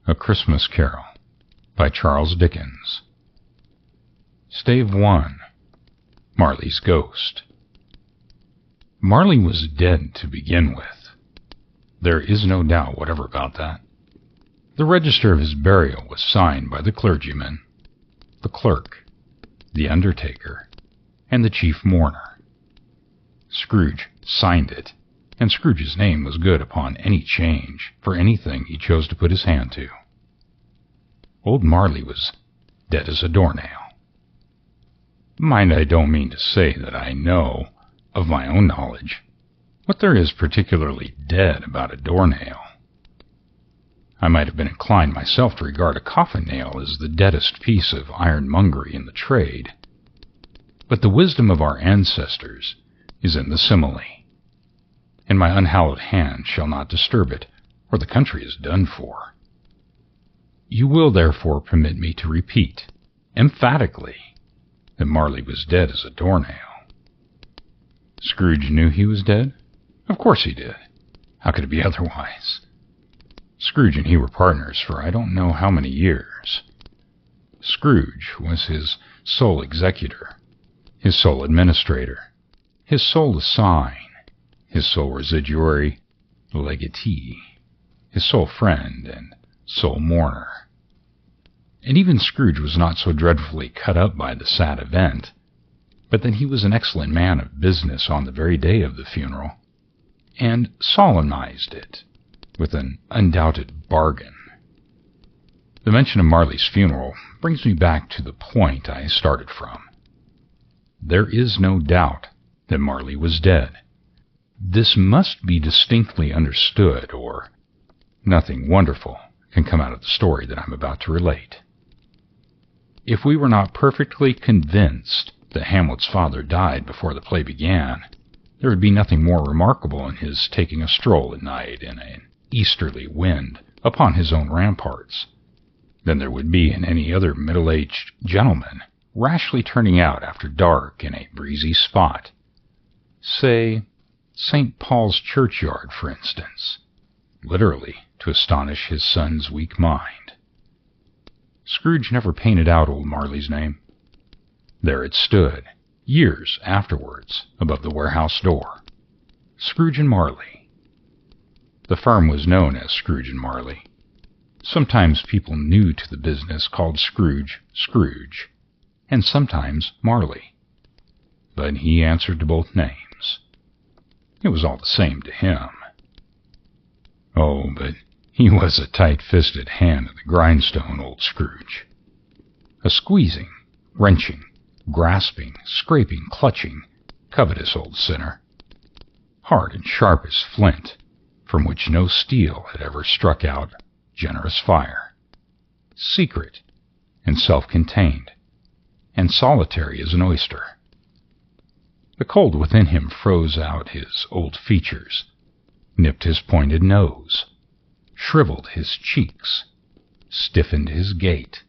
A Christmas Carol by Charles Dickens. Stave 1. Marley's Ghost. Marley was dead to begin with. There is no doubt whatever about that. The register of his burial was signed by the clergyman, the clerk, the undertaker, and the chief mourner. Scrooge signed it, and Scrooge's name was good upon any change for anything he chose to put his hand to. Old Marley was dead as a doornail. Mind, I don't mean to say that I know, of my own knowledge, what there is particularly dead about a doornail. I might have been inclined myself to regard a coffin nail as the deadest piece of ironmongery in the trade, but the wisdom of our ancestors is in the simile, and my unhallowed hand shall not disturb it, or the country is done for. You will therefore permit me to repeat, emphatically, that Marley was dead as a doornail. Scrooge knew he was dead? Of course he did. How could it be otherwise? Scrooge and he were partners for I don't know how many years. Scrooge was his sole executor, his sole administrator, his sole assign, his sole residuary legatee, his sole friend and sole mourner. And even Scrooge was not so dreadfully cut up by the sad event, but that he was an excellent man of business on the very day of the funeral, and solemnized it with an undoubted bargain. The mention of Marley's funeral brings me back to the point I started from. There is no doubt that Marley was dead. This must be distinctly understood, or nothing wonderful can come out of the story that I'm about to relate. If we were not perfectly convinced that Hamlet's father died before the play began, there would be nothing more remarkable in his taking a stroll at night in an easterly wind upon his own ramparts than there would be in any other middle-aged gentleman rashly turning out after dark in a breezy spot, say St. Paul's churchyard, for instance, literally to astonish his son's weak mind. Scrooge never painted out old Marley's name. There it stood, years afterwards, above the warehouse door. Scrooge and Marley. The firm was known as Scrooge and Marley. Sometimes people new to the business called Scrooge, Scrooge, and sometimes Marley. But he answered to both names. It was all the same to him. Oh, but he was a tight-fisted hand at the grindstone, old Scrooge. A squeezing, wrenching, grasping, scraping, clutching, covetous old sinner. Hard and sharp as flint, from which no steel had ever struck out generous fire. Secret and self-contained, and solitary as an oyster. The cold within him froze out his old features, nipped his pointed nose, shriveled his cheeks, stiffened his gait,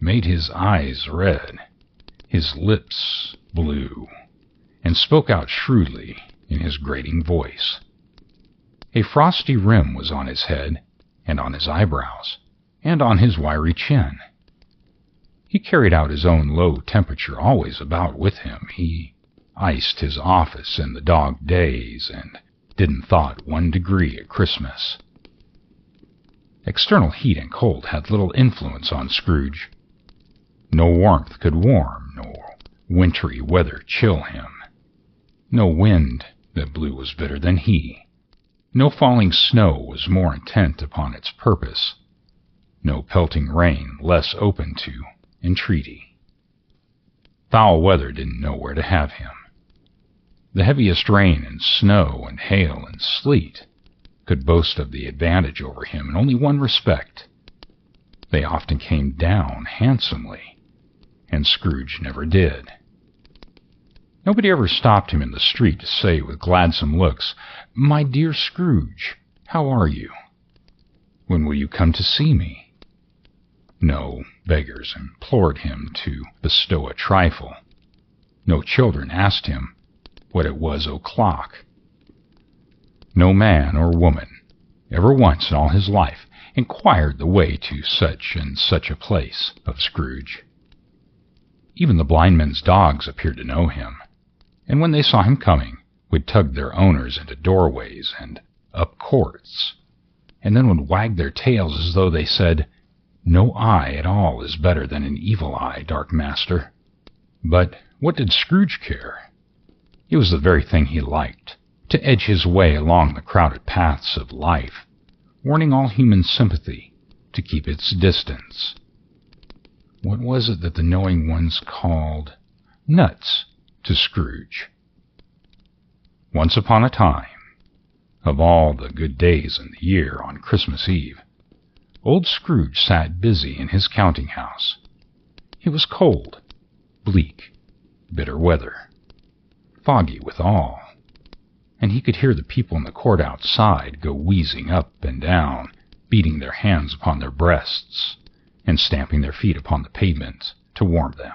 made his eyes red, his lips blue, and spoke out shrewdly in his grating voice. A frosty rim was on his head, and on his eyebrows, and on his wiry chin. He carried out his own low temperature always about with him. He iced his office in the dog days, and didn't thaw 1 degree at Christmas. External heat and cold had little influence on Scrooge. No warmth could warm, nor wintry weather chill him. No wind that blew was bitter than he. No falling snow was more intent upon its purpose. No pelting rain less open to entreaty. Foul weather didn't know where to have him. The heaviest rain and snow and hail and sleet could boast of the advantage over him in only one respect. They often came down handsomely, and Scrooge never did. Nobody ever stopped him in the street to say with gladsome looks, "My dear Scrooge, how are you? When will you come to see me?" No beggars implored him to bestow a trifle. No children asked him what it was o'clock. No man or woman ever once in all his life inquired the way to such and such a place of Scrooge. Even the blind men's dogs appeared to know him, and when they saw him coming, would tug their owners into doorways and up courts, and then would wag their tails as though they said, "No eye at all is better than an evil eye, dark master." But what did Scrooge care? It was the very thing he liked, to edge his way along the crowded paths of life, warning all human sympathy to keep its distance. What was it that the knowing ones called nuts to Scrooge? Once upon a time, of all the good days in the year on Christmas Eve, old Scrooge sat busy in his counting-house. It was cold, bleak, bitter weather, foggy withal, and he could hear the people in the court outside go wheezing up and down, beating their hands upon their breasts, and stamping their feet upon the pavement to warm them.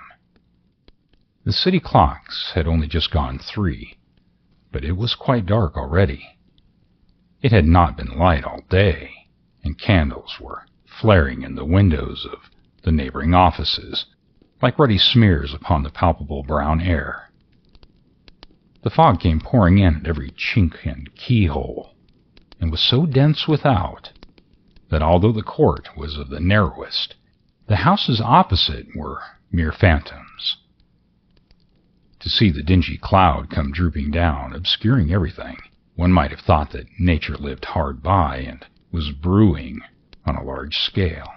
The city clocks had only just gone 3, but it was quite dark already. It had not been light all day, and candles were flaring in the windows of the neighboring offices, like ruddy smears upon the palpable brown air. The fog came pouring in at every chink and keyhole, and was so dense without that although the court was of the narrowest, the houses opposite were mere phantoms. To see the dingy cloud come drooping down, obscuring everything, one might have thought that nature lived hard by and was brewing on a large scale.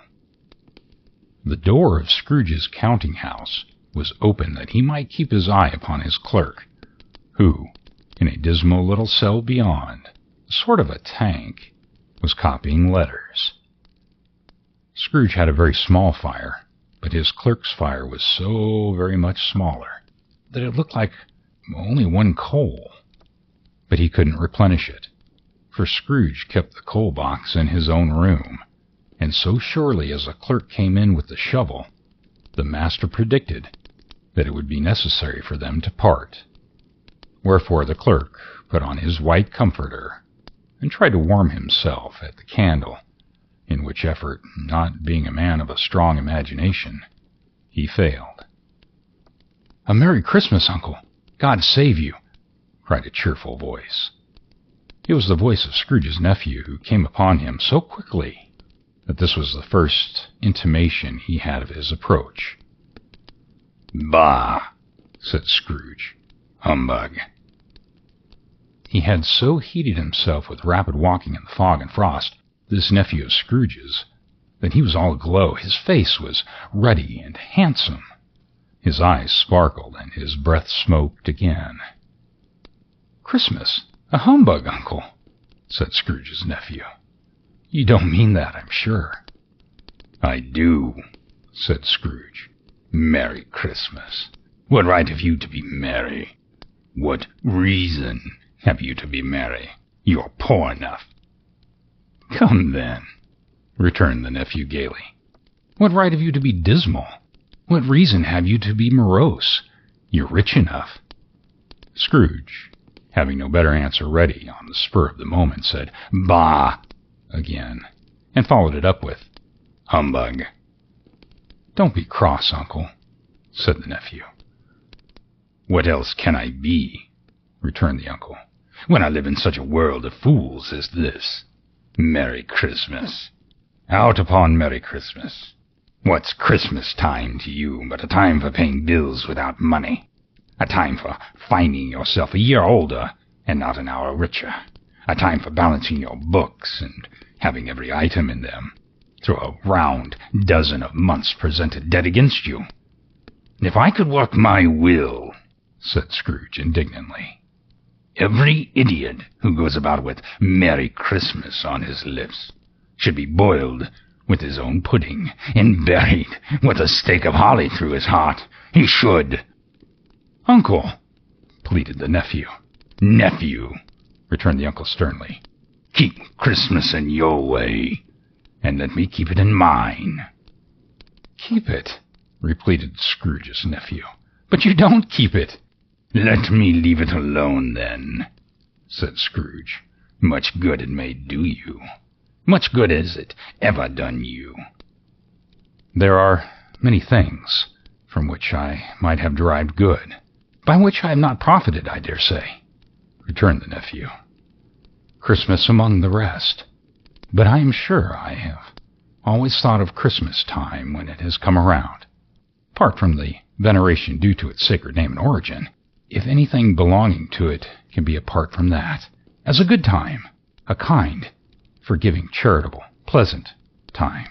The door of Scrooge's counting-house was open that he might keep his eye upon his clerk, who, in a dismal little cell beyond, a sort of a tank, was copying letters. Scrooge had a very small fire, but his clerk's fire was so very much smaller that it looked like only one coal. But he couldn't replenish it, for Scrooge kept the coal box in his own room, and so surely as the clerk came in with the shovel, the master predicted that it would be necessary for them to part. Wherefore the clerk put on his white comforter and tried to warm himself at the candle, in which effort, not being a man of a strong imagination, he failed. "A Merry Christmas, Uncle! God save you!" cried a cheerful voice. It was the voice of Scrooge's nephew, who came upon him so quickly that this was the first intimation he had of his approach. "Bah!" said Scrooge. "Humbug!" He had so heated himself with rapid walking in the fog and frost, this nephew of Scrooge's, that he was all aglow. His face was ruddy and handsome. His eyes sparkled, and his breath smoked again. "Christmas? A humbug, Uncle," said Scrooge's nephew. "You don't mean that, I'm sure." "I do," said Scrooge. "Merry Christmas. What right have you to be merry? What reason have you to be merry? You're poor enough." "Come, then," returned the nephew gaily. "What right have you to be dismal? What reason have you to be morose? You're rich enough." Scrooge, having no better answer ready on the spur of the moment, said, "Bah!" again, and followed it up with, "Humbug." "Don't be cross, Uncle," said the nephew. "What else can I be," returned the uncle, "when I live in such a world of fools as this? Merry Christmas. Out upon Merry Christmas. What's Christmas time to you but a time for paying bills without money? A time for finding yourself a year older and not an hour richer? A time for balancing your books and having every item in them through a round dozen of months presented dead against you? And if I could work my will," said Scrooge indignantly, "every idiot who goes about with Merry Christmas on his lips should be boiled with his own pudding and buried with a stake of holly through his heart. He should." "Uncle," pleaded the nephew. "Nephew," returned the uncle sternly, "keep Christmas in your way, and let me keep it in mine." "Keep it?" repeated Scrooge's nephew. "But you don't keep it." "Let me leave it alone, then," said Scrooge. "Much good it may do you. Much good has it ever done you? There are many things from which I might have derived good, by which I have not profited, I dare say, returned the nephew. Christmas among the rest. But I am sure I have always thought of Christmas time when it has come around, apart from the veneration due to its sacred name and origin, if anything belonging to it can be apart from that, as a good time, a kind, forgiving, charitable, pleasant time.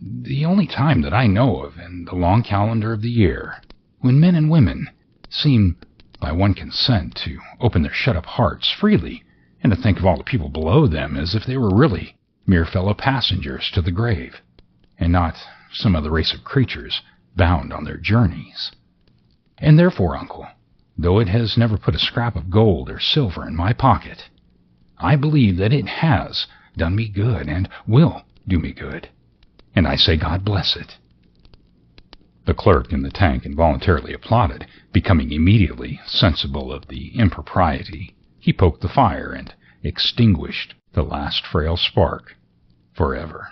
The only time that I know of in the long calendar of the year, when men and women seem by one consent to open their shut-up hearts freely and to think of all the people below them as if they were really mere fellow passengers to the grave, and not some other race of creatures bound on their journeys. And therefore, uncle, though it has never put a scrap of gold or silver in my pocket, I believe that it has done me good and will do me good, and I say God bless it. The clerk in the tank involuntarily applauded, becoming immediately sensible of the impropriety. He poked the fire and extinguished the last frail spark forever.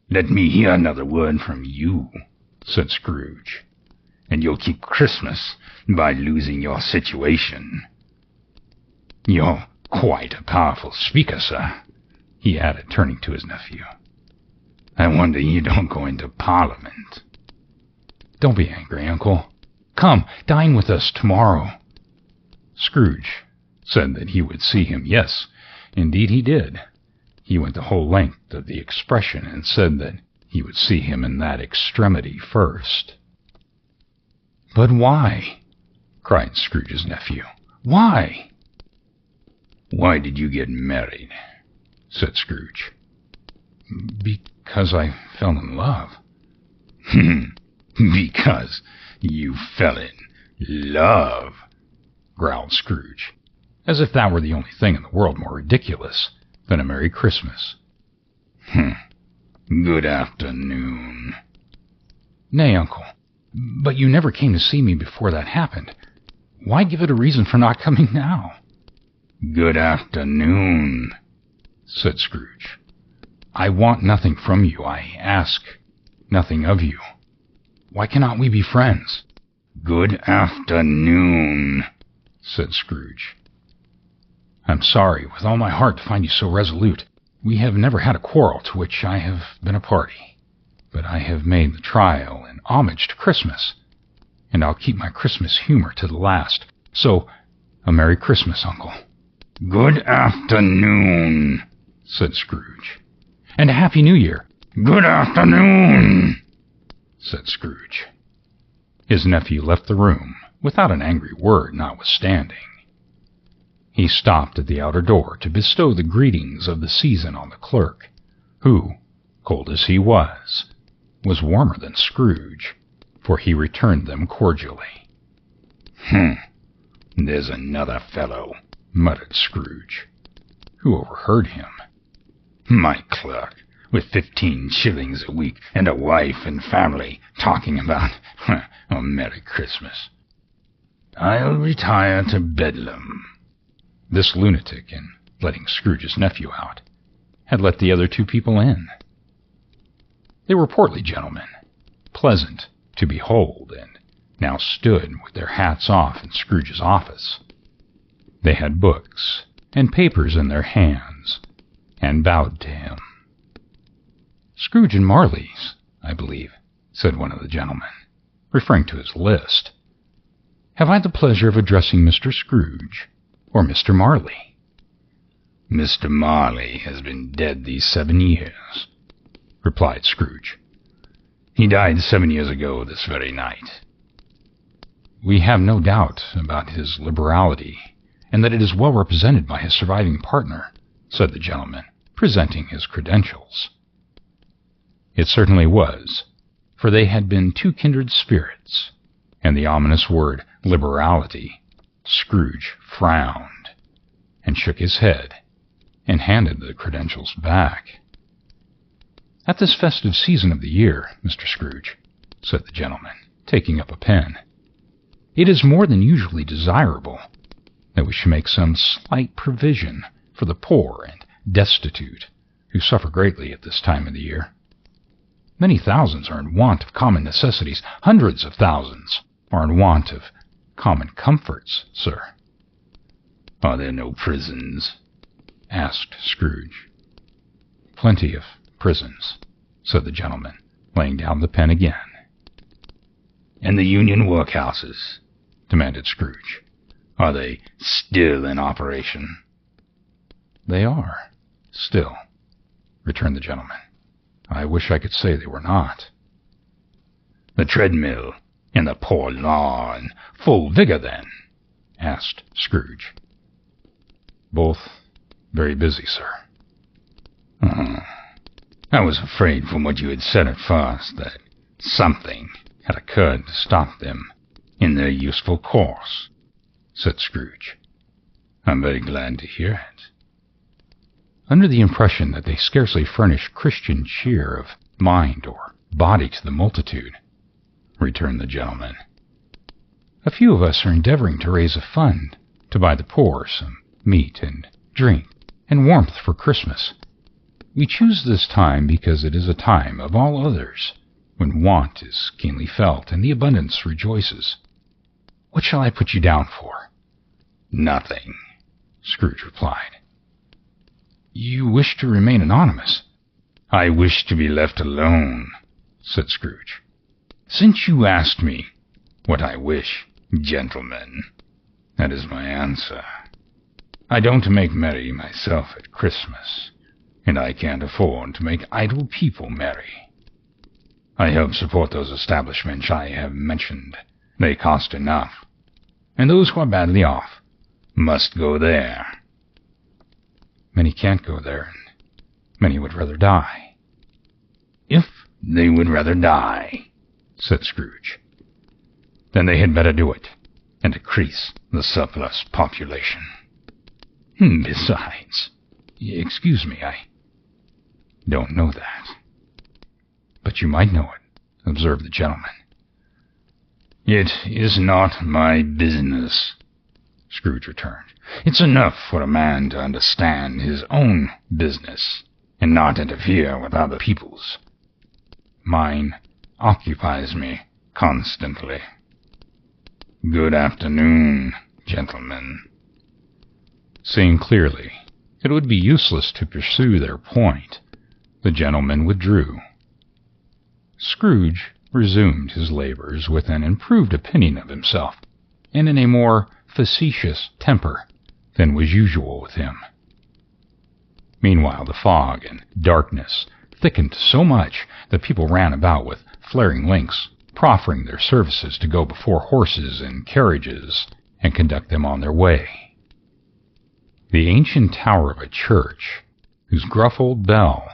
Let me hear another word from you, said Scrooge, and you'll keep Christmas by losing your situation. You're quite a powerful speaker, sir, he added, turning to his nephew. I wonder you don't go into Parliament. Don't be angry, uncle. Come, dine with us tomorrow. Scrooge said that he would see him. Yes, indeed he did. He went the whole length of the expression and said that he would see him in that extremity first. But why? Cried Scrooge's nephew. Why? Why did you get married? Said Scrooge. Because I fell in love. Because you fell in love, growled Scrooge, as if that were the only thing in the world more ridiculous than a Merry Christmas. Good afternoon. Nay, uncle, but you never came to see me before that happened. Why give it a reason for not coming now? Good afternoon, said Scrooge. I want nothing from you. I ask nothing of you. Why cannot we be friends? Good afternoon, said Scrooge. I'm sorry with all my heart to find you so resolute. We have never had a quarrel to which I have been a party, but I have made the trial in homage to Christmas, and I'll keep my Christmas humor to the last. So, a Merry Christmas, uncle. Good afternoon, said Scrooge. And a Happy New Year. Good afternoon, said Scrooge. His nephew left the room without an angry word notwithstanding. He stopped at the outer door to bestow the greetings of the season on the clerk, who, cold as he was warmer than Scrooge, for he returned them cordially. There's another fellow, muttered Scrooge, who overheard him. My clerk, with 15 shillings a week and a wife and family, talking about a Merry Christmas. I'll retire to Bedlam. This lunatic, in letting Scrooge's nephew out, had let the other two people in. They were portly gentlemen, pleasant to behold, and now stood with their hats off in Scrooge's office. They had books and papers in their hands, and bowed to him. Scrooge and Marley's, I believe, said one of the gentlemen, referring to his list. Have I the pleasure of addressing Mr. Scrooge or Mr. Marley? Mr. Marley has been dead these 7 years, replied Scrooge. He died 7 years ago this very night. We have no doubt about his liberality, and that it is well represented by his surviving partner, said the gentleman, presenting his credentials. It certainly was, for they had been two kindred spirits, and the ominous word liberality, Scrooge frowned, and shook his head, and handed the credentials back. At this festive season of the year, Mr. Scrooge, said the gentleman, taking up a pen, it is more than usually desirable that we should make some slight provision for the poor and destitute, who suffer greatly at this time of the year. Many thousands are in want of common necessities. Hundreds of thousands are in want of common comforts, sir. Are there no prisons? Asked Scrooge. Plenty of prisons, said the gentleman, laying down the pen again. And the union workhouses? Demanded Scrooge. Are they still in operation? They are, still, returned the gentleman. I wish I could say they were not. The treadmill and the poor law in full vigor, then? Asked Scrooge. Both very busy, sir. I was afraid from what you had said at first that something had occurred to stop them in their useful course, said Scrooge. I'm very glad to hear it. Under the impression that they scarcely furnish Christian cheer of mind or body to the multitude, returned the gentleman. A few of us are endeavoring to raise a fund to buy the poor some meat and drink and warmth for Christmas. We choose this time because it is a time of all others when want is keenly felt and the abundance rejoices. What shall I put you down for? Nothing, Scrooge replied. You wish to remain anonymous? I wish to be left alone, said Scrooge. Since you asked me what I wish, gentlemen, that is my answer. I don't make merry myself at Christmas, and I can't afford to make idle people merry. I help support those establishments I have mentioned. They cost enough, and those who are badly off must go there. Many can't go there, and many would rather die. If they would rather die, said Scrooge, then they had better do it, and decrease the surplus population. Besides, excuse me, I don't know that. But you might know it, observed the gentleman. It is not my business, Scrooge returned. It's enough for a man to understand his own business and not interfere with other people's. Mine occupies me constantly. Good afternoon, gentlemen. Seeing clearly it would be useless to pursue their point, the gentleman withdrew. Scrooge resumed his labors with an improved opinion of himself, and in a more facetious temper than was usual with him. Meanwhile, the fog and darkness thickened so much that people ran about with flaring links, proffering their services to go before horses and carriages and conduct them on their way. The ancient tower of a church, whose gruff old bell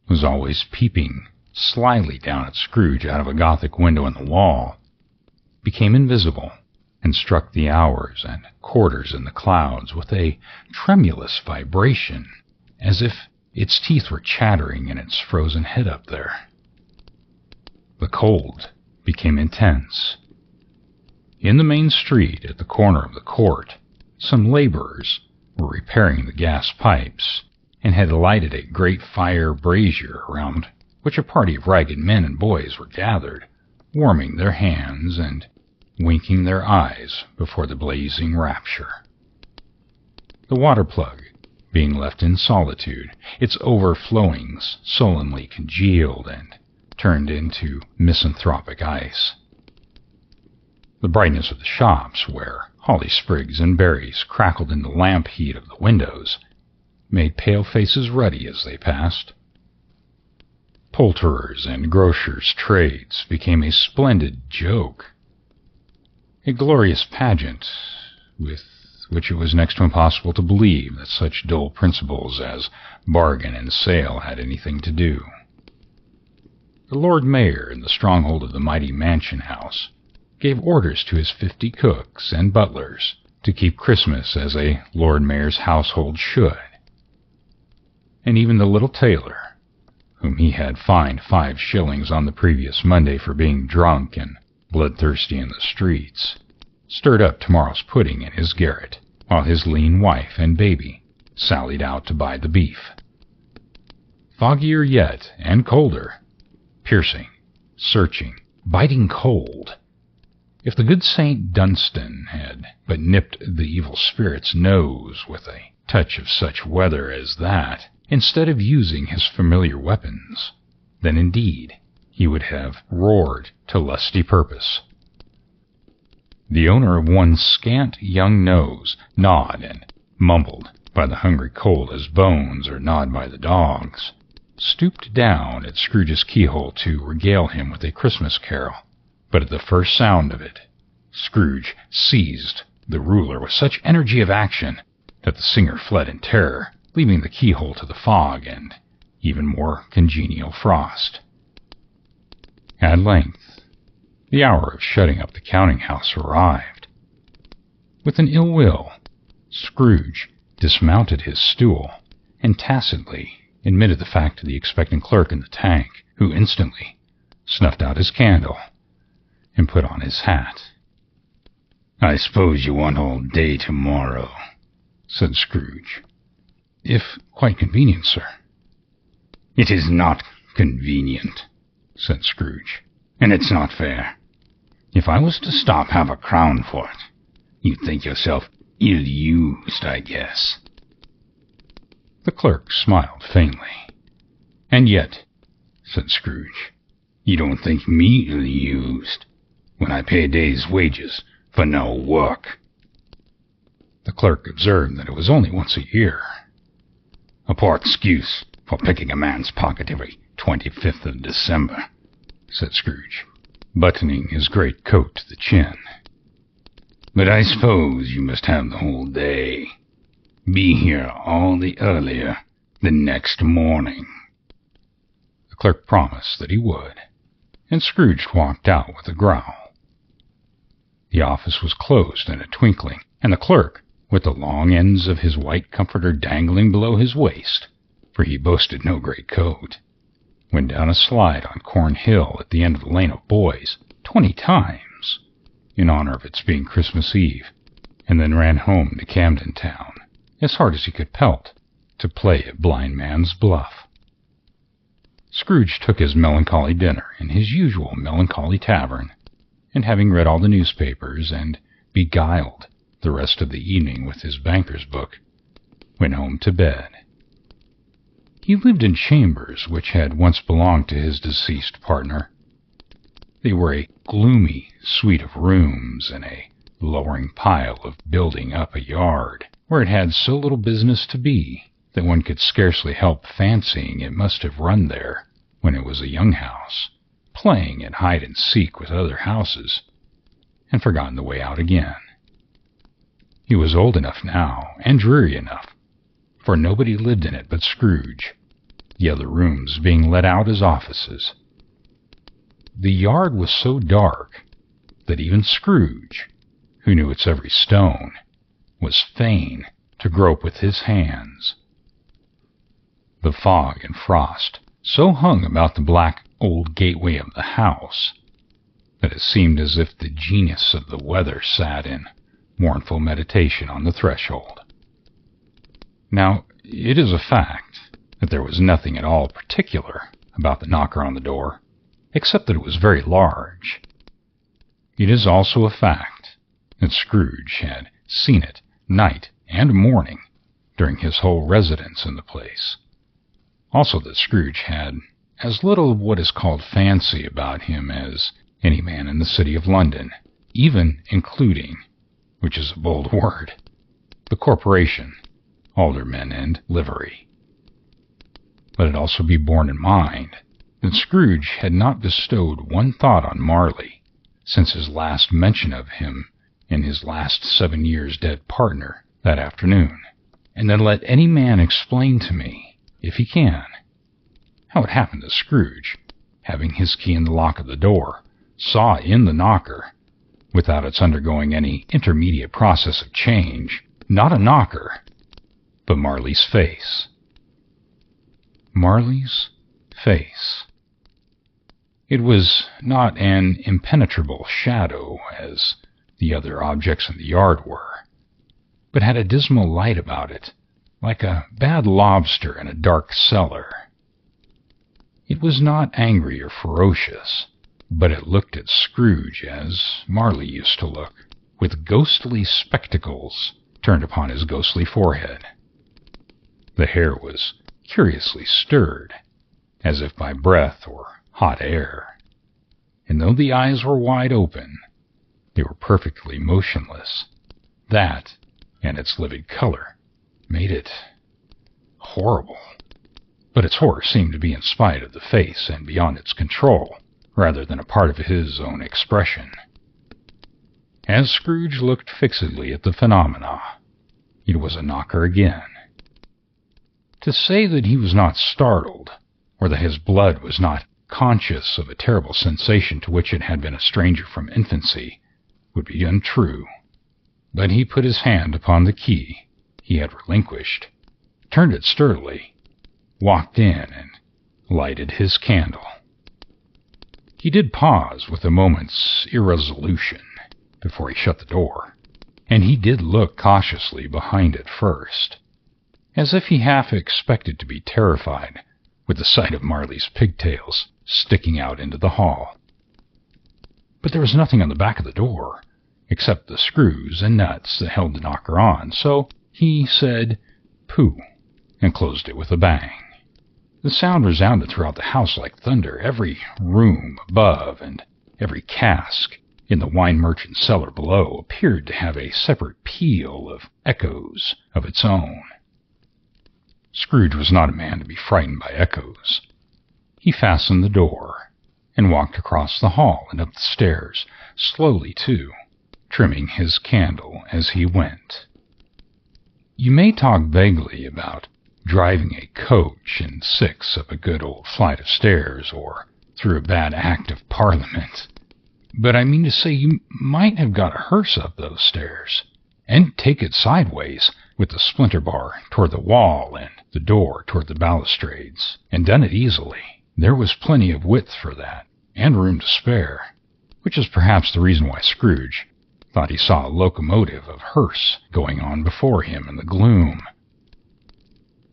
was always peeping slyly down at Scrooge out of a Gothic window in the wall, became invisible and struck the hours and quarters in the clouds with a tremulous vibration, as if its teeth were chattering in its frozen head up there. The cold became intense. In the main street, at the corner of the court, some laborers were repairing the gas pipes, and had lighted a great fire brazier around which a party of ragged men and boys were gathered, warming their hands and winking their eyes before the blazing rapture. The water plug being left in solitude, its overflowings sullenly congealed and turned into misanthropic ice. The brightness of the shops, where holly sprigs and berries crackled in the lamp heat of the windows, made pale faces ruddy as they passed. Poulterers' and grocers' trades became a splendid joke, a glorious pageant with which it was next to impossible to believe that such dull principles as bargain and sale had anything to do. The Lord Mayor, in the stronghold of the mighty mansion house, gave orders to his 50 cooks and butlers to keep Christmas as a Lord Mayor's household should. And even the little tailor, whom he had fined 5 shillings on the previous Monday for being drunk and bloodthirsty in the streets, stirred up tomorrow's pudding in his garret, while his lean wife and baby sallied out to buy the beef. Foggier yet, and colder. Piercing, searching, biting cold. If the good Saint Dunstan had but nipped the evil spirit's nose with a touch of such weather as that, instead of using his familiar weapons, then indeed he would have roared to lusty purpose. The owner of one scant young nose gnawed and mumbled by the hungry cold as bones are gnawed by the dogs, stooped down at Scrooge's keyhole to regale him with a Christmas carol. But at the first sound of it, Scrooge seized the ruler with such energy of action that the singer fled in terror, leaving the keyhole to the fog and even more congenial frost. At length, the hour of shutting up the counting-house arrived. With an ill will, Scrooge dismounted his stool and tacitly admitted the fact to the expectant clerk in the tank, who instantly snuffed out his candle and put on his hat. "I suppose you want all day tomorrow," said Scrooge. "If quite convenient, sir." "It is not convenient," said Scrooge, "and it's not fair. If I was to stop half a crown for it, you'd think yourself ill-used, I guess." The clerk smiled faintly. "And yet," said Scrooge, "you don't think me ill-used when I pay a day's wages for no work." The clerk observed that it was only once a year. "A poor excuse for picking a man's pocket every 25th of December," said Scrooge, buttoning his great coat to the chin. "But I suppose you must have the whole day. Be here all the earlier the next morning." The clerk promised that he would, and Scrooge walked out with a growl. The office was closed in a twinkling, and the clerk, with the long ends of his white comforter dangling below his waist, for he boasted no great coat, went down a slide on Corn Hill at the end of the Lane of Boys 20 times, in honor of its being Christmas Eve, and then ran home to Camden Town, as hard as he could pelt, to play at blind man's bluff. Scrooge took his melancholy dinner in his usual melancholy tavern, and having read all the newspapers and beguiled the rest of the evening with his banker's book, went home to bed. He lived in chambers which had once belonged to his deceased partner. They were a gloomy suite of rooms in a lowering pile of building up a yard, where it had so little business to be that one could scarcely help fancying it must have run there when it was a young house, playing at hide-and-seek with other houses, and forgotten the way out again. He was old enough now, and dreary enough, for nobody lived in it but Scrooge, the other rooms being let out as offices. The yard was so dark that even Scrooge, who knew its every stone, was fain to grope with his hands. The fog and frost so hung about the black old gateway of the house that it seemed as if the genius of the weather sat in mournful meditation on the threshold. Now, it is a fact that there was nothing at all particular about the knocker on the door, except that it was very large. It is also a fact that Scrooge had seen it night and morning during his whole residence in the place. Also that Scrooge had as little of what is called fancy about him as any man in the city of London, even including, which is a bold word, the corporation, aldermen, and livery. Let it also be borne in mind that Scrooge had not bestowed one thought on Marley since his last mention of him in his last 7 years dead partner that afternoon, and then let any man explain to me, if he can, how it happened that Scrooge, having his key in the lock of the door, saw in the knocker, without its undergoing any intermediate process of change, not a knocker, but Marley's face. Marley's face. It was not an impenetrable shadow, as the other objects in the yard were, but had a dismal light about it, like a bad lobster in a dark cellar. It was not angry or ferocious, but it looked at Scrooge as Marley used to look, with ghostly spectacles turned upon his ghostly forehead. The hair was curiously stirred, as if by breath or hot air, and though the eyes were wide open, they were perfectly motionless. That, and its livid color, made it horrible. But its horror seemed to be in spite of the face and beyond its control, rather than a part of his own expression. As Scrooge looked fixedly at the phenomena, it was a knocker again. To say that he was not startled, or that his blood was not conscious of a terrible sensation to which it had been a stranger from infancy, would be untrue. But he put his hand upon the key he had relinquished, turned it sturdily, walked in, and lighted his candle. He did pause with a moment's irresolution before he shut the door, and he did look cautiously behind it first, as if he half expected to be terrified with the sight of Marley's pigtails sticking out into the hall. But there was nothing on the back of the door, except the screws and nuts that held the knocker on, so he said, "Pooh," and closed it with a bang. The sound resounded throughout the house like thunder. Every room above and every cask in the wine merchant's cellar below appeared to have a separate peal of echoes of its own. Scrooge was not a man to be frightened by echoes. He fastened the door and walked across the hall and up the stairs, slowly too, trimming his candle as he went. You may talk vaguely about driving a coach and six up a good old flight of stairs or through a bad Act of Parliament, but I mean to say you might have got a hearse up those stairs, and take it sideways with the splinter bar toward the wall and the door toward the balustrades, and done it easily. There was plenty of width for that, and room to spare, which is perhaps the reason why Scrooge thought he saw a locomotive of hearse going on before him in the gloom.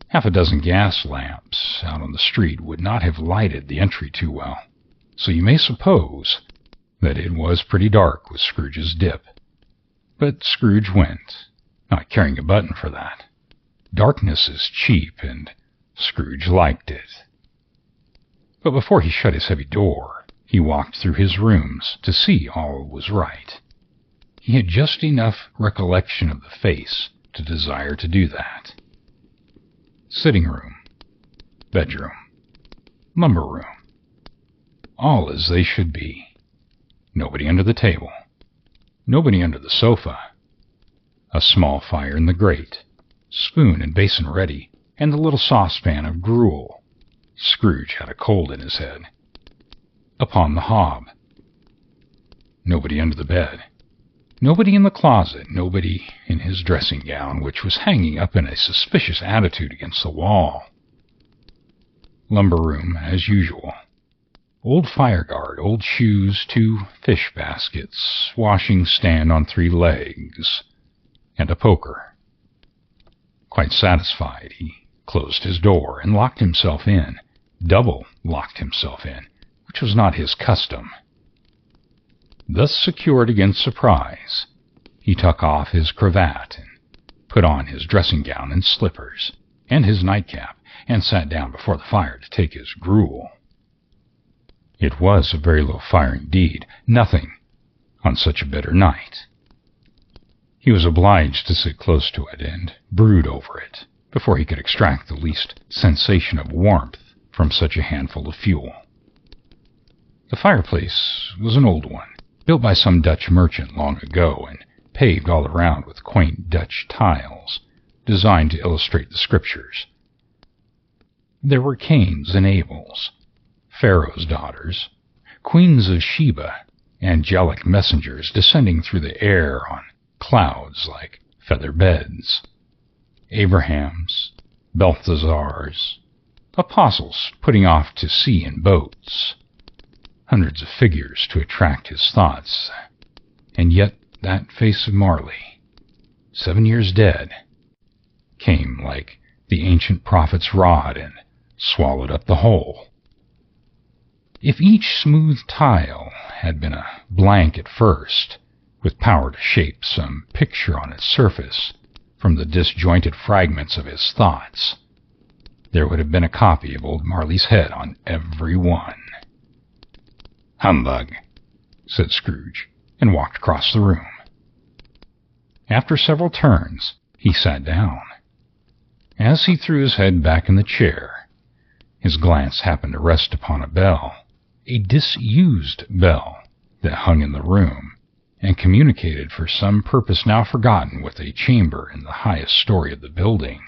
Half a dozen gas lamps out on the street would not have lighted the entry too well, so you may suppose that it was pretty dark with Scrooge's dip. But Scrooge went, not caring a button for that. Darkness is cheap, and Scrooge liked it. But before he shut his heavy door, he walked through his rooms to see all was right. He had just enough recollection of the face to desire to do that. Sitting room, bedroom, lumber room, all as they should be. Nobody under the table, nobody under the sofa. A small fire in the grate, spoon and basin ready, and the little saucepan of gruel. Scrooge had a cold in his head. Upon the hob. Nobody under the bed. Nobody in the closet, nobody in his dressing gown, which was hanging up in a suspicious attitude against the wall. Lumber room, as usual. Old fireguard, old shoes, 2 fish baskets, washing stand on 3 legs, and a poker. Quite satisfied, he closed his door and locked himself in, double locked himself in, which was not his custom. Thus secured against surprise, he took off his cravat and put on his dressing gown and slippers, and his nightcap, and sat down before the fire to take his gruel. It was a very low fire indeed, nothing on such a bitter night. He was obliged to sit close to it and brood over it before he could extract the least sensation of warmth from such a handful of fuel. The fireplace was an old one, built by some Dutch merchant long ago and paved all around with quaint Dutch tiles, designed to illustrate the scriptures. There were Cains and Abels, Pharaoh's daughters, queens of Sheba, angelic messengers descending through the air on clouds like feather beds, Abrahams, Belthazars, apostles putting off to sea in boats, hundreds of figures to attract his thoughts, and yet that face of Marley, 7 years dead, came like the ancient prophet's rod and swallowed up the whole. If each smooth tile had been a blank at first, with power to shape some picture on its surface from the disjointed fragments of his thoughts, there would have been a copy of old Marley's head on every one. "Humbug," said Scrooge, and walked across the room. After several turns, he sat down. As he threw his head back in the chair, his glance happened to rest upon a bell, a disused bell that hung in the room and communicated for some purpose now forgotten with a chamber in the highest story of the building.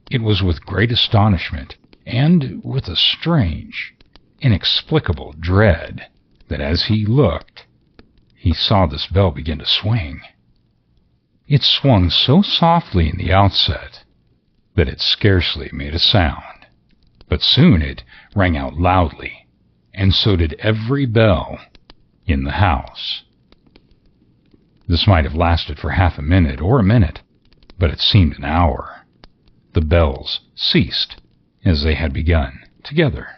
It was with great astonishment and with a strange, inexplicable dread that as he looked, he saw this bell begin to swing. It swung so softly in the outset that it scarcely made a sound, but soon it rang out loudly, and so did every bell in the house. This might have lasted for half a minute or a minute, but it seemed an hour. The bells ceased as they had begun together.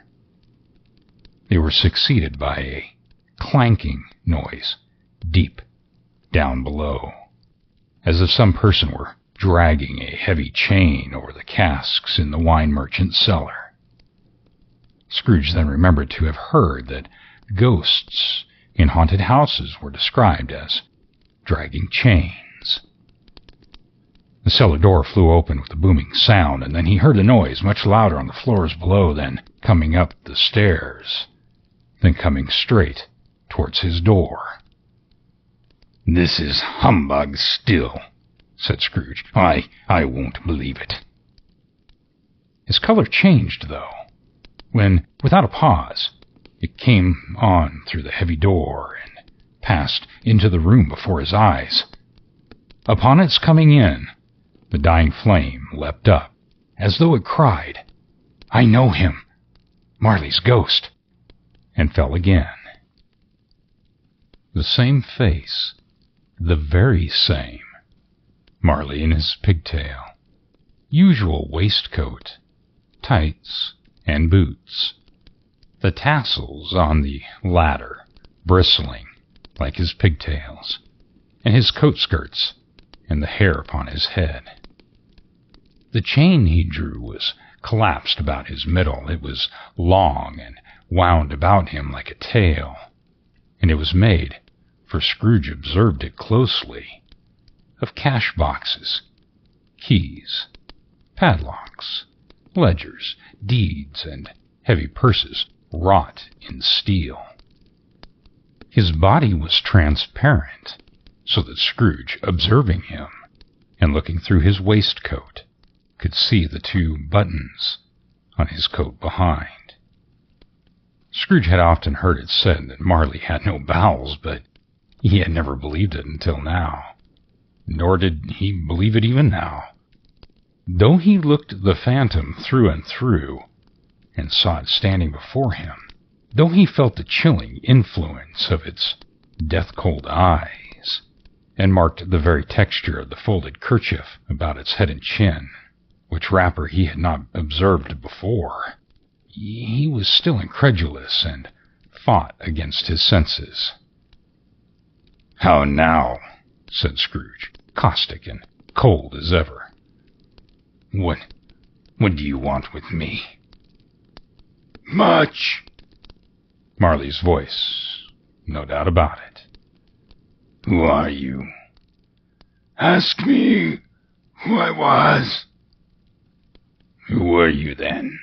They were succeeded by a clanking noise deep down below, as if some person were dragging a heavy chain over the casks in the wine merchant's cellar. Scrooge then remembered to have heard that ghosts in haunted houses were described as dragging chains. The cellar door flew open with a booming sound, and then he heard a noise much louder on the floors below, then coming up the stairs, then coming straight towards his door. "This is humbug still," said Scrooge. I won't believe it." His color changed, though, when, without a pause, it came on through the heavy door and passed into the room before his eyes. Upon its coming in, the dying flame leapt up, as though it cried, "I know him, Marley's ghost," and fell again. The same face, the very same. Marley in his pigtail, usual waistcoat, tights, and boots, the tassels on the latter bristling like his pigtails, and his coat skirts, and the hair upon his head. The chain he drew was collapsed about his middle. It was long and wound about him like a tail, and it was made, for Scrooge observed it closely, of cash boxes, keys, padlocks, ledgers, deeds, and heavy purses wrought in steel. His body was transparent, so that Scrooge, observing him, and looking through his waistcoat, could see the two buttons on his coat behind. Scrooge had often heard it said that Marley had no bowels, but he had never believed it until now, nor did he believe it even now. Though he looked the phantom through and through, and saw it standing before him, though he felt the chilling influence of its death-cold eyes, and marked the very texture of the folded kerchief about its head and chin, which wrapper he had not observed before, he was still incredulous and fought against his senses. "How now?" said Scrooge, caustic and cold as ever. What do you want with me?" "Much." Marley's voice, no doubt about it. "Who are you?" "Ask me who I was." "Who were you, then?"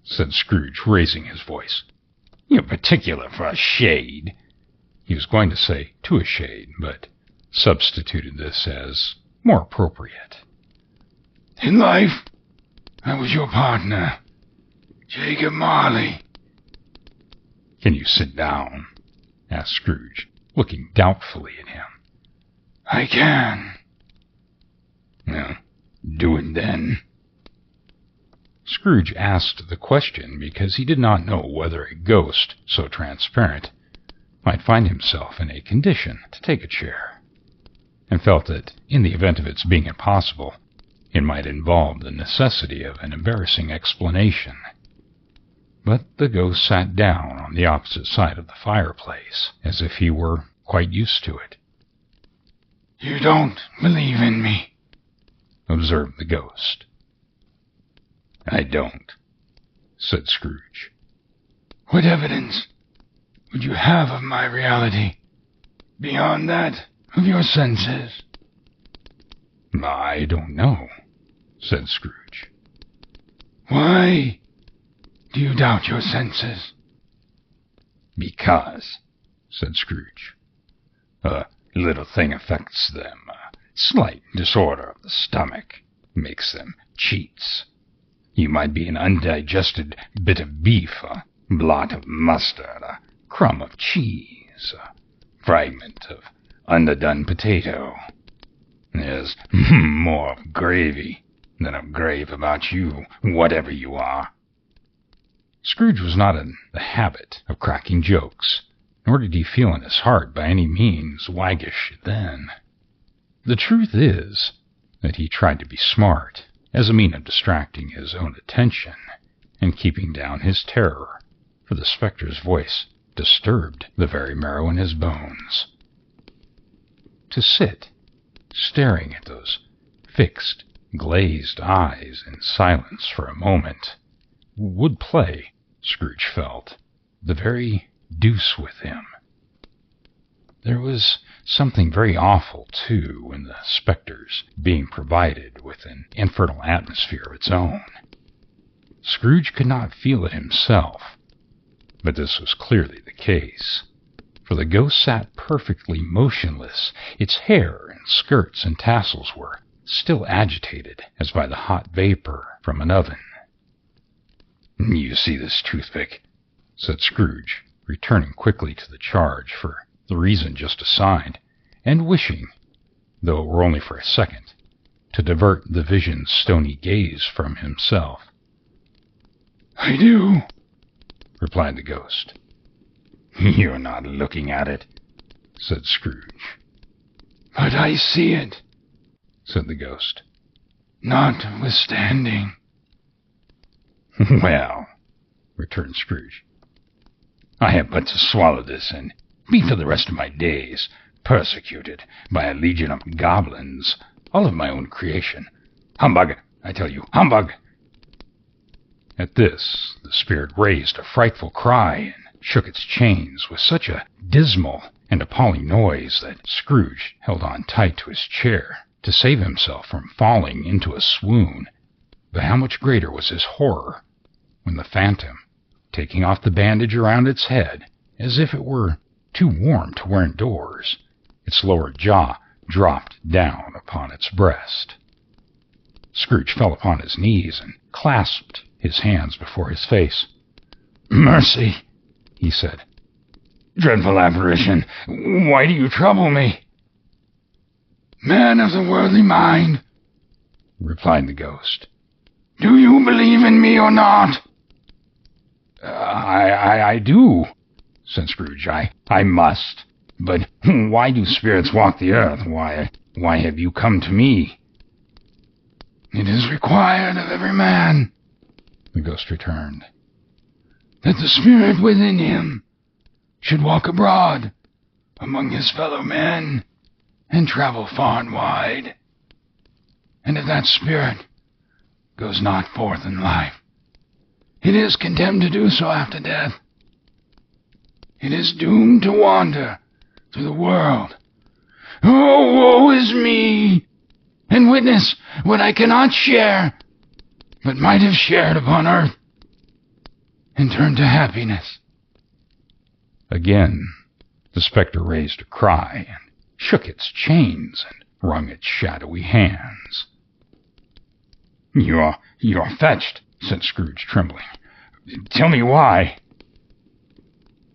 said Scrooge, raising his voice. "You're particular for a shade." He was going to say to a shade, but substituted this as more appropriate. "In life, I was your partner, Jacob Marley." "Can you sit down?" asked Scrooge, looking doubtfully at him. "I can." "Well, do it then." Scrooge asked the question because he did not know whether a ghost so transparent might find himself in a condition to take a chair, and felt that, in the event of its being impossible, It might involve the necessity of an embarrassing explanation. But the ghost sat down on the opposite side of the fireplace, as if he were quite used to it. "You don't believe in me," observed the ghost. "I don't," said Scrooge. "What evidence would you have of my reality, beyond that of your senses?" "I don't know," said Scrooge. "Why do you doubt your senses?" "Because," said Scrooge, "a little thing affects them. A slight disorder of the stomach makes them cheats. You might be an undigested bit of beef, a blot of mustard, a crumb of cheese, a fragment of underdone potato. There's more of gravy than of grave about you, whatever you are." Scrooge was not in the habit of cracking jokes, nor did he feel in his heart by any means waggish then. The truth is that he tried to be smart, as a mean of distracting his own attention and keeping down his terror, for the spectre's voice disturbed the very marrow in his bones. To sit staring at those fixed, glazed eyes in silence for a moment would play, Scrooge felt, the very deuce with him. There was something very awful, too, in the spectre's being provided with an infernal atmosphere of its own. Scrooge could not feel it himself, but this was clearly the case, for the ghost sat perfectly motionless. Its hair and skirts and tassels were still agitated as by the hot vapor from an oven. "You see this toothpick?" said Scrooge, returning quickly to the charge for the reason just assigned, and wishing, though it were only for a second, to divert the vision's stony gaze from himself. "I do," replied the ghost. "You're not looking at it," said Scrooge. "But I see it," said the ghost, "notwithstanding." "Well," returned Scrooge, "I have but to swallow this and be for the rest of my days persecuted by a legion of goblins, all of my own creation. Humbug, I tell you, humbug!" At this, the spirit raised a frightful cry and shook its chains with such a dismal and appalling noise that Scrooge held on tight to his chair to save himself from falling into a swoon. But how much greater was his horror when the phantom, taking off the bandage around its head, as if it were too warm to wear indoors, its lower jaw dropped down upon its breast. Scrooge fell upon his knees and clasped his hands before his face. "Mercy," he said. "Dreadful apparition, why do you trouble me?" "Man of the worldly mind," replied the ghost, "do you believe in me or not?" I do," said Scrooge. I must. But why do spirits walk the earth? Why have you come to me?" "It is required of every man," the ghost returned, "that the spirit within him should walk abroad among his fellow men and travel far and wide. And if that spirit goes not forth in life, it is condemned to do so after death. It is doomed to wander through the world. Oh, woe is me! And witness what I cannot share, but might have shared upon earth, and turn to happiness." Again the spectre raised a cry and shook its chains and wrung its shadowy hands. You're fetched," said Scrooge, trembling. "Tell me why."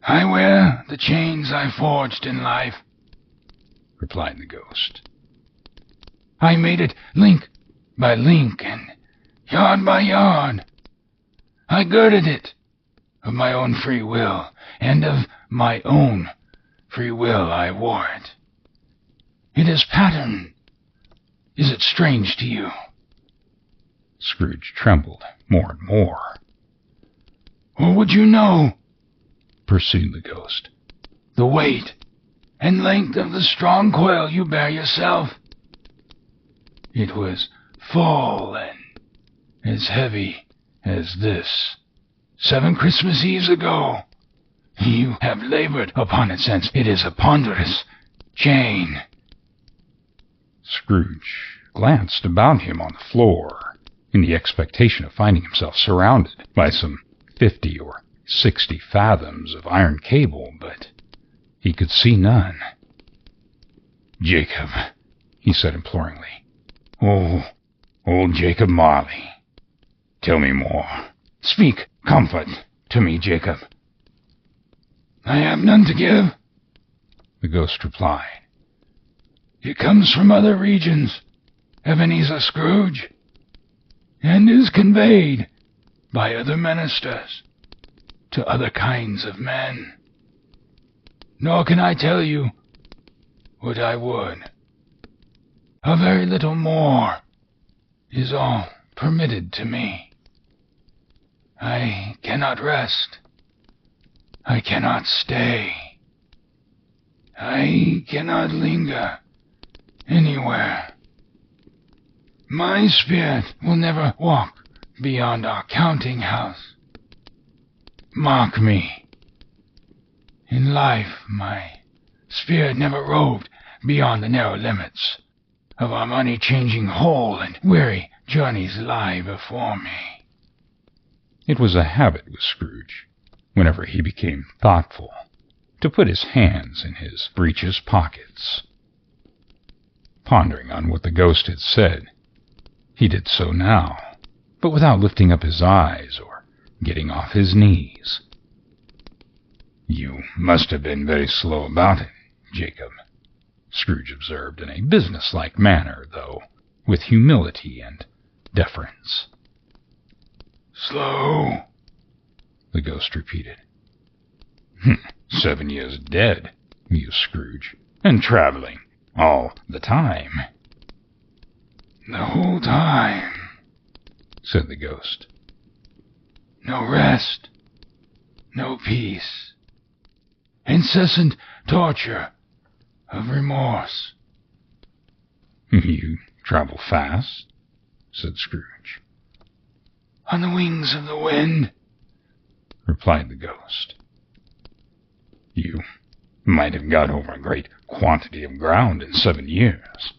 "I wear the chains I forged in life," replied the ghost. "I made it link by link and yard by yard. I girded it of my own free will, and of my own free will I wore it. It is patterned. Is it strange to you? Scrooge trembled more and more. "Or would you know," pursued the ghost, "the weight and length of the strong coil you bear yourself? It was full and as heavy as this 7 Christmas Eves ago. You have labored upon it since. It is a ponderous chain." Scrooge glanced about him on the floor in the expectation of finding himself surrounded by some 50 or 60 fathoms of iron cable, but he could see none. "Jacob," he said imploringly. "Oh, old Jacob Marley, tell me more. Speak comfort to me, Jacob." "I have none to give," the ghost replied. "It comes from other regions, Ebenezer Scrooge, and is conveyed by other ministers to other kinds of men. Nor can I tell you what I would. A very little more is all permitted to me. I cannot rest. I cannot stay. I cannot linger anywhere. My spirit will never walk beyond our counting house. Mark me. In life, my spirit never roved beyond the narrow limits of our money-changing hole, and weary journeys lie before me." It was a habit with Scrooge, whenever he became thoughtful, to put his hands in his breeches pockets. Pondering on what the ghost had said, he did so now, but without lifting up his eyes or getting off his knees. "You must have been very slow about it, Jacob," Scrooge observed in a businesslike manner, though with humility and deference. "Slow," the ghost repeated. 7 years dead," mused Scrooge, "and traveling all the time." "The whole time," said the ghost. "No rest, no peace, incessant torture of remorse." "You travel fast?" said Scrooge. "On the wings of the wind," replied the ghost. "You might have got over a great quantity of ground in 7 years,"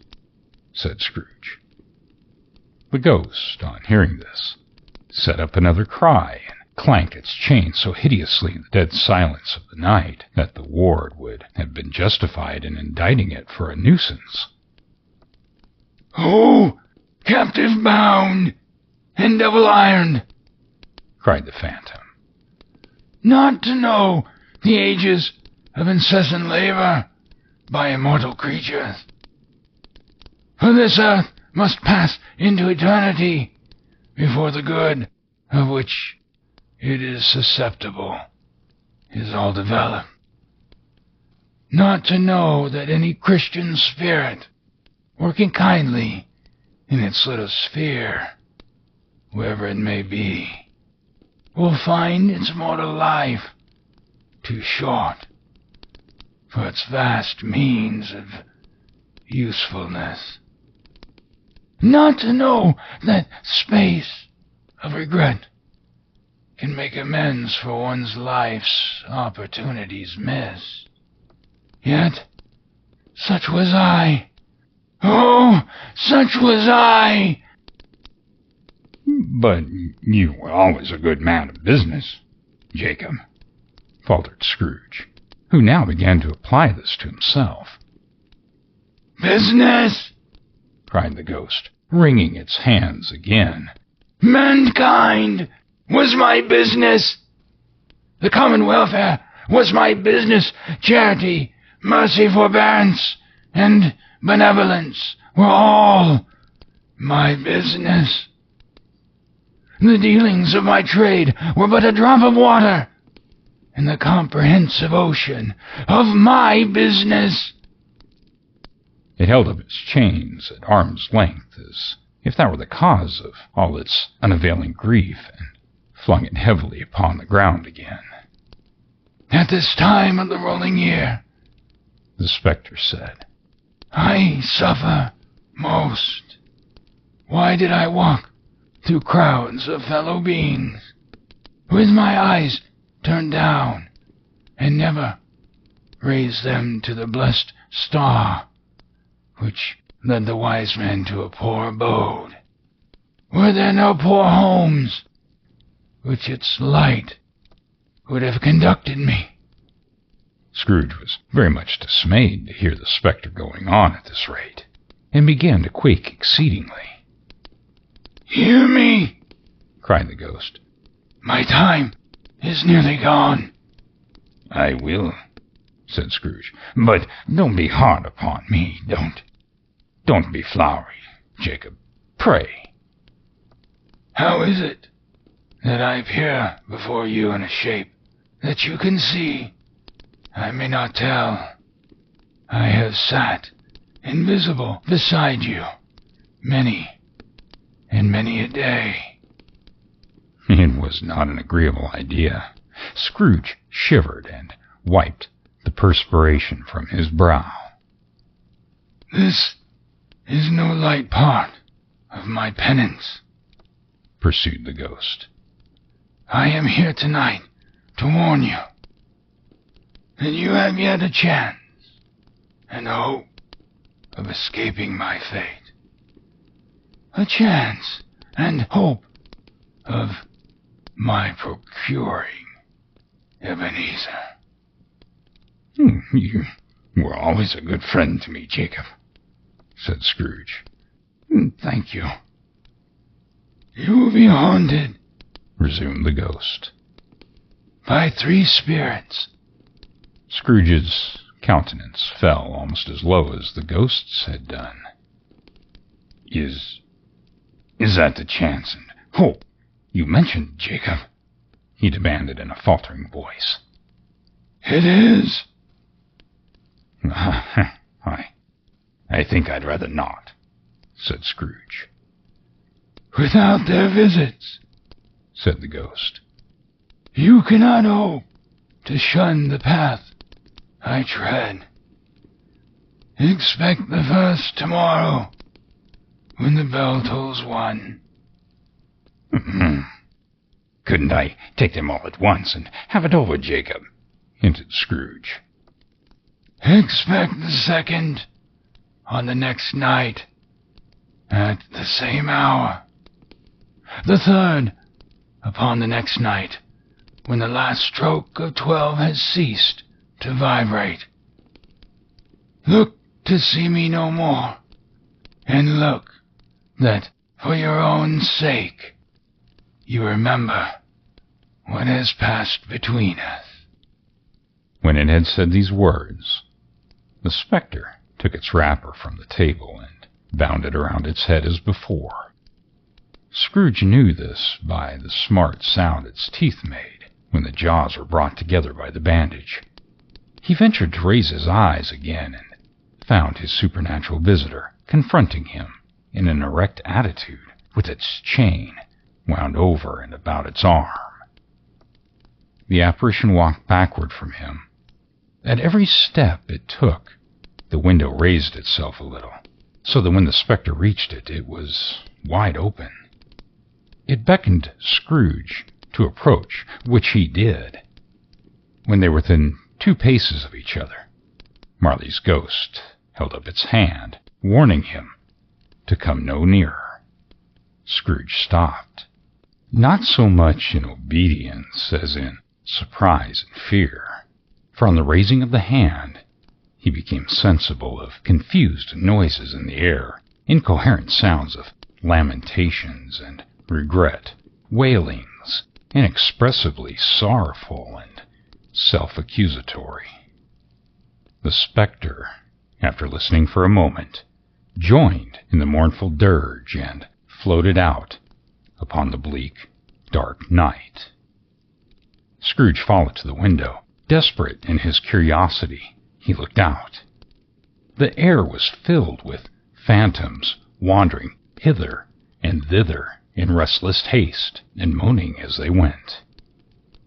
said Scrooge. The ghost, on hearing this, set up another cry and clanked its chain so hideously in the dead silence of the night that the ward would have been justified in indicting it for a nuisance. "Oh, captive bound and double-ironed," cried the phantom, "not to know the ages of incessant labor by immortal creatures. For this earth must pass into eternity before the good of which it is susceptible is all developed. Not to know that any Christian spirit, working kindly in its little sphere, wherever it may be, will find its mortal life too short for its vast means of usefulness. Not to know that space of regret can make amends for one's life's opportunities missed. Yet, such was I. Oh, such was I!" "But you were always a good man of business, Jacob," faltered Scrooge, who now began to apply this to himself. "Business!" cried the ghost, wringing its hands again. "Mankind was my business. The common welfare was my business. Charity, mercy, forbearance, and benevolence were all my business. The dealings of my trade were but a drop of water in the comprehensive ocean of my business." It held up its chains at arm's length as if that were the cause of all its unavailing grief, and flung it heavily upon the ground again. "At this time of the rolling year," the spectre said, "I suffer most. Why did I walk through crowds of fellow beings, with my eyes turned down, and never raise them to the blessed star, which led the wise men to a poor abode? Were there no poor homes, which its light would have conducted me?" Scrooge was very much dismayed to hear the spectre going on at this rate, and began to quake exceedingly. "Hear me!" cried the ghost. "My time is nearly gone." "I will," said Scrooge, "but don't be hard upon me. Don't be flowery, Jacob. Pray." "How is it that I appear before you in a shape that you can see? I may not tell. I have sat invisible beside you many and many a day." It was not an agreeable idea. Scrooge shivered and wiped the perspiration from his brow. "This is no light part of my penance," pursued the ghost. "I am here tonight to warn you that you have yet a chance and a hope of escaping my fate. A chance and hope of my procuring Ebenezer." "You were always a good friend to me, Jacob," said Scrooge. "Thank you." "You will be haunted," resumed the ghost, "by 3 spirits." Scrooge's countenance fell almost as low as the ghost's had done. Is that the chance and hope you mentioned, Jacob?" he demanded in a faltering voice. "It is." I think I'd rather not," said Scrooge. "Without their visits," said the ghost, "you cannot hope to shun the path I tread. Expect the first tomorrow, when the bell tolls 1. "Couldn't I take them all at once and have it over, Jacob?" hinted Scrooge. "Expect the second on the next night at the same hour. The third upon the next night, when the last stroke of 12 has ceased to vibrate. Look to see me no more, and look that, for your own sake, you remember what has passed between us." When it had said these words, the spectre took its wrapper from the table and bound it around its head as before. Scrooge knew this by the smart sound its teeth made when the jaws were brought together by the bandage. He ventured to raise his eyes again and found his supernatural visitor confronting him in an erect attitude with its chain wound over and about its arm. The apparition walked backward from him. At every step it took, the window raised itself a little, so that when the spectre reached it, it was wide open. It beckoned Scrooge to approach, which he did. When they were within 2 paces of each other, Marley's ghost held up its hand, warning him to come no nearer. Scrooge stopped, not so much in obedience as in surprise and fear, for on the raising of the hand he became sensible of confused noises in the air, incoherent sounds of lamentations and regret, wailings, inexpressibly sorrowful and self-accusatory. The spectre, after listening for a moment, joined in the mournful dirge and floated out upon the bleak, dark night. Scrooge followed to the window. Desperate in his curiosity, he looked out. The air was filled with phantoms wandering hither and thither in restless haste, and moaning as they went.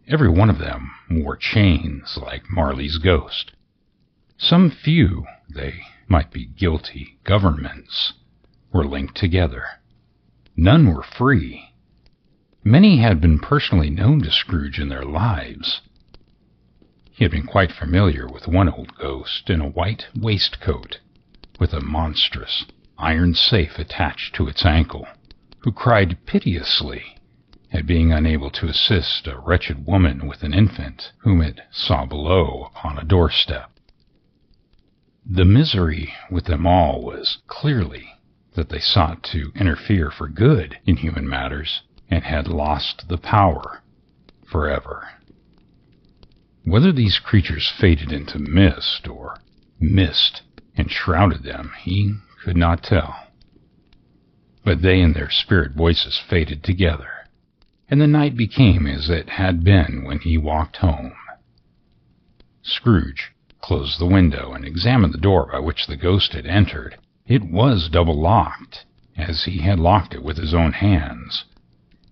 Every one of them wore chains like Marley's ghost. Some few, they might be guilty governments, were linked together. None were free. Many had been personally known to Scrooge in their lives. He had been quite familiar with one old ghost in a white waistcoat, with a monstrous iron safe attached to its ankle, who cried piteously at being unable to assist a wretched woman with an infant whom it saw below upon a doorstep. The misery with them all was clearly that they sought to interfere for good in human matters and had lost the power forever. Whether these creatures faded into mist or mist enshrouded them, he could not tell. But they and their spirit voices faded together, and the night became as it had been when he walked home. Scrooge closed the window and examined the door by which the ghost had entered. It was double-locked, as he had locked it with his own hands,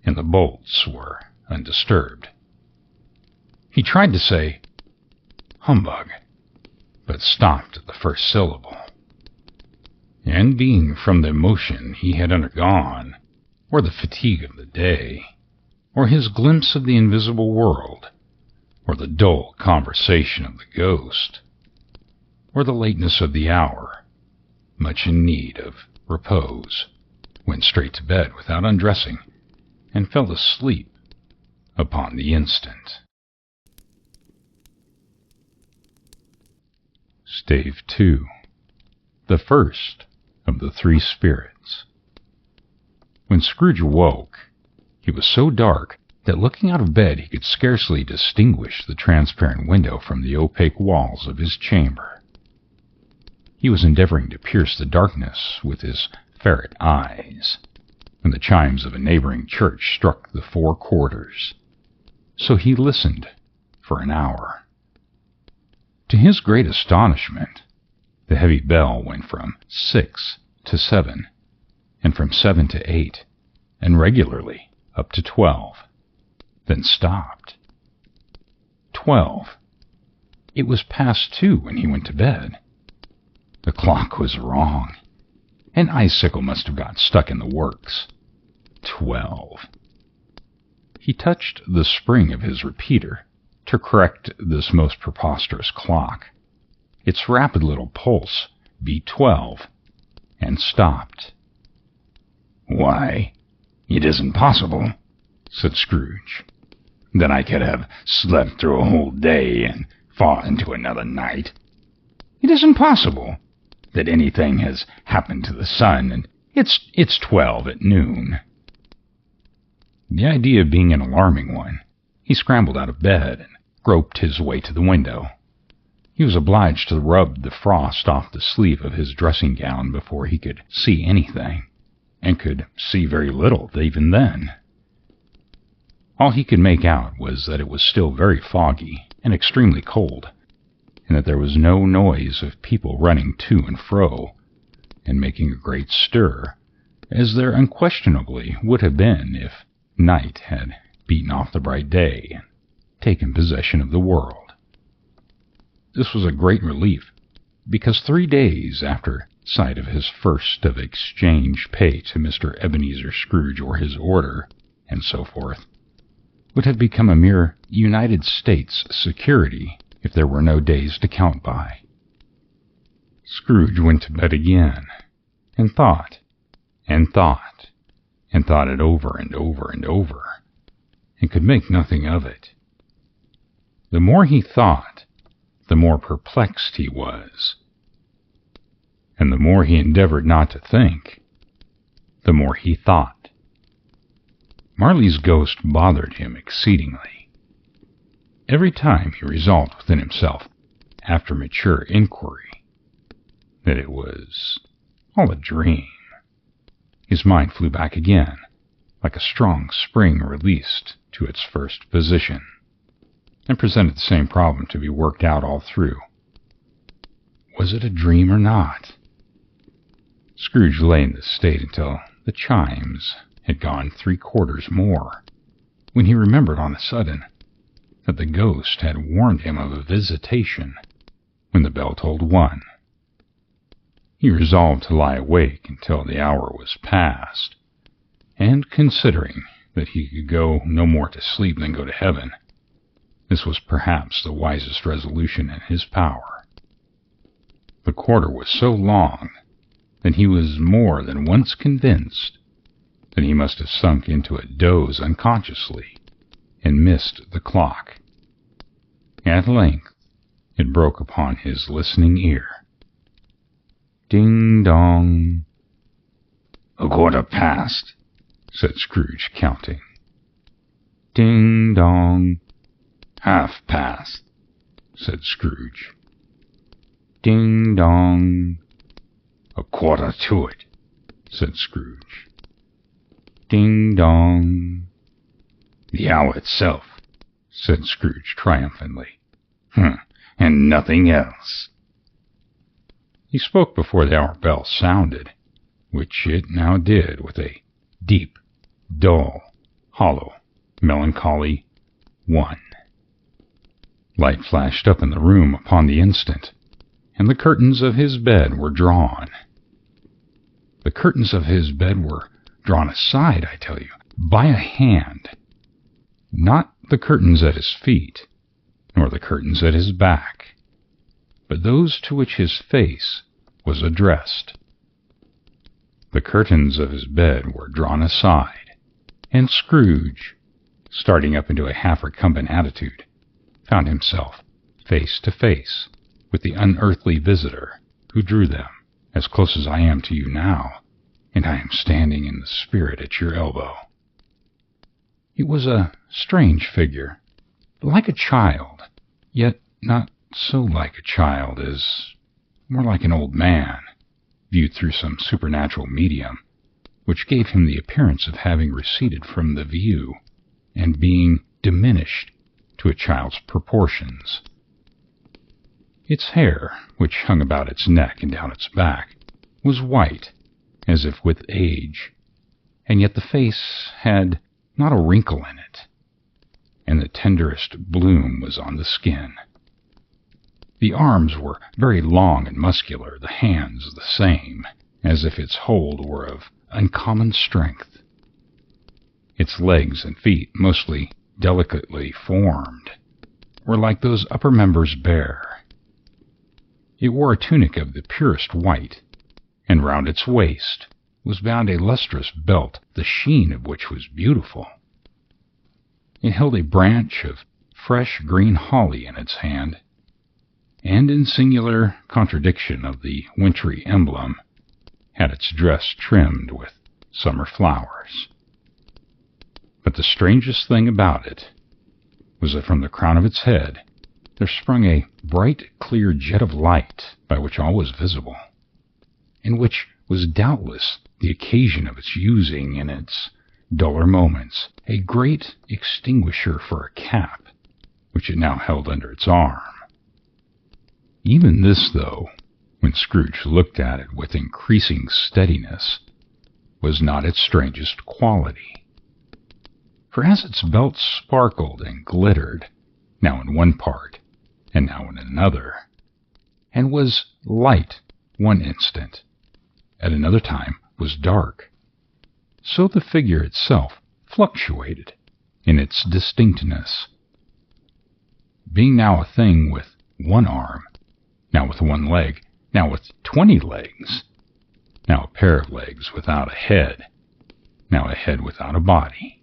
and the bolts were undisturbed. He tried to say, "Humbug," but stopped at the first syllable. And being from the emotion he had undergone, or the fatigue of the day, or his glimpse of the invisible world, or the dull conversation of the ghost, or the lateness of the hour, much in need of repose, went straight to bed without undressing, and fell asleep upon the instant. Stave 2. The first of the three spirits. When Scrooge awoke, it was so dark that looking out of bed he could scarcely distinguish the transparent window from the opaque walls of his chamber. He was endeavoring to pierce the darkness with his ferret eyes, when the chimes of a neighboring church struck the 4 quarters. So he listened for an hour. To his great astonishment, the heavy bell went from 6 to 7, and from 7 to 8, and regularly up to 12, then stopped. 12. It was past 2 when he went to bed. The clock was wrong. An icicle must have got stuck in the works. 12. He touched the spring of his repeater to correct this most preposterous clock. Its rapid little pulse beat 12, and stopped. "Why, it isn't possible," said Scrooge, "that I could have slept through a whole day and fought into another night. It isn't possible that anything has happened to the sun, and it's 12 at noon." The idea being an alarming one, he scrambled out of bed and groped his way to the window. He was obliged to rub the frost off the sleeve of his dressing gown before he could see anything, and could see very little even then. All he could make out was that it was still very foggy and extremely cold, and that there was no noise of people running to and fro, and making a great stir, as there unquestionably would have been if night had beaten off the bright day and taken possession of the world. This was a great relief, because 3 days after sight of his first of exchange pay to Mr. Ebenezer Scrooge or his order, and so forth, would have become a mere United States security if there were no days to count by. Scrooge went to bed again, and thought, and thought, and thought it over and over and over, and could make nothing of it. The more he thought, the more perplexed he was, and the more he endeavored not to think, the more he thought. Marley's ghost bothered him exceedingly. Every time he resolved within himself, after mature inquiry, that it was all a dream, his mind flew back again, like a strong spring released to its first position, and presented the same problem to be worked out all through. Was it a dream or not? Scrooge lay in this state until The chimes had gone 3/4 more, when he remembered on a sudden that the ghost had warned him of a visitation when the bell tolled 1. He resolved to lie awake until the hour was past, and considering that he could go no more to sleep than go to heaven, this was perhaps the wisest resolution in his power. The quarter was so long that he was more than once convinced that he must have sunk into a doze unconsciously and missed the clock. At length it broke upon his listening ear. Ding-dong. 1/4 past, said Scrooge, counting. Ding-dong. 1/2 past, said Scrooge. Ding-dong. 1/4 to it, said Scrooge. Ding-dong. The hour itself, said Scrooge triumphantly. And nothing else. He spoke before the hour bell sounded, which it now did with a deep, dull, hollow, melancholy 1. Light flashed up in the room upon the instant, and the curtains of his bed were drawn. The curtains of his bed were drawn aside, I tell you, by a hand. Not the curtains at his feet, nor the curtains at his back, but those to which his face was addressed. The curtains of his bed were drawn aside, and Scrooge, starting up into a half-recumbent attitude, found himself face to face with the unearthly visitor who drew them as close as I am to you now, and I am standing in the spirit at your elbow. It was a strange figure, like a child, yet not so like a child as more like an old man, viewed through some supernatural medium, which gave him the appearance of having receded from the view and being diminished to a child's proportions. Its hair, which hung about its neck and down its back, was white, as if with age, and yet the face had not a wrinkle in it, and the tenderest bloom was on the skin. The arms were very long and muscular, the hands the same, as if its hold were of uncommon strength. Its legs and feet, mostly delicately formed, were like those upper members bare. It wore a tunic of the purest white, and round its waist was bound a lustrous belt, the sheen of which was beautiful. It held a branch of fresh green holly in its hand, and in singular contradiction of the wintry emblem, had its dress trimmed with summer flowers. But the strangest thing about it was that from the crown of its head there sprung a bright, clear jet of light by which all was visible, and which was doubtless the occasion of its using in its duller moments a great extinguisher for a cap, which it now held under its arm. Even this, though, when Scrooge looked at it with increasing steadiness, was not its strangest quality. For as its belt sparkled and glittered, now in one part, and now in another, and was light one instant, at another time was dark, so the figure itself fluctuated in its distinctness, being now a thing with one arm, now with one leg, now with 20 legs, now a pair of legs without a head, now a head without a body,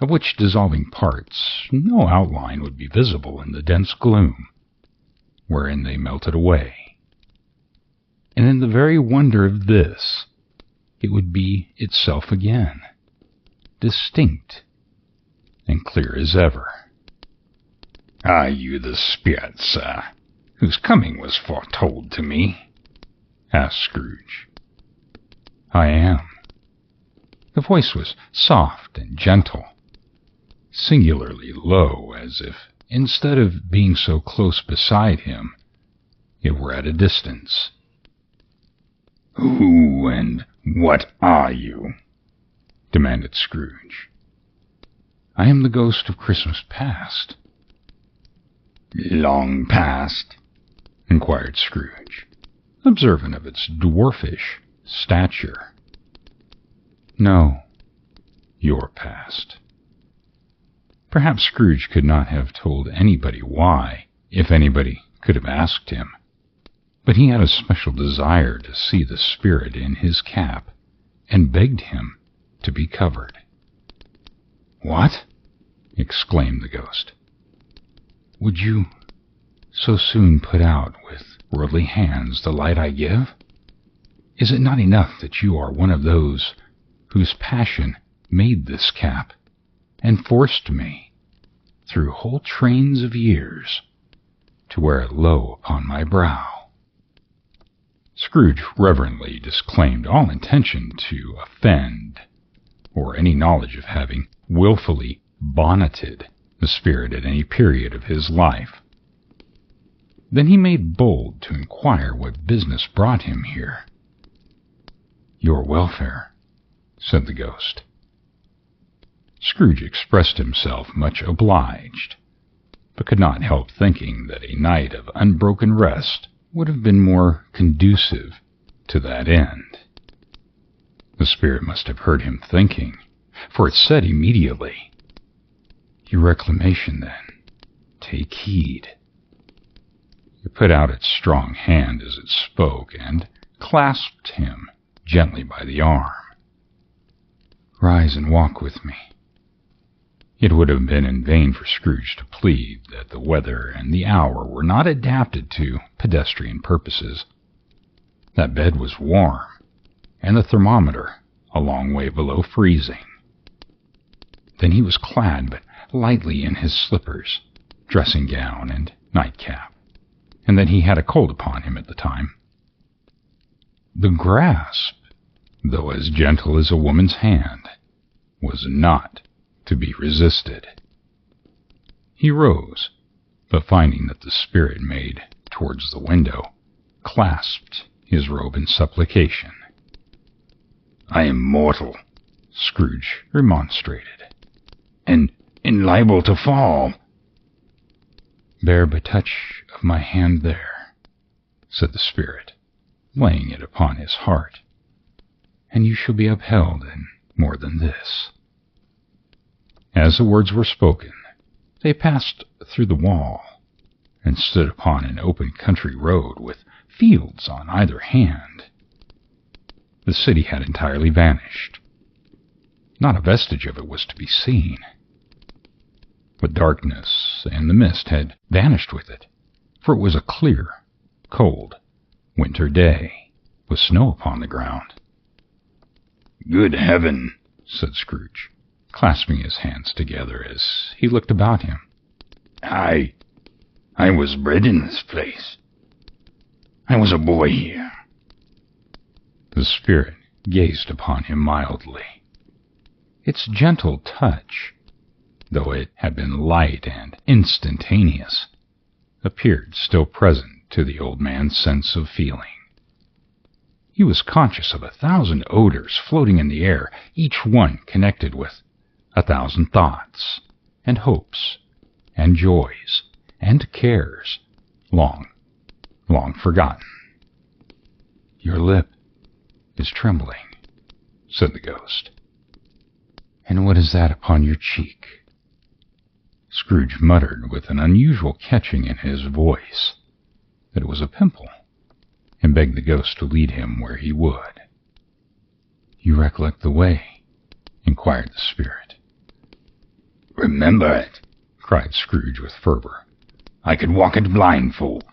of which dissolving parts no outline would be visible in the dense gloom wherein they melted away. And in the very wonder of this, it would be itself again, distinct and clear as ever. Are you the spirit, sir, whose coming was foretold to me? Asked Scrooge. I am. The voice was soft and gentle, singularly low, as if, instead of being so close beside him, it were at a distance. Who and What are you? Demanded Scrooge. I am the ghost of Christmas past. Long past? Inquired Scrooge, observant of its dwarfish stature. No, your past. Perhaps Scrooge could not have told anybody why, if anybody could have asked him, but he had a special desire to see the spirit in his cap, and begged him to be covered. What? Exclaimed the ghost. Would you so soon put out with worldly hands the light I give? Is it not enough that you are one of those whose passion made this cap, and forced me, through whole trains of years, to wear it low upon my brow? Scrooge reverently disclaimed all intention to offend, or any knowledge of having wilfully bonneted the spirit at any period of his life. Then he made bold to inquire what business brought him here. Your welfare, said the ghost. Scrooge expressed himself much obliged, but could not help thinking that a night of unbroken rest would have been more conducive to that end. The spirit must have heard him thinking, for it said immediately, Your reclamation, then, take heed. It put out its strong hand as it spoke, and clasped him gently by the arm. Rise and walk with me. It would have been in vain for Scrooge to plead that the weather and the hour were not adapted to pedestrian purposes. That bed was warm, and the thermometer a long way below freezing. Then he was clad but lightly in his slippers, dressing-gown, and nightcap, and that he had a cold upon him at the time. The grasp, though as gentle as a woman's hand, was not to be resisted. He rose, but finding that the spirit made towards the window, clasped his robe in supplication. I am mortal, Scrooge remonstrated, and liable to fall. Bear but touch of my hand there, said the spirit, laying it upon his heart, and you shall be upheld in more than this. As the words were spoken, they passed through the wall, and stood upon an open country road with fields on either hand. The city had entirely vanished. Not a vestige of it was to be seen. But darkness and the mist had vanished with it, for it was a clear, cold, winter day, with snow upon the ground. Good heaven, said Scrooge, clasping his hands together as he looked about him. I was bred in this place. I was a boy here. The spirit gazed upon him mildly. Its gentle touch, though it had been light and instantaneous, appeared still present to the old man's sense of feeling. He was conscious of 1,000 odors floating in the air, each one connected with 1,000 thoughts, and hopes, and joys, and cares, long forgotten. Your lip is trembling, said the ghost. And what is that upon your cheek? Scrooge muttered with an unusual catching in his voice that it was a pimple, and begged the ghost to lead him where he would. You recollect the way? Inquired the spirit. Remember it, cried Scrooge with fervor. I could walk it blindfold.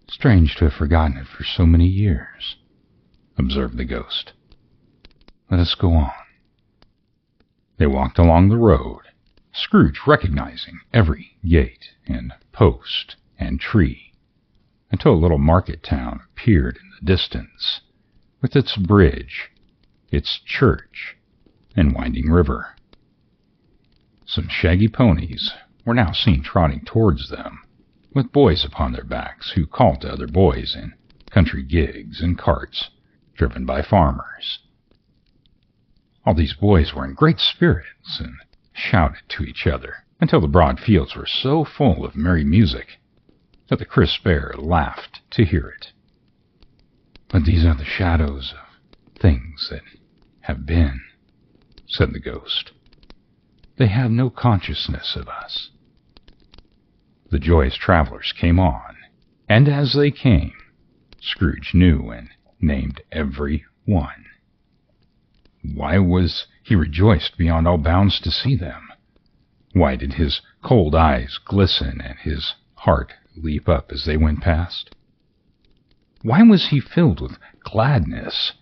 Strange to have forgotten it for so many years, observed the ghost. Let us go on. They walked along the road, Scrooge recognizing every gate and post and tree, until a little market town appeared in the distance, with its bridge, its church, and winding river. Some shaggy ponies were now seen trotting towards them, with boys upon their backs who called to other boys in country gigs and carts, driven by farmers. All these boys were in great spirits and shouted to each other until the broad fields were so full of merry music that the crisp air laughed to hear it. "But these are the shadows of things that have been," said the ghost. "They have no consciousness of us." The joyous travelers came on, and as they came, Scrooge knew and named every one. Why was he rejoiced beyond all bounds to see them? Why did his cold eyes glisten and his heart leap up as they went past? Why was he filled with gladness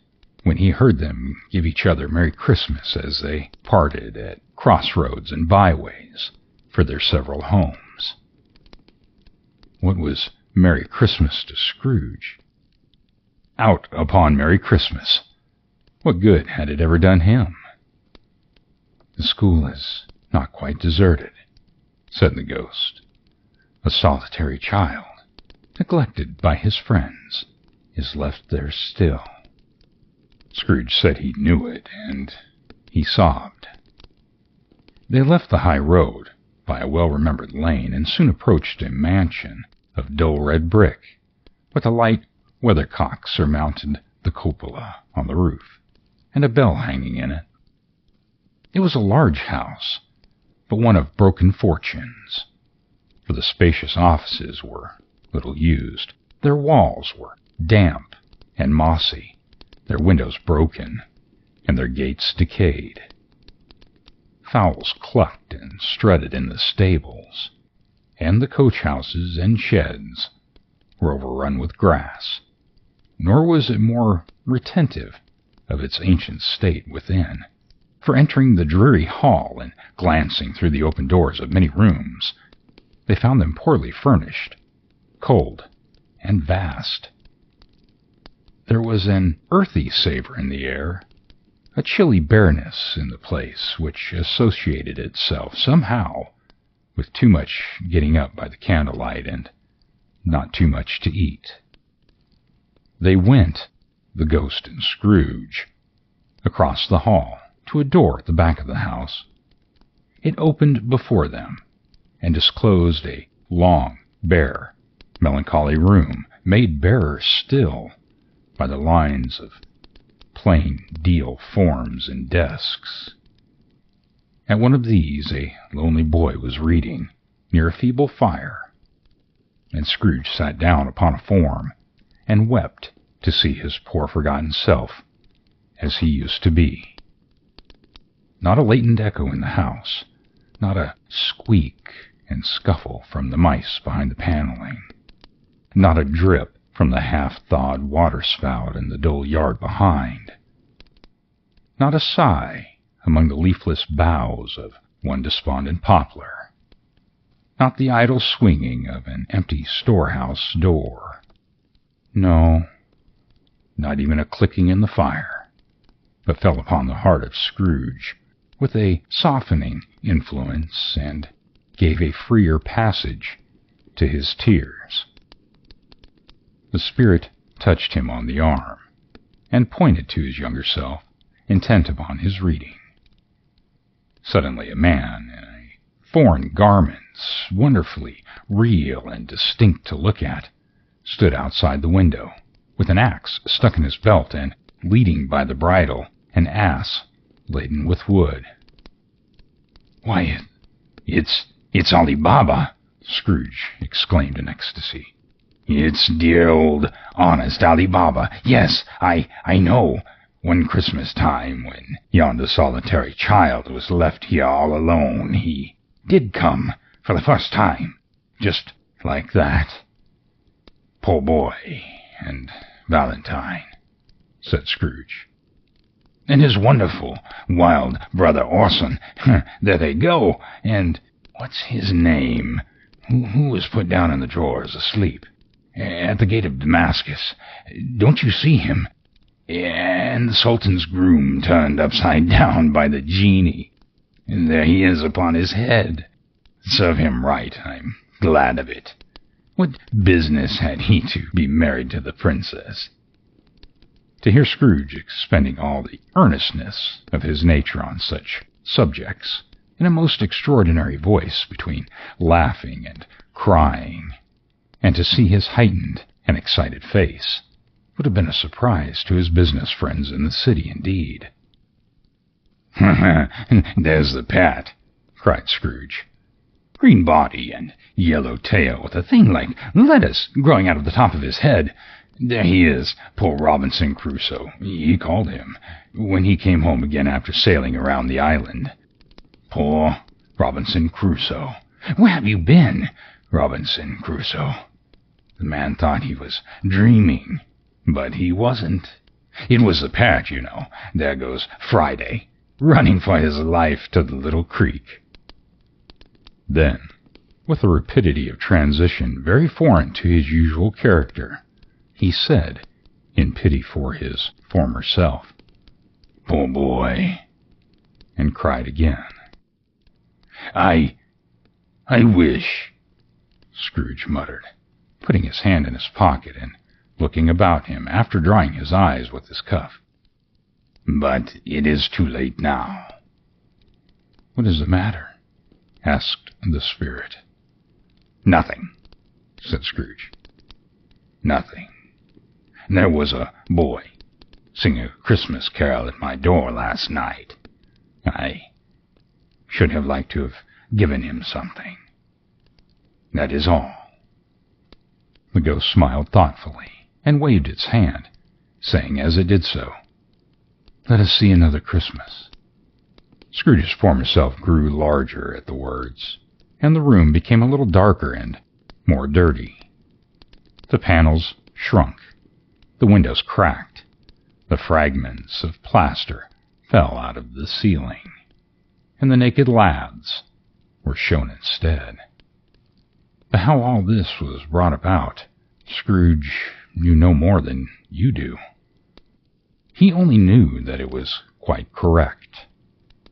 when he heard them give each other Merry Christmas as they parted at crossroads and byways for their several homes? What was Merry Christmas to Scrooge? Out upon Merry Christmas! What good had it ever done him? "The school is not quite deserted," said the ghost. "A solitary child, neglected by his friends, is left there still." Scrooge said he knew it, and he sobbed. They left the high road by a well-remembered lane and soon approached a mansion of dull red brick, with a light weathercock surmounted the cupola on the roof, and a bell hanging in it. It was a large house, but one of broken fortunes, for the spacious offices were little used. Their walls were damp and mossy, their windows broken, and their gates decayed. Fowls clucked and strutted in the stables, and the coach-houses and sheds were overrun with grass, nor was it more retentive of its ancient state within, for entering the dreary hall and glancing through the open doors of many rooms, they found them poorly furnished, cold, and vast. There was an earthy savor in the air, a chilly bareness in the place which associated itself somehow with too much getting up by the candlelight and not too much to eat. They went, the ghost and Scrooge, across the hall to a door at the back of the house. It opened before them and disclosed a long, bare, melancholy room, made barer still by the lines of plain deal forms and desks. At one of these a lonely boy was reading, near a feeble fire, and Scrooge sat down upon a form and wept to see his poor forgotten self as he used to be. Not a latent echo in the house, not a squeak and scuffle from the mice behind the paneling, not a drip from the half-thawed water-spout in the dull yard behind, not a sigh among the leafless boughs of one despondent poplar, not the idle swinging of an empty storehouse door. No, not even a clicking in the fire, but fell upon the heart of Scrooge with a softening influence and gave a freer passage to his tears. The spirit touched him on the arm and pointed to his younger self, intent upon his reading. Suddenly a man in a foreign garments, wonderfully real and distinct to look at, stood outside the window, with an axe stuck in his belt and leading by the bridle an ass laden with wood. "Why, it's Ali Baba!" Scrooge exclaimed in ecstasy. "It's dear old, honest Ali Baba. Yes, I know. One Christmas time, when yonder solitary child was left here all alone, he did come for the first time, just like that. Poor boy, and Valentine," said Scrooge. "And his wonderful, wild brother Orson. There they go. And what's his name? Who was put down in the drawers asleep? At the gate of Damascus. Don't you see him? And the Sultan's groom turned upside down by the genie. And there he is upon his head. Serve him right, I'm glad of it. What business had he to be married to the princess?" To hear Scrooge expending all the earnestness of his nature on such subjects, in a most extraordinary voice between laughing and crying, and to see his heightened and excited face, would have been a surprise to his business friends in the city indeed. "There's the Pat," cried Scrooge. "Green body and yellow tail, with a thing like lettuce growing out of the top of his head. There he is, poor Robinson Crusoe, he called him, when he came home again after sailing around the island. Poor Robinson Crusoe. Where have you been, Robinson Crusoe? The man thought he was dreaming, but he wasn't. It was the Pat, you know. There goes Friday, running for his life to the little creek." Then, with a rapidity of transition very foreign to his usual character, he said, in pity for his former self, "Poor boy," and cried again. I wish," Scrooge muttered, putting his hand in his pocket and looking about him after drying his eyes with his cuff. "But it is too late now." "What is the matter?" asked the spirit. "Nothing," said Scrooge. "Nothing. There was a boy singing a Christmas carol at my door last night. I should have liked to have given him something. That is all." The ghost smiled thoughtfully and waved its hand, saying as it did so, "Let us see another Christmas." Scrooge's former self grew larger at the words, and the room became a little darker and more dirty. The panels shrunk, the windows cracked, the fragments of plaster fell out of the ceiling, and the naked lads were shown instead. But how all this was brought about, Scrooge knew no more than you do. He only knew that it was quite correct,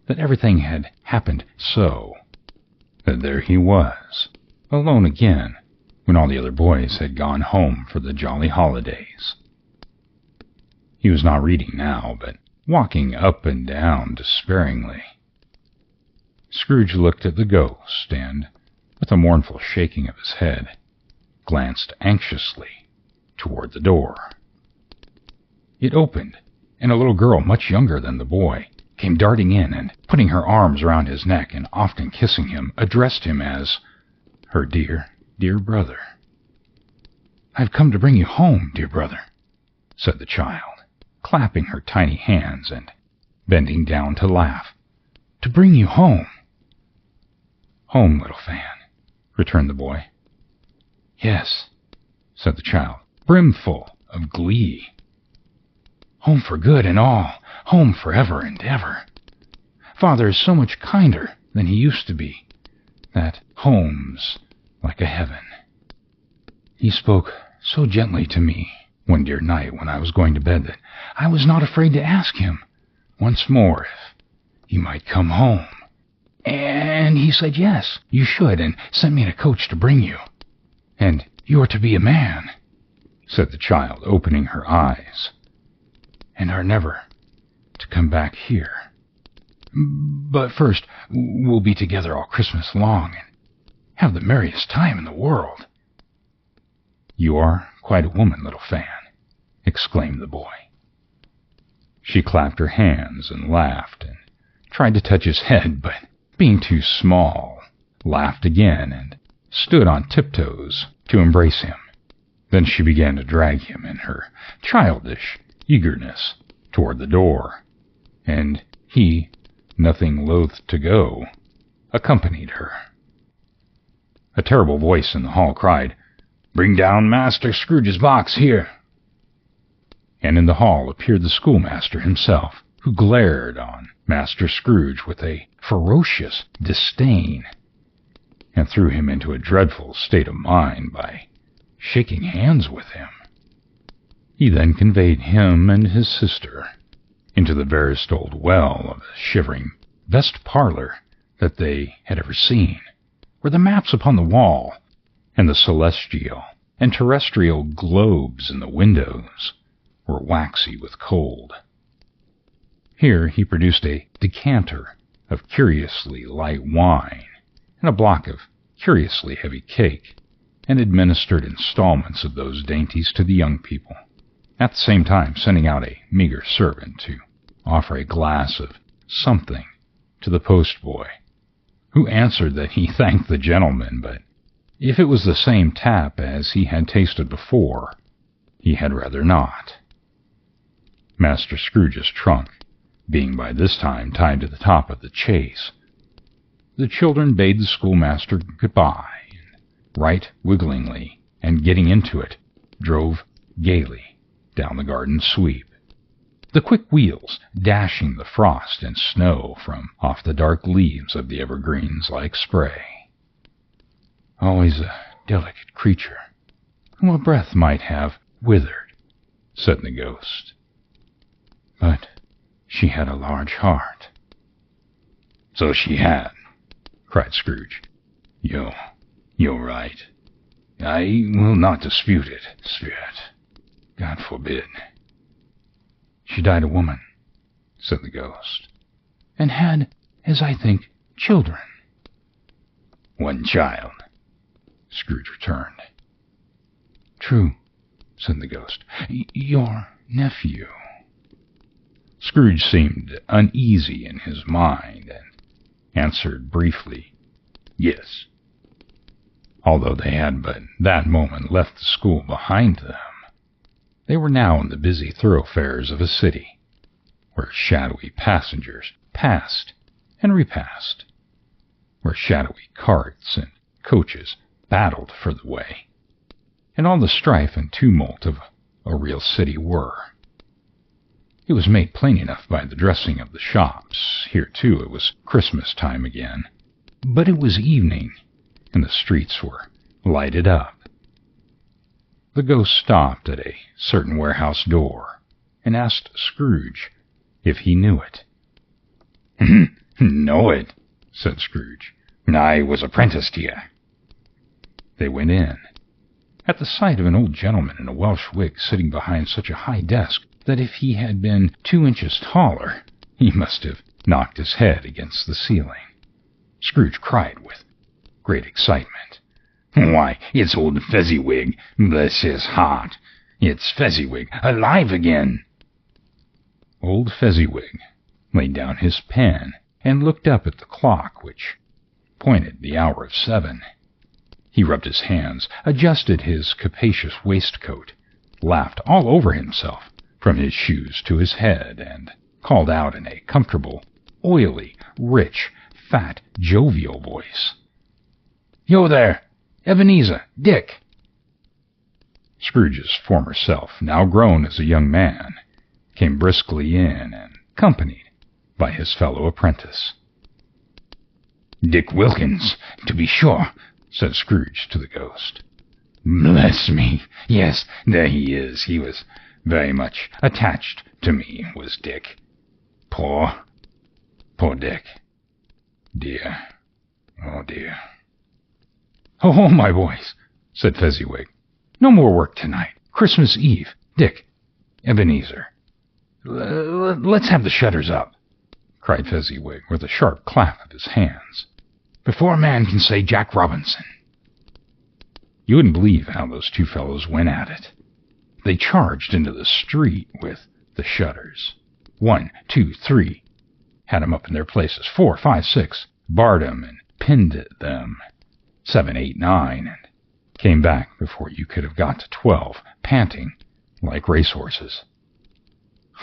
that everything had happened so, that there he was, alone again, when all the other boys had gone home for the jolly holidays. He was not reading now, but walking up and down despairingly. Scrooge looked at the ghost, and, with a mournful shaking of his head, glanced anxiously toward the door. It opened, and a little girl much younger than the boy came darting in, and, putting her arms round his neck and often kissing him, addressed him as her dear, dear brother. "I've come to bring you home, dear brother," said the child, clapping her tiny hands and bending down to laugh. "To bring you home." "Home, little Fan," returned the boy. "Yes," said the child, brimful of glee. "Home for good and all, home forever and ever. Father is so much kinder than he used to be, that home's like a heaven. He spoke so gently to me one dear night when I was going to bed that I was not afraid to ask him once more if he might come home. And he said yes, you should, and sent me in a coach to bring you. And you are to be a man," said the child, opening her eyes, "and are never to come back here. But first we'll be together all Christmas long and have the merriest time in the world." "You are quite a woman, little Fan," exclaimed the boy. She clapped her hands and laughed, and tried to touch his head, but, being too small, laughed again and stood on tiptoes to embrace him. Then she began to drag him in her childish eagerness toward the door, and he, nothing loath to go, accompanied her. A terrible voice in the hall cried, "Bring down Master Scrooge's box here." And in the hall appeared the schoolmaster himself, who glared on Master Scrooge with a ferocious disdain, and threw him into a dreadful state of mind by shaking hands with him. He then conveyed him and his sister into the verest old well of the shivering best parlor that they had ever seen, where the maps upon the wall, and the celestial and terrestrial globes in the windows, were waxy with cold. Here he produced a decanter of curiously light wine and a block of curiously heavy cake, and administered installments of those dainties to the young people, at the same time sending out a meager servant to offer a glass of something to the postboy, who answered that he thanked the gentleman, but if it was the same tap as he had tasted before, he had rather not. Master Scrooge's trunk being by this time tied to the top of the chaise, the children bade the schoolmaster goodbye, and right wigglingly, and getting into it, drove gaily down the garden sweep, the quick wheels dashing the frost and snow from off the dark leaves of the evergreens like spray. Always a delicate creature, whom a breath might have withered, said the ghost. But she had a large heart. So she had, cried Scrooge. You're right. I will not dispute it, Spirit. God forbid. She died a woman, said the ghost, and had, as I think, children. One child, Scrooge returned. True, said the ghost. Your nephew. Scrooge seemed uneasy in his mind, and answered briefly, yes. Although they had but that moment left the school behind them, they were now in the busy thoroughfares of a city, where shadowy passengers passed and repassed, where shadowy carts and coaches battled for the way, and all the strife and tumult of a real city were. It was made plain enough by the dressing of the shops. Here, too, it was Christmas time again, but it was evening, and the streets were lighted up. The ghost stopped at a certain warehouse door, and asked Scrooge if he knew it. Know it, said Scrooge. I was apprenticed here. They went in. At the sight of an old gentleman in a Welsh wig sitting behind such a high desk that if he had been 2 inches taller, he must have knocked his head against the ceiling, Scrooge cried with great excitement. Why, it's old Fezziwig, bless his heart. It's Fezziwig, alive again. Old Fezziwig laid down his pen and looked up at the clock, which pointed the hour of 7. He rubbed his hands, adjusted his capacious waistcoat, laughed all over himself, from his shoes to his head, and called out in a comfortable, oily, rich, fat, jovial voice, "Yo there, Ebenezer, Dick!" Scrooge's former self, now grown as a young man, came briskly in and accompanied by his fellow apprentice. "Dick Wilkins, to be sure," said Scrooge to the ghost. "Bless me, yes, there he is. He was very much attached to me, was Dick. Poor Dick. Dear, oh dear." "Oh, my boys," said Fezziwig, "no more work tonight. Christmas Eve. Dick, Ebenezer. Let's have the shutters up," cried Fezziwig with a sharp clap of his hands, "before a man can say Jack Robinson." You wouldn't believe how those two fellows went at it. They charged into the street with the shutters. 1, 2, 3. Had 'em up in their places. 4, 5, 6. Barred 'em and pinned them. 7, 8, 9, and came back before you could have got to 12, panting like racehorses.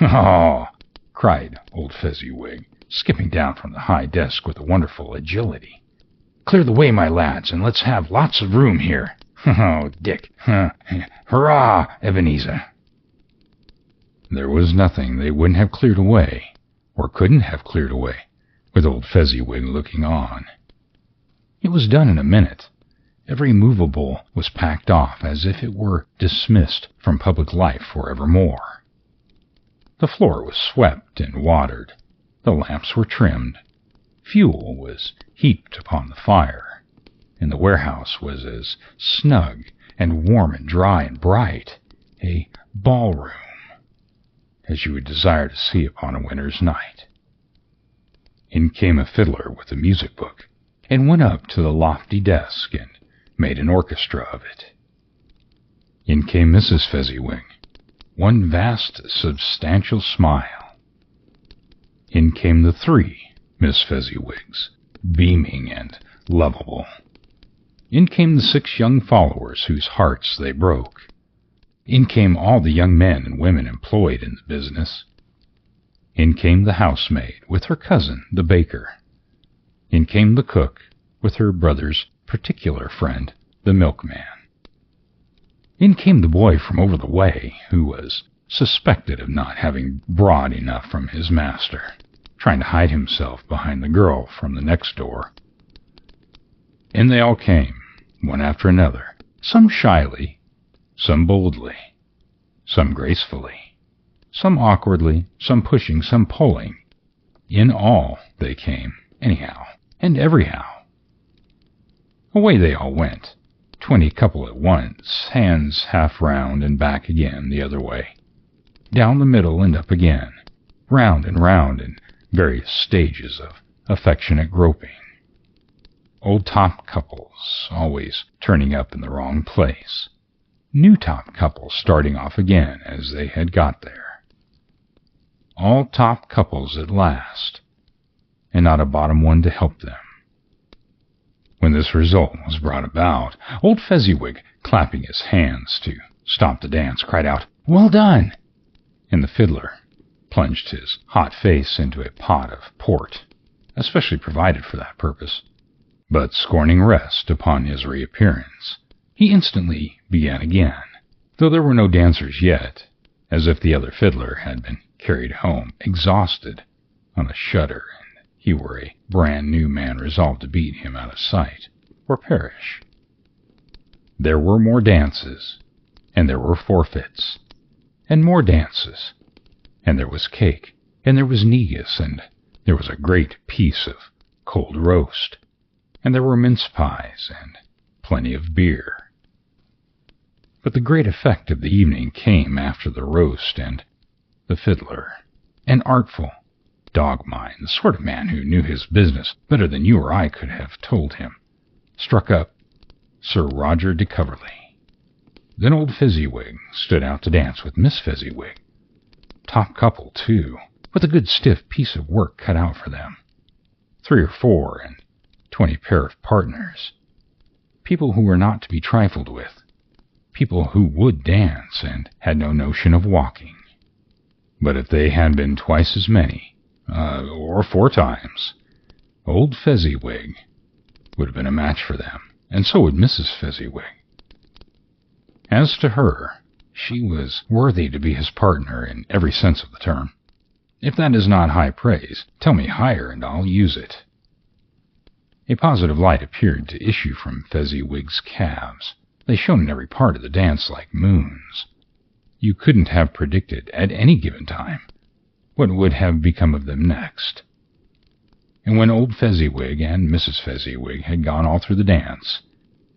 "Oh!" cried old Fezziwig, skipping down from the high desk with a wonderful agility. "Clear the way, my lads, and let's have lots of room here. Oh, Dick! Hurrah, Ebenezer!" There was nothing they wouldn't have cleared away, or couldn't have cleared away, with old Fezziwig looking on. It was done in a minute. Every movable was packed off as if it were dismissed from public life for evermore. The floor was swept and watered. The lamps were trimmed. Fuel was heaped upon the fire, and the warehouse was as snug and warm and dry and bright a ballroom as you would desire to see upon a winter's night. In came a fiddler with a music book, and went up to the lofty desk and made an orchestra of it. In came Mrs. Fezziwig, one vast, substantial smile. In came the 3 Miss Fezziwigs, beaming and lovable. In came the 6 young followers whose hearts they broke. In came all the young men and women employed in the business. In came the housemaid with her cousin, the baker. In came the cook with her brother's particular friend, the milkman. In came the boy from over the way, who was suspected of not having brought enough from his master, trying to hide himself behind the girl from the next door. In they all came, one after another, some shyly, some boldly, some gracefully, some awkwardly, some pushing, some pulling. In all they came, anyhow, and everyhow. Away they all went, 20 couple at once, hands half round and back again the other way, down the middle and up again, round in various stages of affectionate groping. Old top couples always turning up in the wrong place, new top couples starting off again as they had got there. All top couples at last, and not a bottom one to help them. When this result was brought about, old Fezziwig, clapping his hands to stop the dance, cried out, "Well done!" And the fiddler plunged his hot face into a pot of port, especially provided for that purpose. But scorning rest upon his reappearance, he instantly began again, though there were no dancers yet, as if the other fiddler had been carried home, exhausted, on a shutter, and he were a brand-new man resolved to beat him out of sight, or perish. There were more dances, and there were forfeits, and more dances, and there was cake, and there was negus, and there was a great piece of cold roast, and there were mince pies, and plenty of beer. But the great effect of the evening came after the roast and the fiddler, an artful, dog-mind, the sort of man who knew his business better than you or I could have told him, struck up Sir Roger de Coverley. Then old Fezziwig stood out to dance with Miss Fezziwig, top couple too, with a good stiff piece of work cut out for them, 3 or 4 and 20 pair of partners, people who were not to be trifled with, people who would dance and had no notion of walking. But if they had been twice as many, or 4 times, old Fezziwig would have been a match for them, and so would Mrs. Fezziwig. As to her, she was worthy to be his partner in every sense of the term. If that is not high praise, tell me higher and I'll use it. A positive light appeared to issue from Fezziwig's calves. They shone in every part of the dance like moons. You couldn't have predicted at any given time what would have become of them next. And when old Fezziwig and Mrs. Fezziwig had gone all through the dance,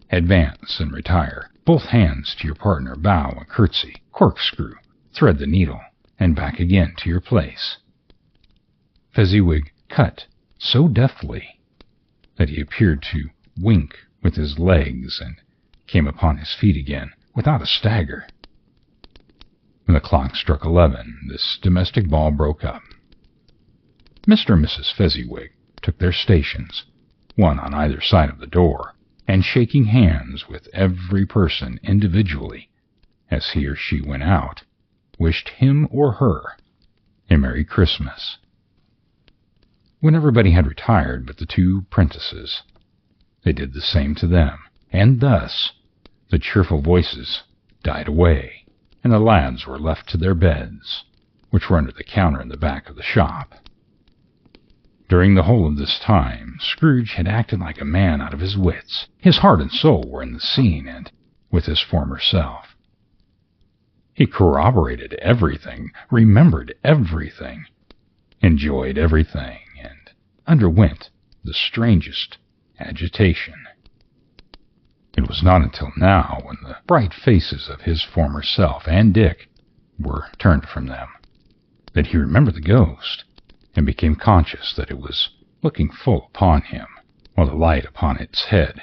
advance and retire, both hands to your partner, bow and curtsy, corkscrew, thread the needle, and back again to your place. Fezziwig cut so deftly that he appeared to wink with his legs and came upon his feet again without a stagger. When the clock struck 11, this domestic ball broke up. Mr. and Mrs. Fezziwig took their stations, one on either side of the door, and shaking hands with every person individually as he or she went out, wished him or her a Merry Christmas. When everybody had retired but the 2 prentices, they did the same to them, and thus the cheerful voices died away, and the lads were left to their beds, which were under the counter in the back of the shop. During the whole of this time, Scrooge had acted like a man out of his wits. His heart and soul were in the scene, and with his former self. He corroborated everything, remembered everything, enjoyed everything, and underwent the strangest agitation. It was not until now, when the bright faces of his former self and Dick were turned from them, that he remembered the ghost, and became conscious that it was looking full upon him, while the light upon its head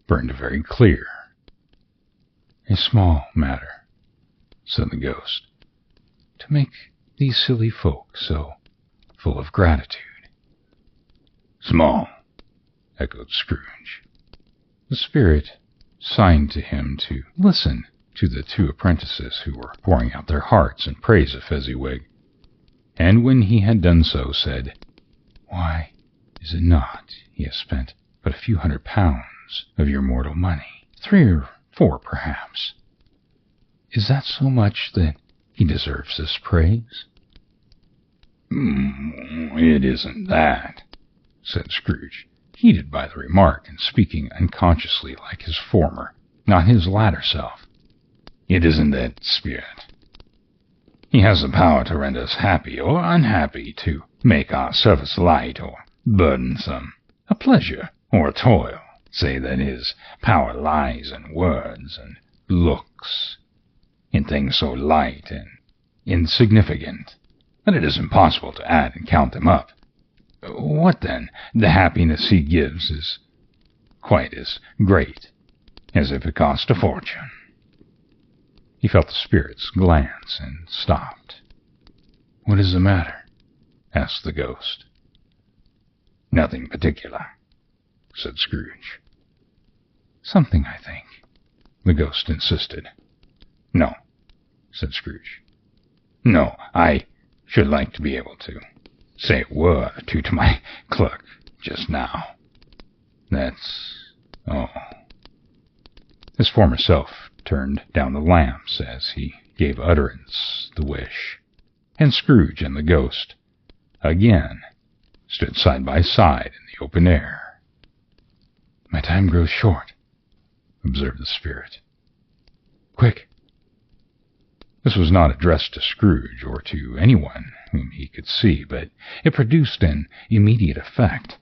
burned very clear. "A small matter," said the ghost, "to make these silly folk so full of gratitude." "Small," echoed Scrooge. The spirit signed to him to listen to the two apprentices who were pouring out their hearts in praise of Fezziwig, and when he had done so, said, "Why is it not he has spent but a few £100 of your mortal money, 3 or 4 perhaps? Is that so much that he deserves this praise?" "It isn't that," said Scrooge, heated by the remark and speaking unconsciously like his former, not his latter self. "It isn't that spirit. He has the power to render us happy or unhappy, to make our service light or burdensome, a pleasure or a toil. Say that his power lies in words and looks, in things so light and insignificant that it is impossible to add and count them up. What then? The happiness he gives is quite as great as if it cost a fortune." He felt the spirit's glance and stopped. "What is the matter?" asked the ghost. "Nothing particular," said Scrooge. "Something, I think," the ghost insisted. "No," said Scrooge. "No, I should like to be able to say a word or two to my clerk just now. That's all." His former self turned down the lamps as he gave utterance the wish, and Scrooge and the ghost again stood side by side in the open air. "My time grows short," observed the spirit. "Quick." This was not addressed to Scrooge or to anyone whom he could see, but it produced an immediate effect,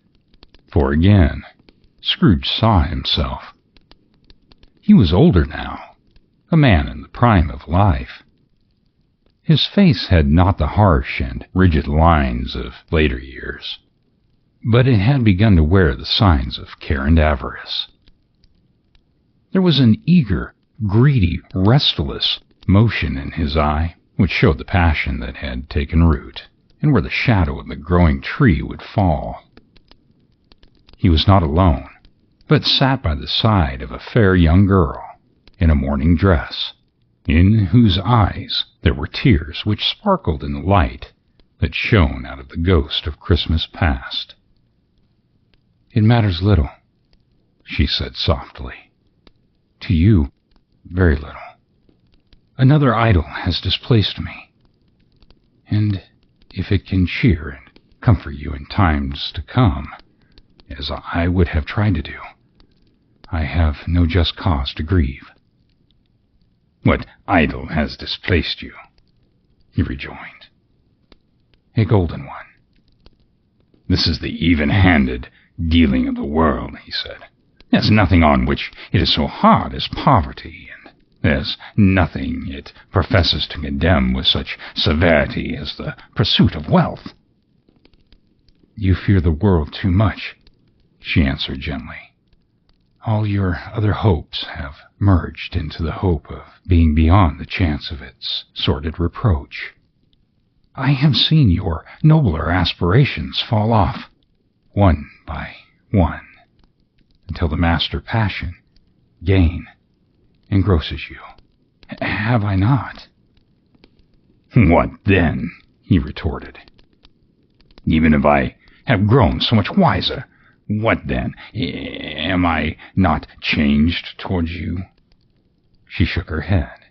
for again Scrooge saw himself. He was older now, a man in the prime of life. His face had not the harsh and rigid lines of later years, but it had begun to wear the signs of care and avarice. There was an eager, greedy, restless motion in his eye, which showed the passion that had taken root, and where the shadow of the growing tree would fall. He was not alone, but sat by the side of a fair young girl in a morning dress, in whose eyes there were tears which sparkled in the light that shone out of the ghost of Christmas past. "It matters little," she said softly. "To you, very little. Another idol has displaced me, and if it can cheer and comfort you in times to come, as I would have tried to do, I have no just cause to grieve." "What idol has displaced you?" he rejoined. "A golden one." "This is the even-handed dealing of the world," he said. "There's nothing on which it is so hard as poverty, and there's nothing it professes to condemn with such severity as the pursuit of wealth." "You fear the world too much," she answered gently. "All your other hopes have merged into the hope of being beyond the chance of its sordid reproach. I have seen your nobler aspirations fall off, one by one, until the master passion, gain, engrosses you. Have I not?" "What then?" he retorted. "Even if I have grown so much wiser, what then? Am I not changed towards you?" She shook her head.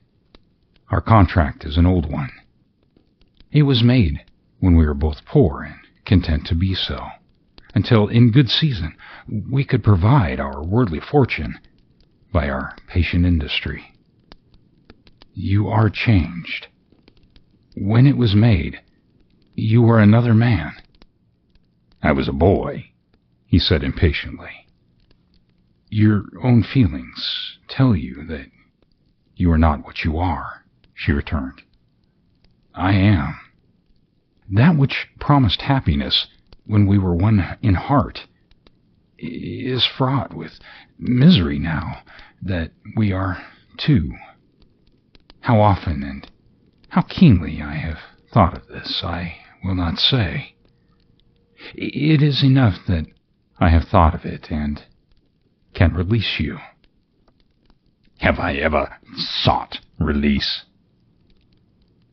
"Our contract is an old one. It was made when we were both poor and content to be so, until in good season we could provide our worldly fortune by our patient industry. You are changed. When it was made, you were another man." "I was a boy," he said impatiently. "Your own feelings tell you that you are not what you are," she returned. "I am, that which promised happiness when we were one in heart is fraught with misery now that we are two. How often and how keenly I have thought of this, I will not say. It is enough that I have thought of it and can release you. Have I ever sought release?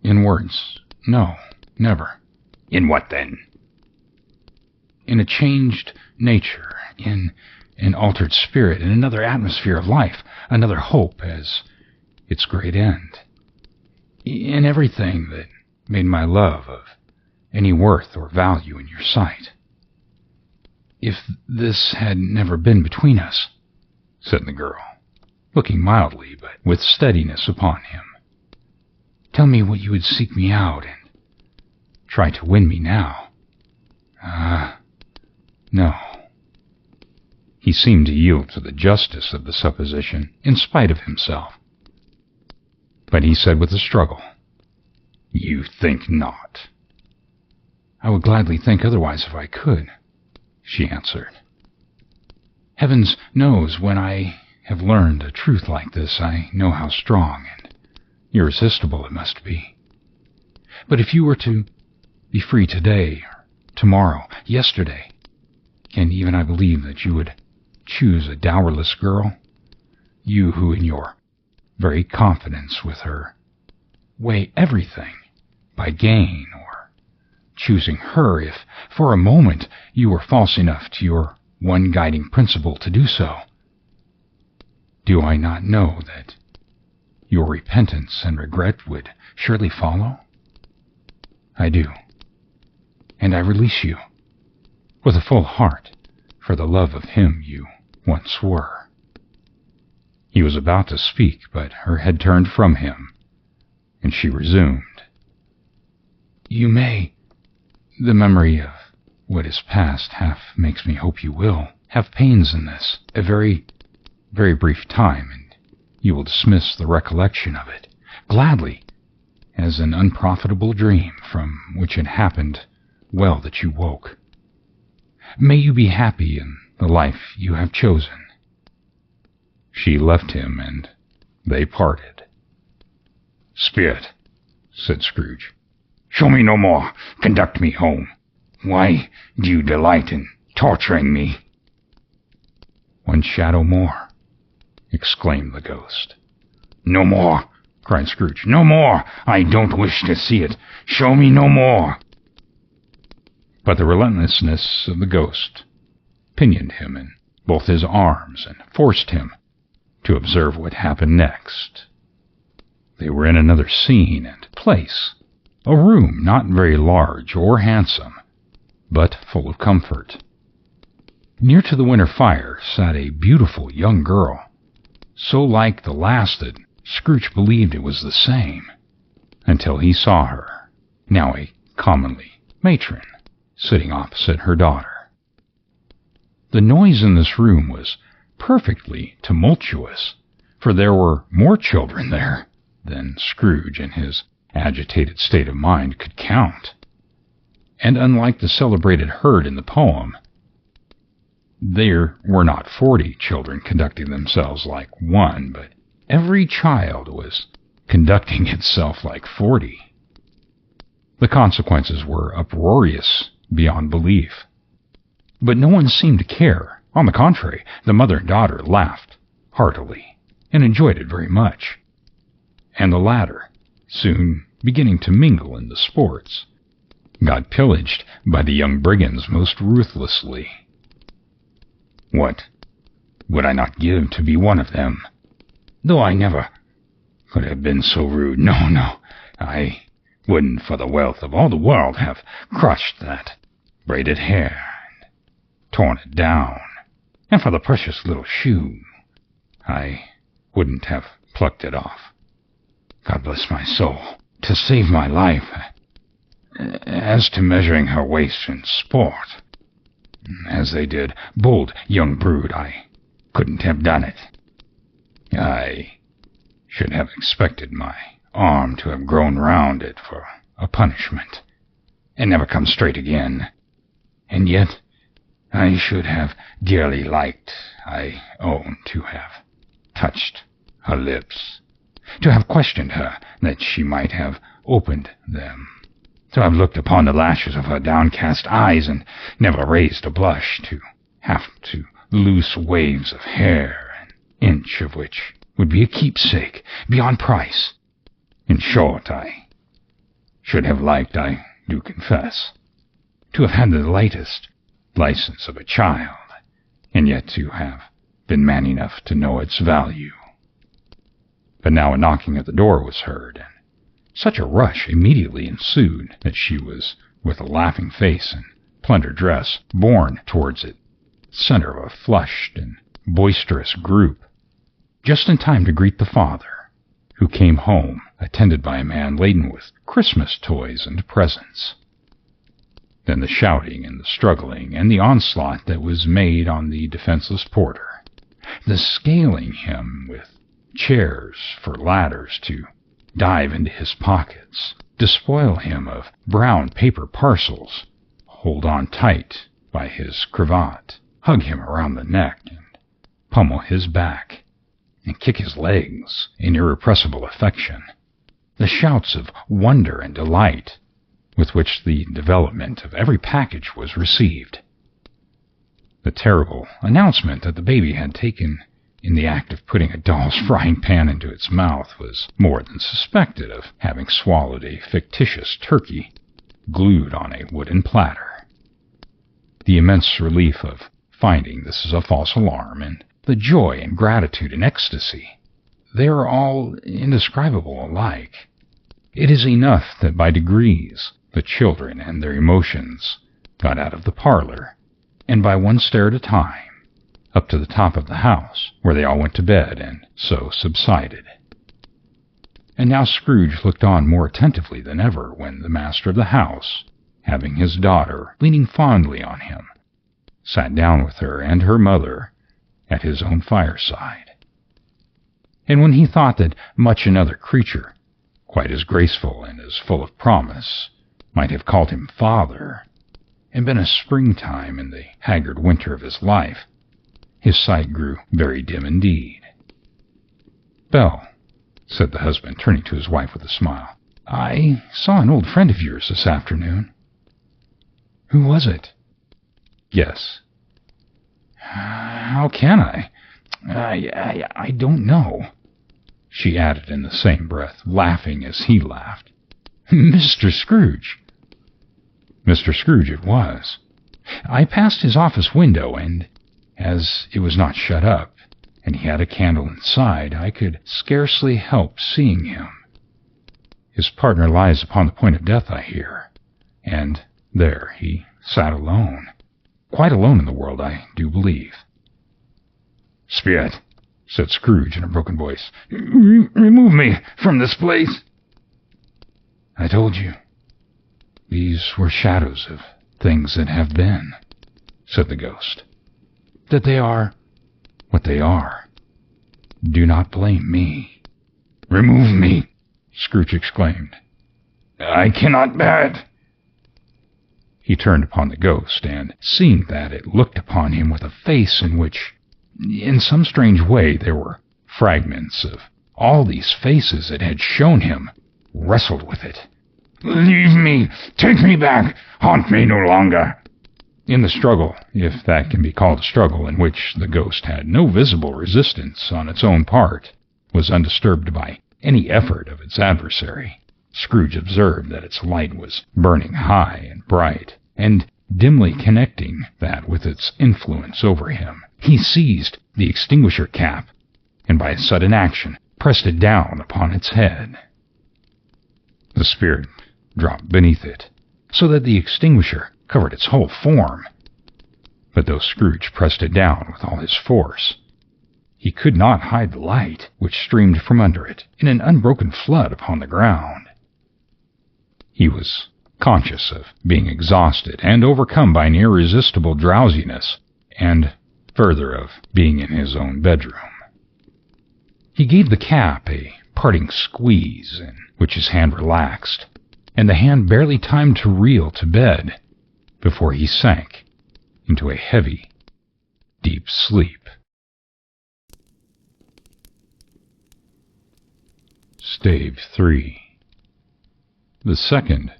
In words, no, never. In what then? In a changed nature, in an altered spirit, in another atmosphere of life, another hope as its great end. In everything that made my love of any worth or value in your sight. If this had never been between us, said the girl, looking mildly but with steadiness upon him, tell me what you would seek me out and try to win me now. No. He seemed to yield to the justice of the supposition in spite of himself. But he said with a struggle, You think not. I would gladly think otherwise if I could, she answered. Heavens knows when I have learned a truth like this, I know how strong and irresistible it must be. But if you were to be free today, or tomorrow, yesterday, and even I believe that you would choose a dowerless girl, you who in your very confidence with her weigh everything by gain, or choosing her if for a moment you were false enough to your one guiding principle to do so, do I not know that your repentance and regret would surely follow? I do, and I release you with a full heart for the love of him you once were. He was about to speak, but her head turned from him, and she resumed. You may. The memory of what is past half makes me hope you will have pains in this, a very, very brief time, and you will dismiss the recollection of it gladly as an unprofitable dream from which it happened well that you woke. May you be happy in the life you have chosen. She left him, and they parted. Spirit, said Scrooge, show me no more. Conduct me home. Why do you delight in torturing me? One shadow more, exclaimed the ghost. No more, cried Scrooge. No more. I don't wish to see it. Show me no more. But the relentlessness of the ghost pinioned him in both his arms and forced him to observe what happened next. They were in another scene and place, a room not very large or handsome, but full of comfort. Near to the winter fire sat a beautiful young girl, so like the last that Scrooge believed it was the same, until he saw her, now a commonly matron, sitting opposite her daughter. The noise in this room was perfectly tumultuous, for there were more children there than Scrooge in his agitated state of mind could count. And unlike the celebrated herd in the poem, there were not 40 children conducting themselves like one, but every child was conducting itself like 40. The consequences were uproarious beyond belief. But no one seemed to care. On the contrary, the mother and daughter laughed heartily and enjoyed it very much. And the latter, soon beginning to mingle in the sports, got pillaged by the young brigands most ruthlessly. What would I not give to be one of them? Though I never could have been so rude. No, I wouldn't for the wealth of all the world have crushed that braided hair and torn it down, and for the precious little shoe, I wouldn't have plucked it off. God bless my soul, to save my life. As to measuring her waist in sport, as they did bold young brood, I couldn't have done it. I should have expected my arm to have grown round it for a punishment, and never come straight again. And yet I should have dearly liked, I own, to have touched her lips, to have questioned her that she might have opened them, to have looked upon the lashes of her downcast eyes and never raised a blush, to have to loose waves of hair, an inch of which would be a keepsake beyond price. In short, I should have liked, I do confess, to have had the latest license of a child, and yet to have been man enough to know its value. But now a knocking at the door was heard, and such a rush immediately ensued that she was, with a laughing face and plundered dress, borne towards it, center of a flushed and boisterous group, just in time to greet the father, who came home attended by a man laden with Christmas toys and presents. Then the shouting and the struggling and the onslaught that was made on the defenseless porter, the scaling him with chairs for ladders to dive into his pockets, despoil him of brown paper parcels, hold on tight by his cravat, hug him around the neck, and pummel his back, and kick his legs in irrepressible affection, the shouts of wonder and delight with which the development of every package was received, the terrible announcement that the baby had taken in the act of putting a doll's frying pan into its mouth was more than suspected of having swallowed a fictitious turkey glued on a wooden platter, the immense relief of finding this is a false alarm, and the joy and gratitude and ecstasy, they are all indescribable alike. It is enough that by degrees the children and their emotions got out of the parlor, and by one stair at a time, up to the top of the house, where they all went to bed and so subsided. And now Scrooge looked on more attentively than ever when the master of the house, having his daughter leaning fondly on him, sat down with her and her mother at his own fireside. And when he thought that much another creature, quite as graceful and as full of promise, might have called him father, and been a springtime in the haggard winter of his life, his sight grew very dim indeed. "Belle," said the husband, turning to his wife with a smile, "I saw an old friend of yours this afternoon." "Who was it?" "Guess." "How can I? I don't know," she added in the same breath, laughing as he laughed. "Mr. Scrooge." Mr. Scrooge it was. I passed his office window, and as it was not shut up, and he had a candle inside, I could scarcely help seeing him. His partner lies upon the point of death, I hear, and there he sat alone, quite alone in the world, I do believe. "Spirit," said Scrooge in a broken voice, "remove me from this place." "I told you. These were shadows of things that have been," said the ghost. "That they are what they are. Do not blame me." "Remove me," Scrooge exclaimed. "I cannot bear it." He turned upon the ghost, and seeing that it looked upon him with a face in which, in some strange way, there were fragments of all these faces it had shown him, wrestled with it. "Leave me! Take me back! Haunt me no longer!" In the struggle, if that can be called a struggle, in which the ghost had no visible resistance on its own part, was undisturbed by any effort of its adversary, Scrooge observed that its light was burning high and bright, and dimly connecting that with its influence over him, he seized the extinguisher cap, and by a sudden action pressed it down upon its head. The spirit dropped beneath it, so that the extinguisher covered its whole form. But though Scrooge pressed it down with all his force, he could not hide the light which streamed from under it in an unbroken flood upon the ground. He was conscious of being exhausted and overcome by an irresistible drowsiness, and further of being in his own bedroom. He gave the cap a parting squeeze, in which his hand relaxed, and the hand barely timed to reel to bed before he sank into a heavy, deep sleep. Stave 3. The second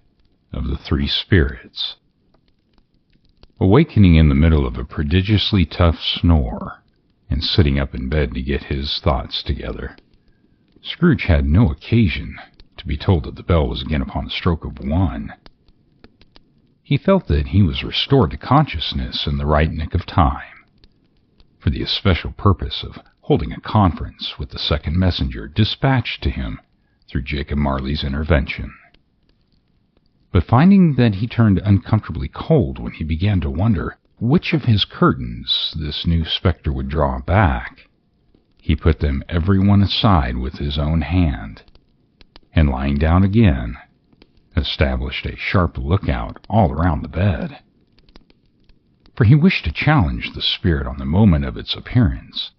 of the three spirits. Awakening in the middle of a prodigiously tough snore, and sitting up in bed to get his thoughts together, Scrooge had no occasion to be told that the bell was again upon the stroke of 1. He felt that he was restored to consciousness in the right nick of time, for the especial purpose of holding a conference with the second messenger dispatched to him through Jacob Marley's intervention. But finding that he turned uncomfortably cold when he began to wonder which of his curtains this new spectre would draw back, he put them every one aside with his own hand, and lying down again, established a sharp lookout all around the bed. For he wished to challenge the spirit on the moment of its appearance,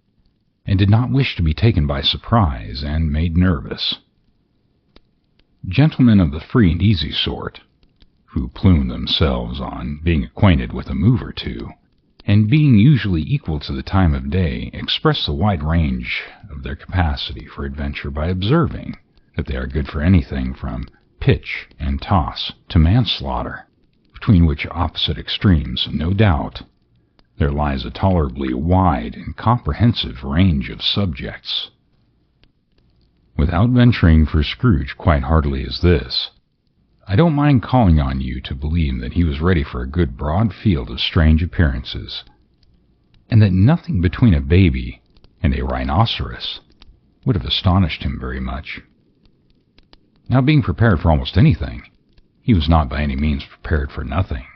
and did not wish to be taken by surprise and made nervous. Gentlemen of the free and easy sort, who plume themselves on being acquainted with a move or two, and being usually equal to the time of day, express the wide range of their capacity for adventure by observing that they are good for anything from pitch and toss to manslaughter, between which opposite extremes, no doubt, there lies a tolerably wide and comprehensive range of subjects. Without venturing for Scrooge quite heartily as this, I don't mind calling on you to believe that he was ready for a good broad field of strange appearances, and that nothing between a baby and a rhinoceros would have astonished him very much. Now, being prepared for almost anything, he was not by any means prepared for nothing,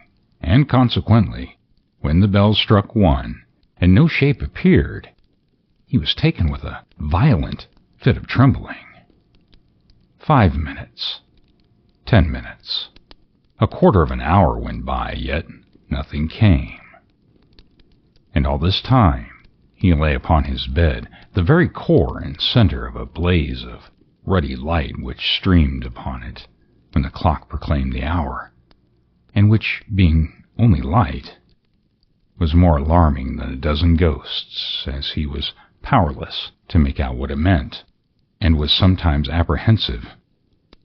and consequently, when the bell struck 1 and no shape appeared, he was taken with a violent fit of trembling. 5 minutes, 10 minutes, a quarter of an hour went by, yet nothing came. And all this time he lay upon his bed, the very core and center of a blaze of ruddy light which streamed upon it when the clock proclaimed the hour, and which, being only light, was more alarming than a dozen ghosts, as he was powerless to make out what it meant, and was sometimes apprehensive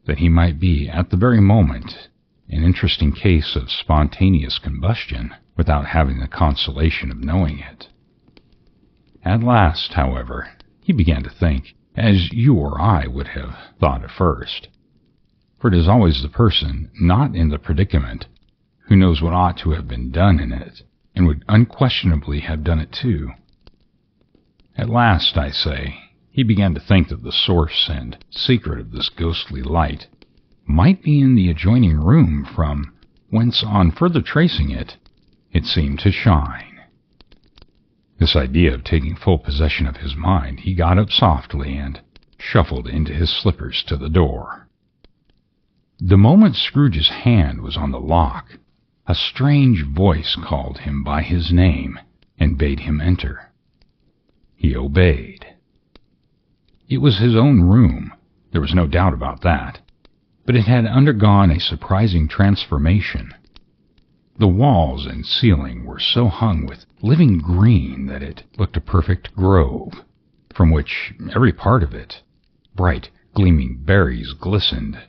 that he might be, at the very moment, an interesting case of spontaneous combustion, without having the consolation of knowing it. At last, however, he began to think, as you or I would have thought at first, for it is always the person not in the predicament who knows what ought to have been done in it, and would unquestionably have done it too. At last, I say, he began to think that the source and secret of this ghostly light might be in the adjoining room, from whence, on further tracing it, it seemed to shine. This idea of taking full possession of his mind, he got up softly and shuffled into his slippers to the door. The moment Scrooge's hand was on the lock, a strange voice called him by his name and bade him enter. He obeyed. It was his own room, there was no doubt about that, but it had undergone a surprising transformation. The walls and ceiling were so hung with living green that it looked a perfect grove, from which every part of it, bright, gleaming berries glistened.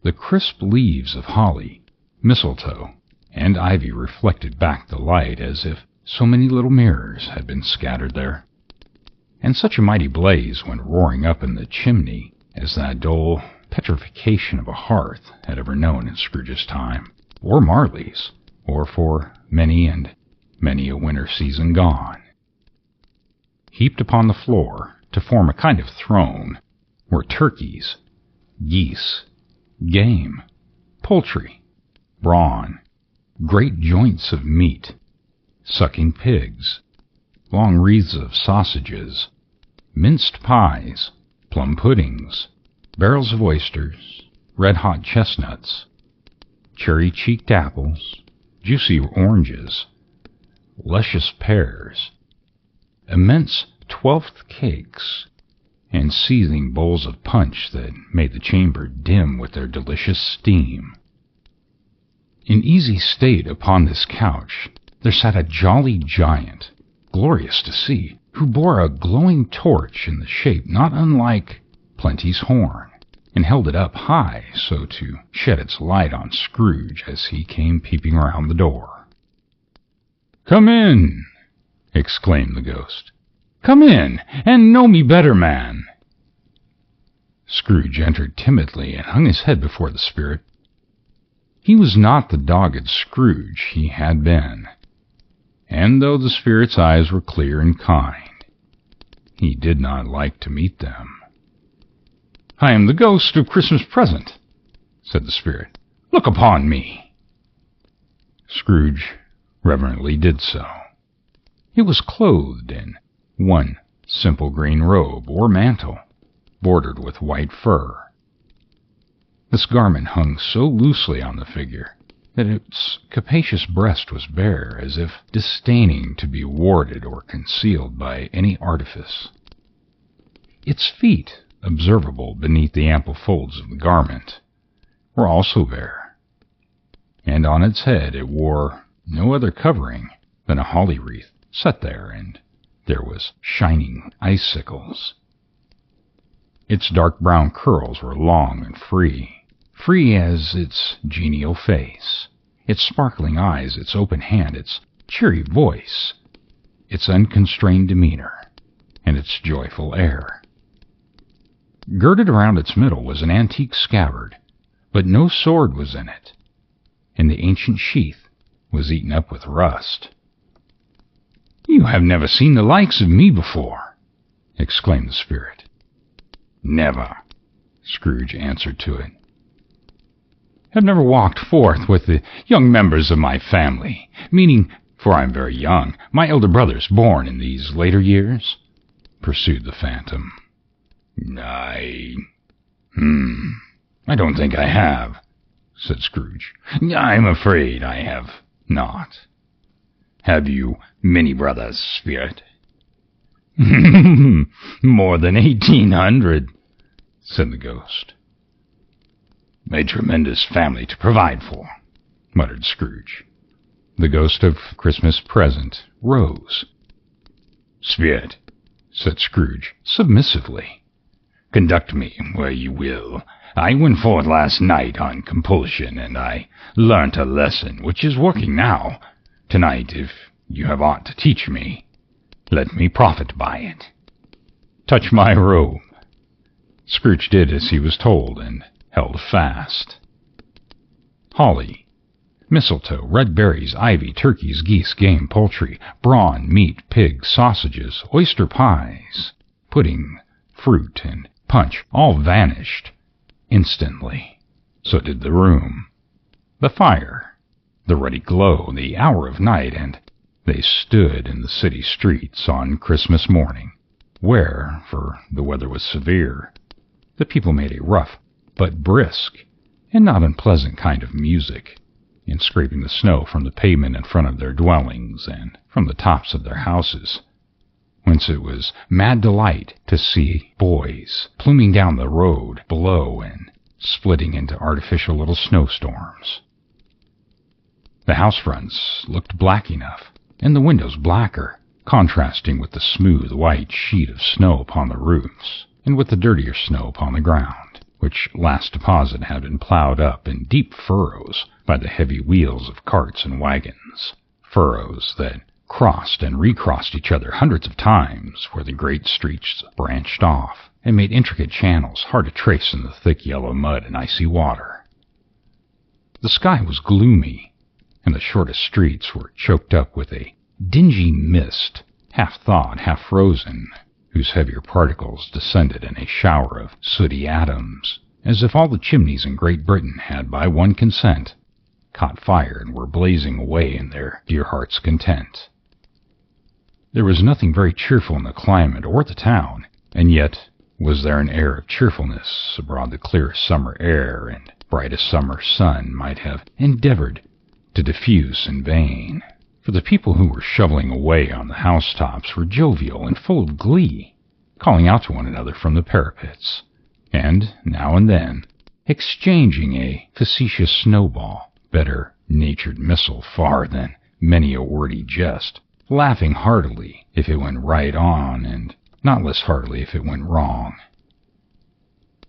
The crisp leaves of holly, mistletoe, and ivy reflected back the light as if so many little mirrors had been scattered there. And such a mighty blaze went roaring up in the chimney as that dull petrification of a hearth had ever known in Scrooge's time, or Marley's, or for many and many a winter season gone. Heaped upon the floor to form a kind of throne were turkeys, geese, game, poultry, brawn, great joints of meat, sucking pigs, long wreaths of sausages, minced pies, plum puddings, barrels of oysters, red-hot chestnuts, cherry-cheeked apples, juicy oranges, luscious pears, immense 12th cakes, and seething bowls of punch that made the chamber dim with their delicious steam. In easy state upon this couch there sat a jolly giant, glorious to see, who bore a glowing torch in the shape not unlike Plenty's horn, and held it up high so to shed its light on Scrooge as he came peeping round the door. "Come in!" exclaimed the ghost. "Come in, and know me better, man." Scrooge entered timidly and hung his head before the spirit. He was not the dogged Scrooge he had been, and though the spirit's eyes were clear and kind, he did not like to meet them. "I am the ghost of Christmas Present," said the spirit. "Look upon me." Scrooge reverently did so. It was clothed in one simple green robe or mantle, bordered with white fur. This garment hung so loosely on the figure that its capacious breast was bare, as if disdaining to be warded or concealed by any artifice. Its feet, observable beneath the ample folds of the garment, were also bare, and on its head it wore no other covering than a holly wreath set there, and there was shining icicles. Its dark brown curls were long and free as its genial face, its sparkling eyes, its open hand, its cheery voice, its unconstrained demeanor, and its joyful air. Girded around its middle was an antique scabbard, but no sword was in it, and the ancient sheath was eaten up with rust. "You have never seen the likes of me before," exclaimed the spirit. "Never," Scrooge answered to it. "Have never walked forth with the young members of my family, meaning, for I am very young, my elder brothers born in these later years?" pursued the phantom. I don't think I have," said Scrooge. "I'm afraid I have not. Have you many brothers, spirit?" "More than 1,800, said the ghost. "A tremendous family to provide for," muttered Scrooge. The ghost of Christmas Present rose. "Spirit," said Scrooge submissively, "conduct me where you will. I went forth last night on compulsion, and I learnt a lesson which is working now. Tonight, if you have aught to teach me, let me profit by it." "Touch my robe." Scrooge did as he was told, and held fast. Holly, mistletoe, red berries, ivy, turkeys, geese, game, poultry, brawn, meat, pigs, sausages, oyster pies, pudding, fruit, and punch all vanished instantly. So did the room, the fire, the ruddy glow, the hour of night, and they stood in the city streets on Christmas morning, where, for the weather was severe, the people made a rough but brisk and not unpleasant kind of music in scraping the snow from the pavement in front of their dwellings and from the tops of their houses, whence it was mad delight to see boys pluming down the road below and splitting into artificial little snowstorms. The house fronts looked black enough, and the windows blacker, contrasting with the smooth white sheet of snow upon the roofs, and with the dirtier snow upon the ground, which last deposit had been plowed up in deep furrows by the heavy wheels of carts and wagons, furrows that crossed and recrossed each other hundreds of times where the great streets branched off and made intricate channels hard to trace in the thick yellow mud and icy water. The sky was gloomy, and the shortest streets were choked up with a dingy mist, half thawed, half frozen, whose heavier particles descended in a shower of sooty atoms, as if all the chimneys in Great Britain had, by one consent, caught fire and were blazing away in their dear hearts' content. There was nothing very cheerful in the climate or the town, and yet was there an air of cheerfulness abroad the clearest summer air and brightest summer sun might have endeavored to diffuse in vain, for the people who were shoveling away on the housetops were jovial and full of glee, calling out to one another from the parapets, and, now and then, exchanging a facetious snowball, better-natured missile far than many a wordy jest, laughing heartily if it went right on and not less heartily if it went wrong.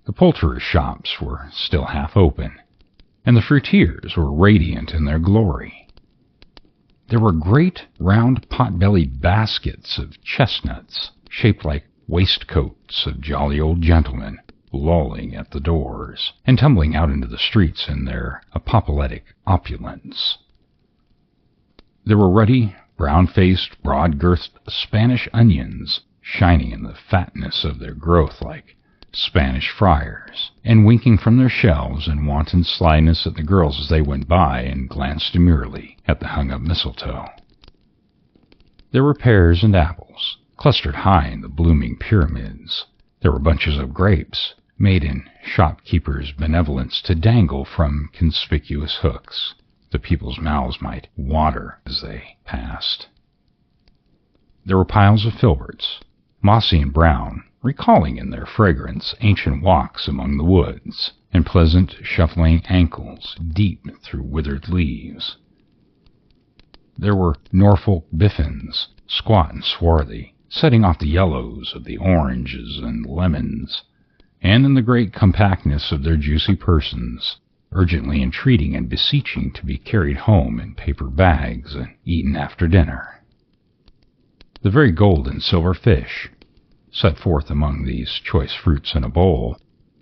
The poulterers' shops were still half open, and the fruiteers were radiant in their glory. There were great round pot-bellied baskets of chestnuts, shaped like waistcoats of jolly old gentlemen, lolling at the doors, and tumbling out into the streets in their apoplectic opulence. There were ruddy, brown-faced, broad-girthed Spanish onions, shining in the fatness of their growth like Spanish friars, and winking from their shelves in wanton slyness at the girls as they went by and glanced demurely at the hung-up mistletoe. There were pears and apples, clustered high in the blooming pyramids. There were bunches of grapes, made in shopkeepers' benevolence to dangle from conspicuous hooks. The people's mouths might water as they passed. There were piles of filberts, mossy and brown, recalling in their fragrance ancient walks among the woods, and pleasant shuffling ankles deep through withered leaves. There were Norfolk biffins, squat and swarthy, setting off the yellows of the oranges and lemons, and in the great compactness of their juicy persons, urgently entreating and beseeching to be carried home in paper bags and eaten after dinner. The very gold and silver fish, set forth among these choice fruits in a bowl,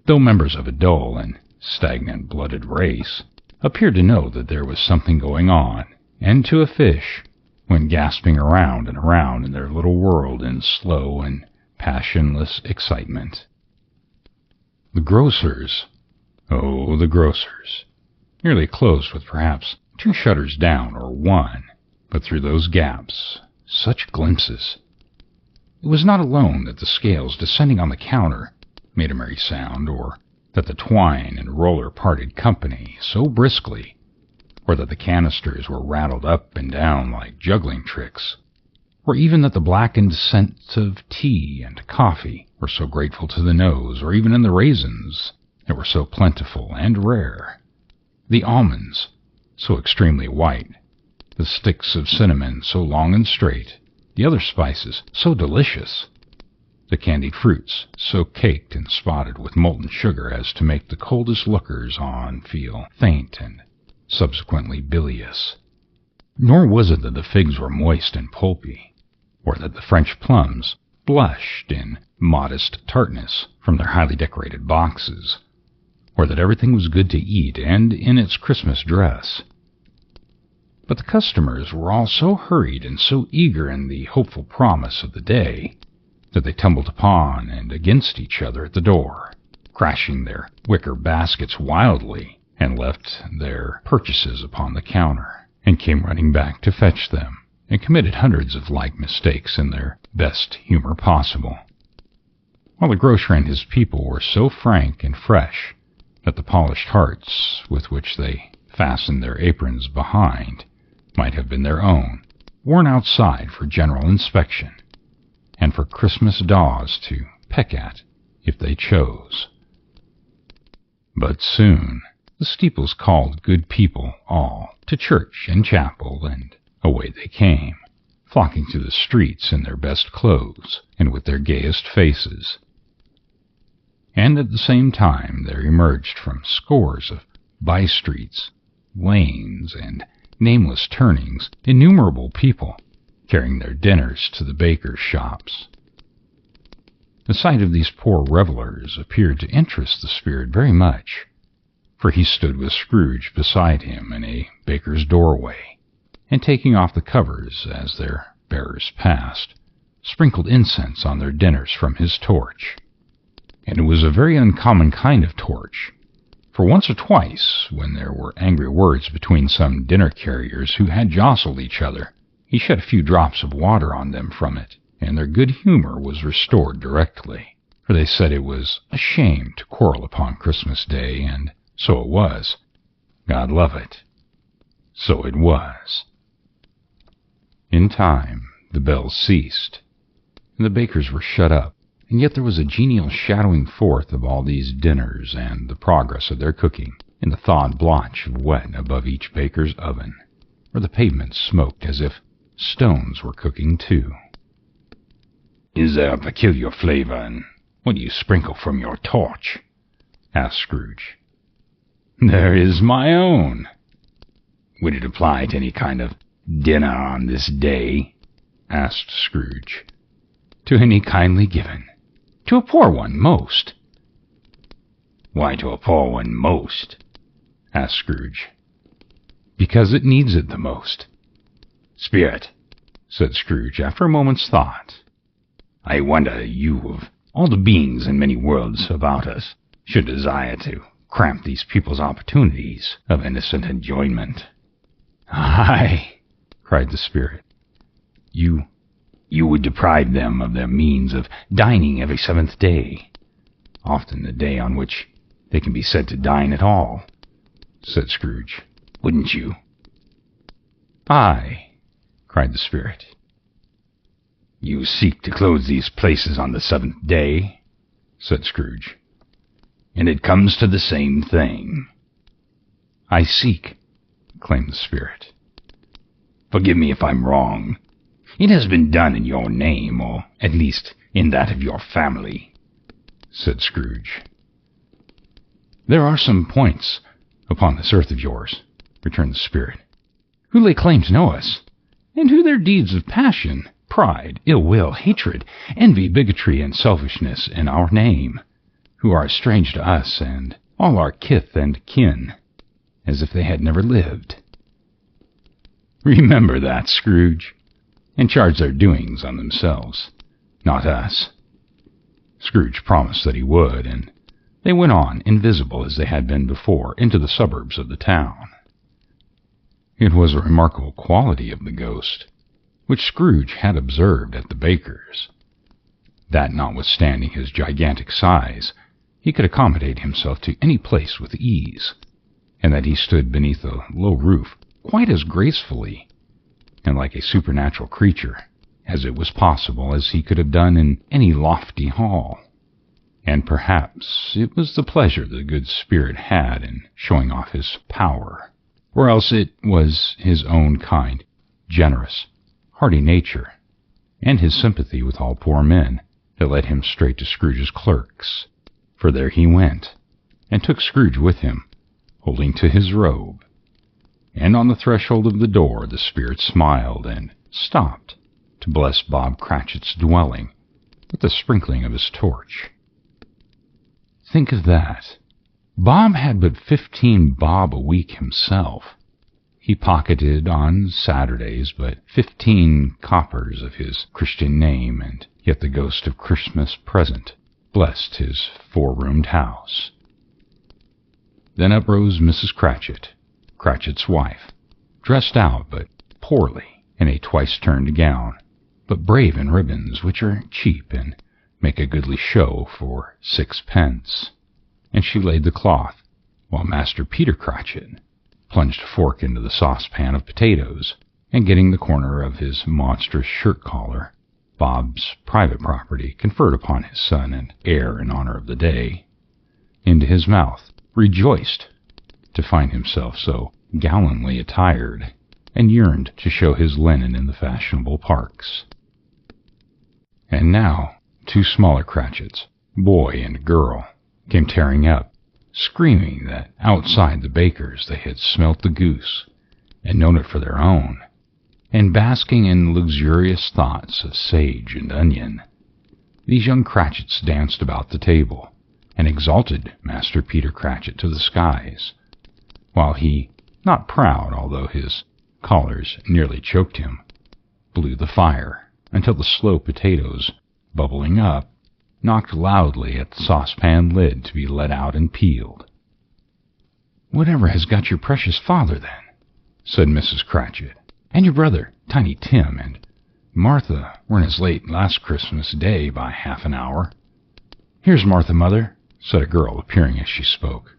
though members of a dull and stagnant-blooded race, appeared to know that there was something going on, and to a fish, went gasping around and around in their little world in slow and passionless excitement. The grocers, oh, the grocers, nearly closed with perhaps 2 shutters down or 1, but through those gaps, such glimpses. It was not alone that the scales descending on the counter made a merry sound, or that the twine and roller parted company so briskly, or that the canisters were rattled up and down like juggling tricks, or even that the blackened scents of tea and coffee were so grateful to the nose, or even in the raisins that were so plentiful and rare, the almonds so extremely white, the sticks of cinnamon so long and straight, the other spices so delicious, the candied fruits so caked and spotted with molten sugar as to make the coldest lookers on feel faint and subsequently bilious. Nor was it that the figs were moist and pulpy, or that the French plums blushed in modest tartness from their highly decorated boxes, or that everything was good to eat and in its Christmas dress. But the customers were all so hurried and so eager in the hopeful promise of the day that they tumbled upon and against each other at the door, crashing their wicker baskets wildly, and left their purchases upon the counter, and came running back to fetch them, and committed hundreds of like mistakes in their best humor possible, while the grocer and his people were so frank and fresh that the polished hearts with which they fastened their aprons behind might have been their own, worn outside for general inspection, and for Christmas daws to peck at if they chose. But soon the steeples called good people all to church and chapel, and away they came, flocking through the streets in their best clothes and with their gayest faces. And at the same time there emerged from scores of by-streets, lanes, and nameless turnings innumerable people, carrying their dinners to the bakers' shops. The sight of these poor revelers appeared to interest the spirit very much, for he stood with Scrooge beside him in a baker's doorway, and taking off the covers as their bearers passed, sprinkled incense on their dinners from his torch. And it was a very uncommon kind of torch, for once or twice, when there were angry words between some dinner-carriers who had jostled each other, he shed a few drops of water on them from it, and their good humor was restored directly, for they said it was a shame to quarrel upon Christmas Day, and so it was. God love it. So it was. In time, the bells ceased, and the bakers were shut up, and yet there was a genial shadowing forth of all these dinners and the progress of their cooking in the thawed blotch of wet above each baker's oven, where the pavement smoked as if stones were cooking too. "Is there a peculiar flavor in what you sprinkle from your torch?" asked Scrooge. "There is my own." "Would it apply to any kind of dinner on this day?" asked Scrooge. "To any kindly given. To a poor one, most." "Why to a poor one most?" asked Scrooge. "Because it needs it the most." "Spirit," said Scrooge after a moment's thought, "I wonder you, of all the beings in many worlds about us, should desire to cramp these people's opportunities of innocent enjoyment." "Aye," cried the spirit. You would deprive them of their means of dining every seventh day, often the day on which they can be said to dine at all," said Scrooge. "Wouldn't you?" "Aye," cried the spirit. "You seek to close these places on the seventh day," said Scrooge, "and it comes to the same thing." "I seek," claimed the spirit. "Forgive me if I'm wrong. It has been done in your name, or at least in that of your family," said Scrooge. "There are some points upon this earth of yours," returned the spirit, "who lay claim to know us, and who their deeds of passion, pride, ill will, hatred, envy, bigotry, and selfishness in our name, who are as strange to us and all our kith and kin as if they had never lived. Remember that, Scrooge, and charge their doings on themselves, not us." Scrooge promised that he would, and they went on, invisible as they had been before, into the suburbs of the town. It was a remarkable quality of the ghost, which Scrooge had observed at the baker's, that notwithstanding his gigantic size, he could accommodate himself to any place with ease, and that he stood beneath a low roof quite as gracefully and like a supernatural creature as it was possible as he could have done in any lofty hall. And perhaps it was the pleasure the good spirit had in showing off his power, or else it was his own kind, generous, hearty nature, and his sympathy with all poor men, that led him straight to Scrooge's clerk's, for there he went, and took Scrooge with him, holding to his robe. And on the threshold of the door the spirit smiled and stopped to bless Bob Cratchit's dwelling with the sprinkling of his torch. Think of that. Bob had but 15 bob a week himself. He pocketed on Saturdays but 15 coppers of his Christian name, and yet the ghost of Christmas present blessed his 4-roomed house. Then up rose Mrs. Cratchit, Cratchit's wife, dressed out but poorly in a twice-turned gown, but brave in ribbons which are cheap and make a goodly show for 6 pence, and she laid the cloth, while Master Peter Cratchit plunged a fork into the saucepan of potatoes, and getting the corner of his monstrous shirt-collar, Bob's private property conferred upon his son and heir in honor of the day, into his mouth, rejoiced to find himself so gallantly attired, and yearned to show his linen in the fashionable parks. And now 2 smaller Cratchits, boy and girl, came tearing up, screaming that outside the baker's they had smelt the goose, and known it for their own, and basking in luxurious thoughts of sage and onion. These young Cratchits danced about the table, and exalted Master Peter Cratchit to the skies, while he, not proud although his collars nearly choked him, blew the fire until the slow potatoes, bubbling up, knocked loudly at the saucepan lid to be let out and peeled. "Whatever has got your precious father, then?" said Mrs. Cratchit. "And your brother, Tiny Tim, and Martha weren't as late last Christmas Day by half an hour." "Here's Martha, mother," said a girl, appearing as she spoke.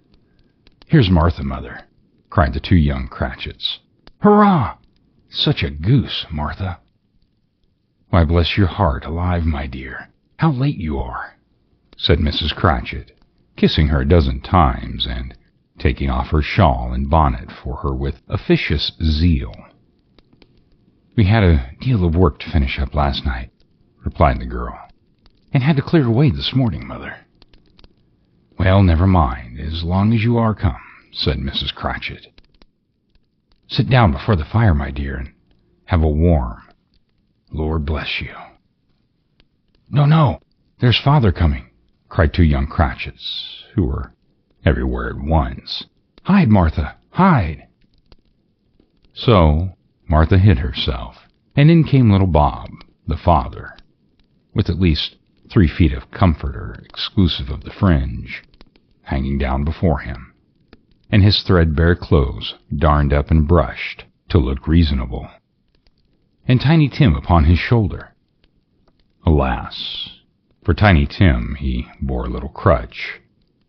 "Here's Martha, mother," cried the 2 young Cratchits. "Hurrah! Such a goose, Martha!" "Why, bless your heart alive, my dear, how how late you are," said Mrs. Cratchit, kissing her a dozen times and taking off her shawl and bonnet for her with officious zeal. "We had a deal of work to finish up last night," replied the girl, "and had to clear away this morning, Mother." "Well, never mind, as long as you are come," said Mrs. Cratchit. "Sit down before the fire, my dear, and have a warm. Lord bless you." "No, no, there's Father coming," cried two young Cratchits, who were everywhere at once. "Hide, Martha, hide!" So Martha hid herself, and in came little Bob, the father, with at least 3 feet of comforter, exclusive of the fringe, hanging down before him, and his threadbare clothes darned up and brushed to look reasonable, and Tiny Tim upon his shoulder. Alas, for Tiny Tim he bore a little crutch,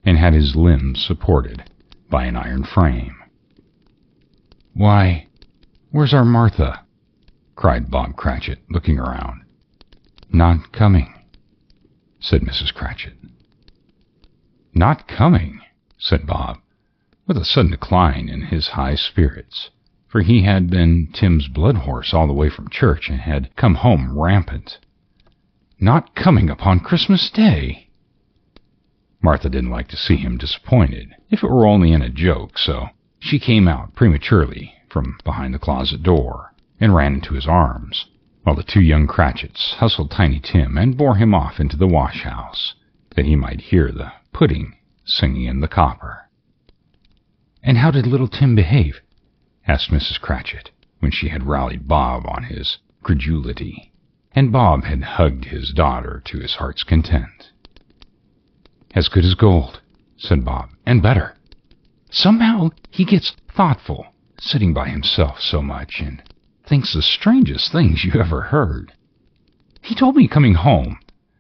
and had his limbs supported by an iron frame. "Why, where's our Martha?" cried Bob Cratchit, looking around. "Not coming," said Mrs. Cratchit. "Not coming," said Bob, with a sudden decline in his high spirits, for he had been Tim's blood horse all the way from church and had come home rampant. "Not coming upon Christmas Day!" Martha didn't like to see him disappointed, if it were only in a joke, so she came out prematurely from behind the closet door and ran into his arms, while the two young Cratchits hustled Tiny Tim and bore him off into the wash-house, that he might hear the pudding singing in the copper. "And how did little Tim behave?" asked Mrs. Cratchit, when she had rallied Bob on his credulity, and Bob had hugged his daughter to his heart's content. "As good as gold," said Bob, "and better. Somehow he gets thoughtful, sitting by himself so much, and thinks the strangest things you ever heard. He told me coming home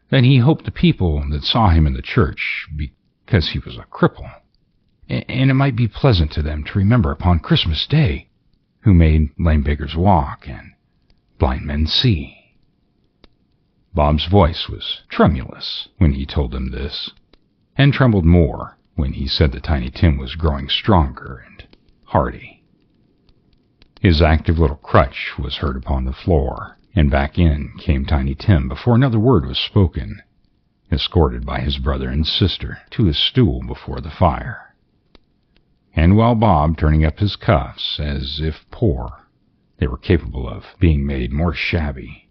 that he hoped the people that saw him in the church, because he was a cripple, and it might be pleasant to them to remember upon Christmas Day, who made lame beggars walk and blind men see." Bob's voice was tremulous when he told them this, and trembled more when he said that Tiny Tim was growing stronger and hearty. His active little crutch was heard upon the floor, and back in came Tiny Tim before another word was spoken, escorted by his brother and sister to his stool before the fire. And while Bob, turning up his cuffs, as if poor, they were capable of being made more shabby,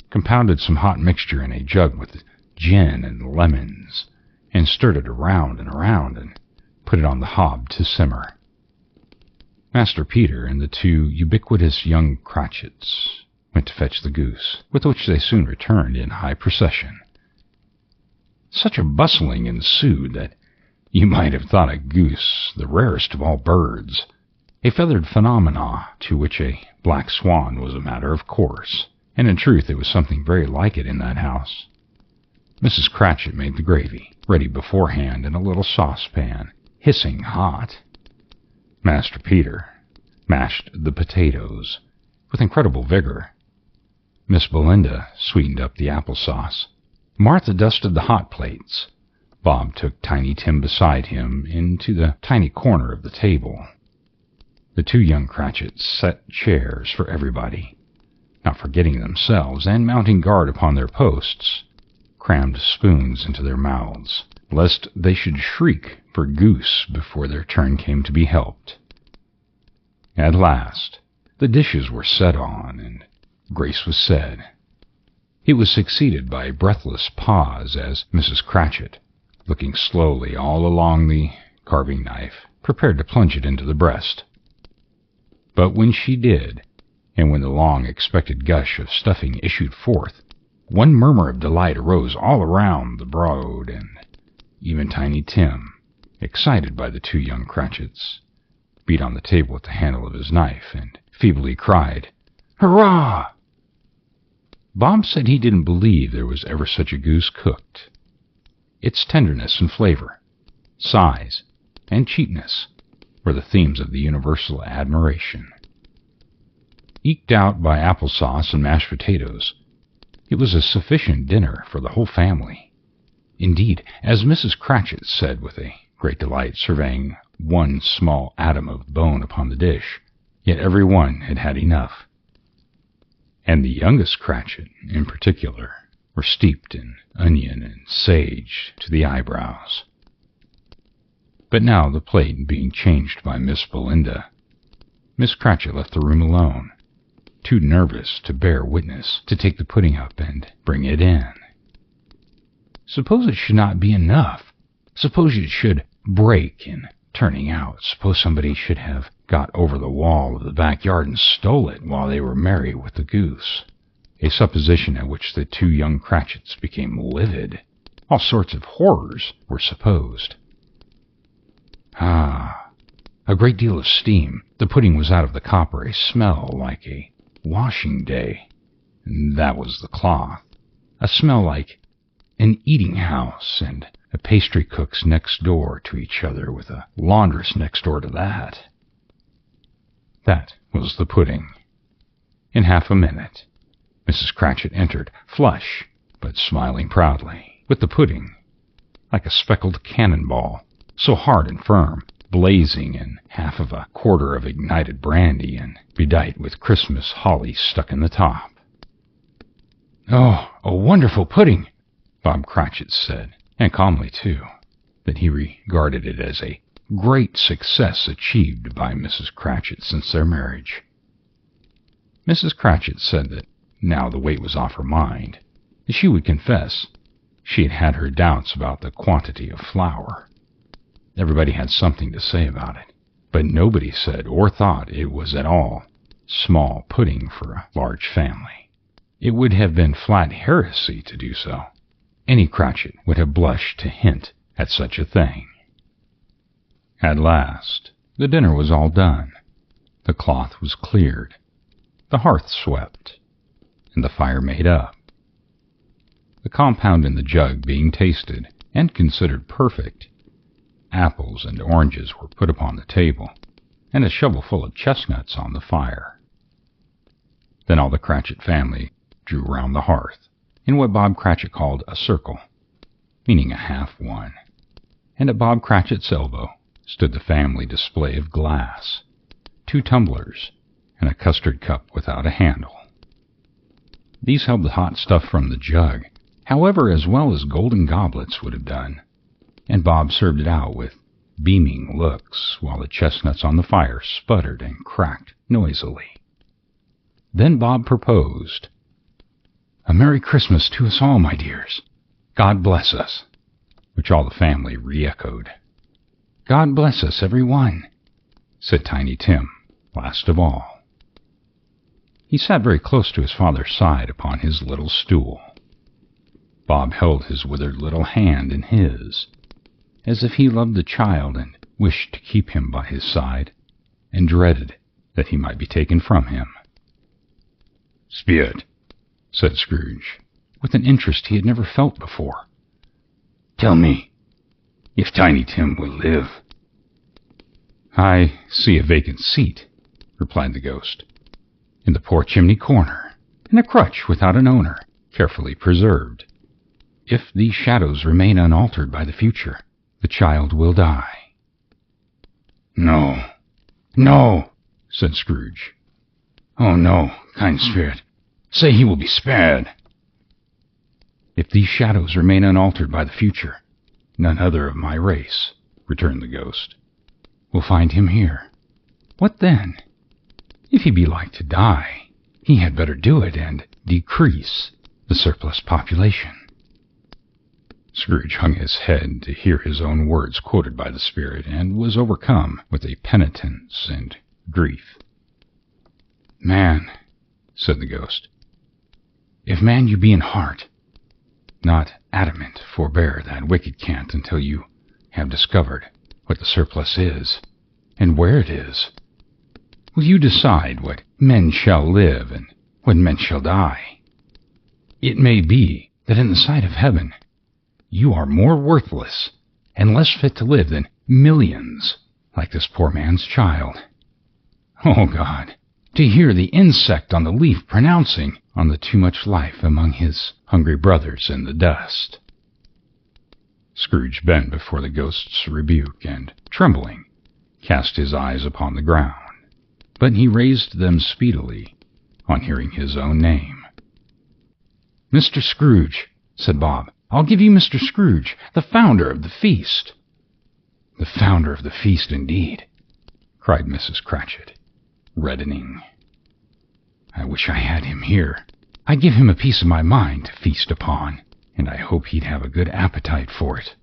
compounded some hot mixture in a jug with gin and lemons, and stirred it around and put it on the hob to simmer. Master Peter and the two ubiquitous young Cratchits went to fetch the goose, with which they soon returned in high procession. Such a bustling ensued that you might have thought a goose the rarest of all birds, a feathered phenomena to which a black swan was a matter of course, and in truth it was something very like it in that house. Mrs. Cratchit made the gravy, ready beforehand in a little saucepan, hissing hot. Master Peter mashed the potatoes with incredible vigor. Miss Belinda sweetened up the applesauce. Martha dusted the hot plates. Bob took Tiny Tim beside him into the tiny corner of the table. The two young Cratchits set chairs for everybody, not forgetting themselves, and mounting guard upon their posts, crammed spoons into their mouths, lest they should shriek for goose before their turn came to be helped. At last the dishes were set on, and grace was said. It was succeeded by a breathless pause as Mrs. Cratchit, looking slowly all along the carving knife, prepared to plunge it into the breast. But when she did, and when the long-expected gush of stuffing issued forth, one murmur of delight arose all around the brood, and even Tiny Tim, excited by the two young Cratchits, beat on the table with the handle of his knife, and feebly cried, "Hurrah!" Bob said he didn't believe there was ever such a goose cooked. Its tenderness and flavor, size, and cheapness were the themes of the universal admiration. Eked out by applesauce and mashed potatoes, It was a sufficient dinner for the whole family. Indeed, as Mrs. Cratchit said with a great delight, surveying one small atom of bone upon the dish, yet every one had had enough. And the youngest Cratchit, in particular, were steeped in onion and sage to the eyebrows. But now, the plate being changed by Miss Belinda, Miss Cratchit left the room alone, too nervous to bear witness, to take the pudding up and bring it in. Suppose it should not be enough? Suppose it should break in turning out? Suppose somebody should have got over the wall of the backyard and stole it while they were merry with the goose? A supposition at which the two young Cratchits became livid. All sorts of horrors were supposed. A great deal of steam. The pudding was out of the copper, a smell like a washing day. That was the cloth. A smell like an eating house, and a pastry cook's next door to each other, with a laundress next door to that. That was the pudding. In half a minute, Mrs. Cratchit entered, flush, but smiling proudly, with the pudding, like a speckled cannonball, so hard and firm, blazing in half of a quarter of ignited brandy, and bedight with Christmas holly stuck in the top. "Oh, a wonderful pudding," Bob Cratchit said, and calmly, too, that he regarded it as a great success achieved by Mrs. Cratchit since their marriage. Mrs. Cratchit said that now the weight was off her mind, she would confess she had had her doubts about the quantity of flour. Everybody had something to say about it, but nobody said or thought it was at all small pudding for a large family. It would have been flat heresy to do so. Any Cratchit would have blushed to hint at such a thing. At last, the dinner was all done. The cloth was cleared, the hearth swept, and the fire made up. The compound in the jug being tasted and considered perfect, apples and oranges were put upon the table, and a shovelful of chestnuts on the fire. Then all the Cratchit family drew round the hearth, in what Bob Cratchit called a circle, meaning a half one, and at Bob Cratchit's elbow stood the family display of glass, 2 tumblers, and a custard cup without a handle. These held the hot stuff from the jug, however, as well as golden goblets would have done, and Bob served it out with beaming looks, while the chestnuts on the fire sputtered and cracked noisily. Then Bob proposed, "A Merry Christmas to us all, my dears. God bless us," which all the family re-echoed. "God bless us, every one," said Tiny Tim, last of all. He sat very close to his father's side upon his little stool. Bob held his withered little hand in his, as if he loved the child and wished to keep him by his side, and dreaded that he might be taken from him. "Spirit," said Scrooge, with an interest he had never felt before, "tell me if Tiny Tim will live." "I see a vacant seat," replied the ghost, "in the poor chimney corner, and a crutch without an owner, carefully preserved. If these shadows remain unaltered by the future, the child will die." "No, no," said Scrooge. "Oh, no, kind spirit, say he will be spared." "If these shadows remain unaltered by the future, none other of my race," returned the ghost, "will find him here. What then? If he be like to die, he had better do it and decrease the surplus population." Scrooge hung his head to hear his own words quoted by the spirit, and was overcome with a penitence and grief. "Man," said the ghost, "if man you be in heart, not adamant, forbear that wicked cant until you have discovered what the surplus is, and where it is. Will you decide what men shall live and what men shall die? It may be that in the sight of heaven you are more worthless and less fit to live than millions like this poor man's child. Oh, God, to hear the insect on the leaf pronouncing on the too much life among his hungry brothers in the dust. Scrooge bent before the ghost's rebuke, and, trembling, cast his eyes upon the ground, but he raised them speedily on hearing his own name. "Mr. Scrooge," said Bob. "I'll give you Mr. Scrooge, the founder of the feast." "The founder of the feast, indeed," cried Mrs. Cratchit, reddening. "I wish I had him here. I'd give him a piece of my mind to feast upon, and I hope he'd have a good appetite for it."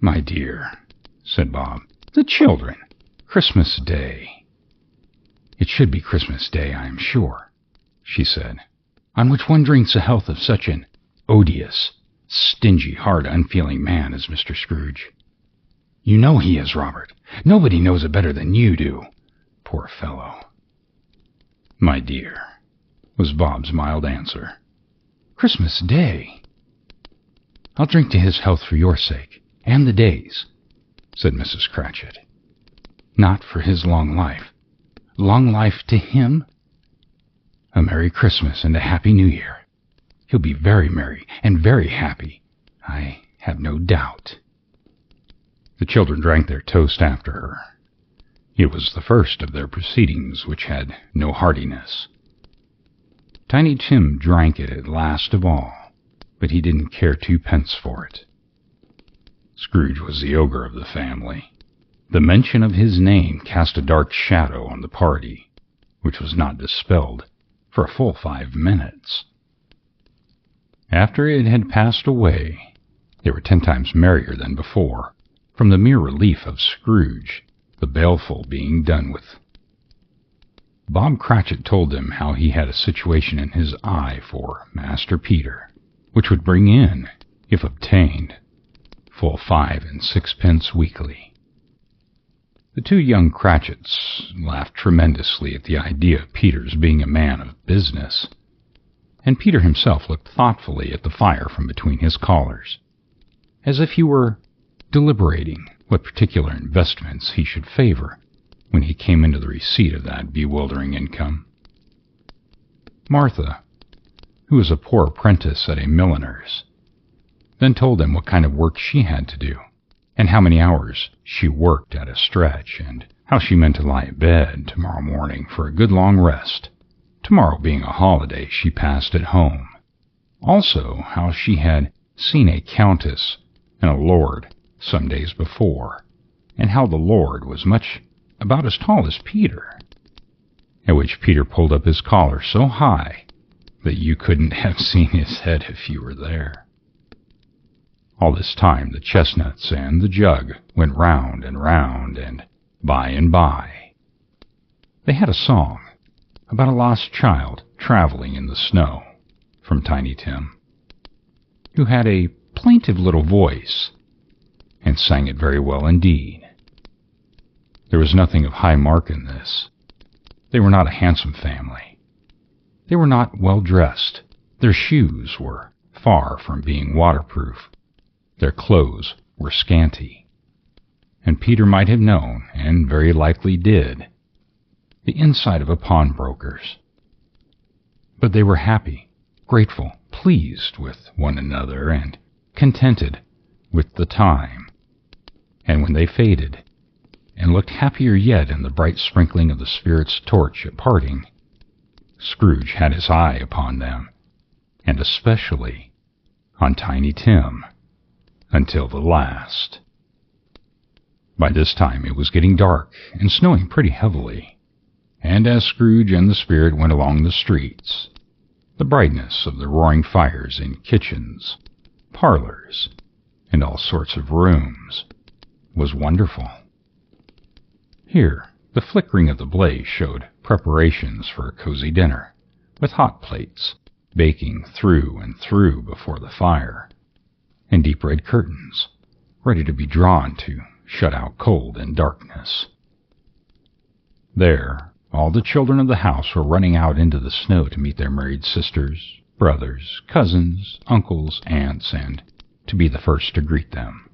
"My dear," said Bob, "the children. Christmas Day." "It should be Christmas Day, I am sure," she said, "on which one drinks the health of such an odious, stingy, hard, unfeeling man as Mr. Scrooge. You know he is, Robert. Nobody knows it better than you do. Poor fellow." "My dear," was Bob's mild answer. "Christmas Day." "I'll drink to his health for your sake, and the day's," said Mrs. Cratchit. "Not for his long life. Long life to him? A Merry Christmas and a Happy New Year. He'll be very merry and very happy, I have no doubt." The children drank their toast after her. It was the first of their proceedings which had no heartiness. Tiny Tim drank it at last of all, but he didn't care twopence for it. Scrooge was the ogre of the family. The mention of his name cast a dark shadow on the party, which was not dispelled for a full 5 minutes. After it had passed away, they were 10 times merrier than before, from the mere relief of Scrooge, the baleful, being done with. Bob Cratchit told them how he had a situation in his eye for Master Peter, which would bring in, if obtained, full 5 and 6 weekly. The 2 young Cratchits laughed tremendously at the idea of Peter's being a man of business, and Peter himself looked thoughtfully at the fire from between his collars, as if he were deliberating what particular investments he should favor when he came into the receipt of that bewildering income. Martha, who was a poor apprentice at a milliner's, then told them what kind of work she had to do, and how many hours she worked at a stretch, and how she meant to lie in bed tomorrow morning for a good long rest, tomorrow being a holiday she passed at home. Also how she had seen a countess and a lord some days before, and how the lord was much about as tall as Peter, at which Peter pulled up his collar so high that you couldn't have seen his head if you were there. All this time the chestnuts and the jug went round, and by and by they had a song about a lost child traveling in the snow from Tiny Tim, who had a plaintive little voice and sang it very well indeed. There was nothing of high mark in this. They were not a handsome family. They were not well dressed. Their shoes were far from being waterproof. Their clothes were scanty, and Peter might have known, and very likely did, the inside of a pawnbroker's. But they were happy, grateful, pleased with one another, and contented with the time. And when they faded, and looked happier yet in the bright sprinkling of the spirit's torch at parting, Scrooge had his eye upon them, and especially on Tiny Tim, until the last. By this time it was getting dark and snowing pretty heavily, and as Scrooge and the spirit went along the streets, the brightness of the roaring fires in kitchens, parlors, and all sorts of rooms was wonderful. Here the flickering of the blaze showed preparations for a cozy dinner, with hot plates baking through and through before the fire, and deep red curtains ready to be drawn to shut out cold and darkness. There all the children of the house were running out into the snow to meet their married sisters, brothers, cousins, uncles, aunts, and to be the first to greet them.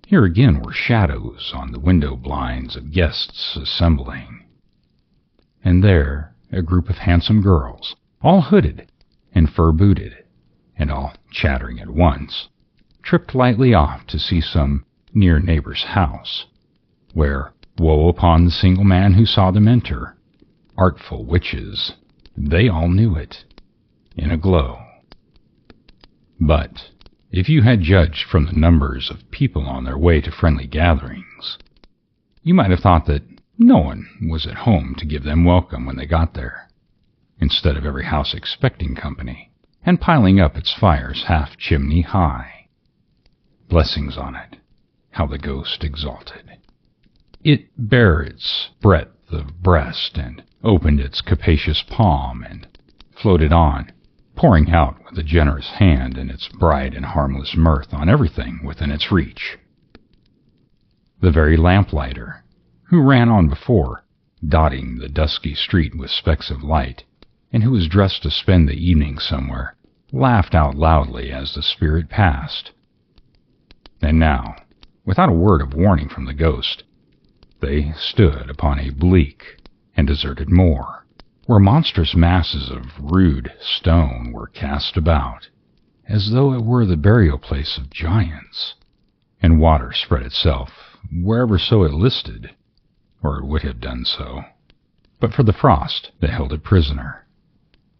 Here again were shadows on the window blinds of guests assembling, and there a group of handsome girls all hooded and fur-booted, and all chattering at once, tripped lightly off to see some near neighbor's house, where woe upon the single man who saw them enter. Artful witches, they all knew it, in a glow. But if you had judged from the numbers of people on their way to friendly gatherings, you might have thought that no one was at home to give them welcome when they got there, instead of every house expecting company, and piling up its fires half chimney high. Blessings on it, how the ghost exalted. It bare its breadth of breast, and opened its capacious palm, and floated on, pouring out with a generous hand in its bright and harmless mirth on everything within its reach. The very lamplighter, who ran on before, dotting the dusky street with specks of light, and who was dressed to spend the evening somewhere, laughed out loudly as the spirit passed. And now, without a word of warning from the ghost, they stood upon a bleak and deserted moor, where monstrous masses of rude stone were cast about, as though it were the burial place of giants, and water spread itself wherever so it listed, or it would have done so, but for the frost that held it prisoner,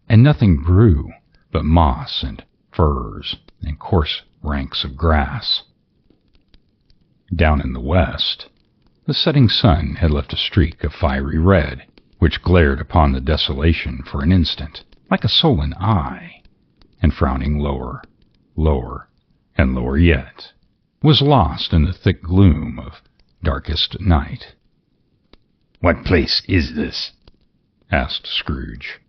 and nothing grew but moss and furze and coarse ranks of grass. Down in the west, the setting sun had left a streak of fiery red, which glared upon the desolation for an instant, like a sullen eye, and frowning lower, lower, and lower yet, was lost in the thick gloom of darkest night. "What place is this?" asked Scrooge.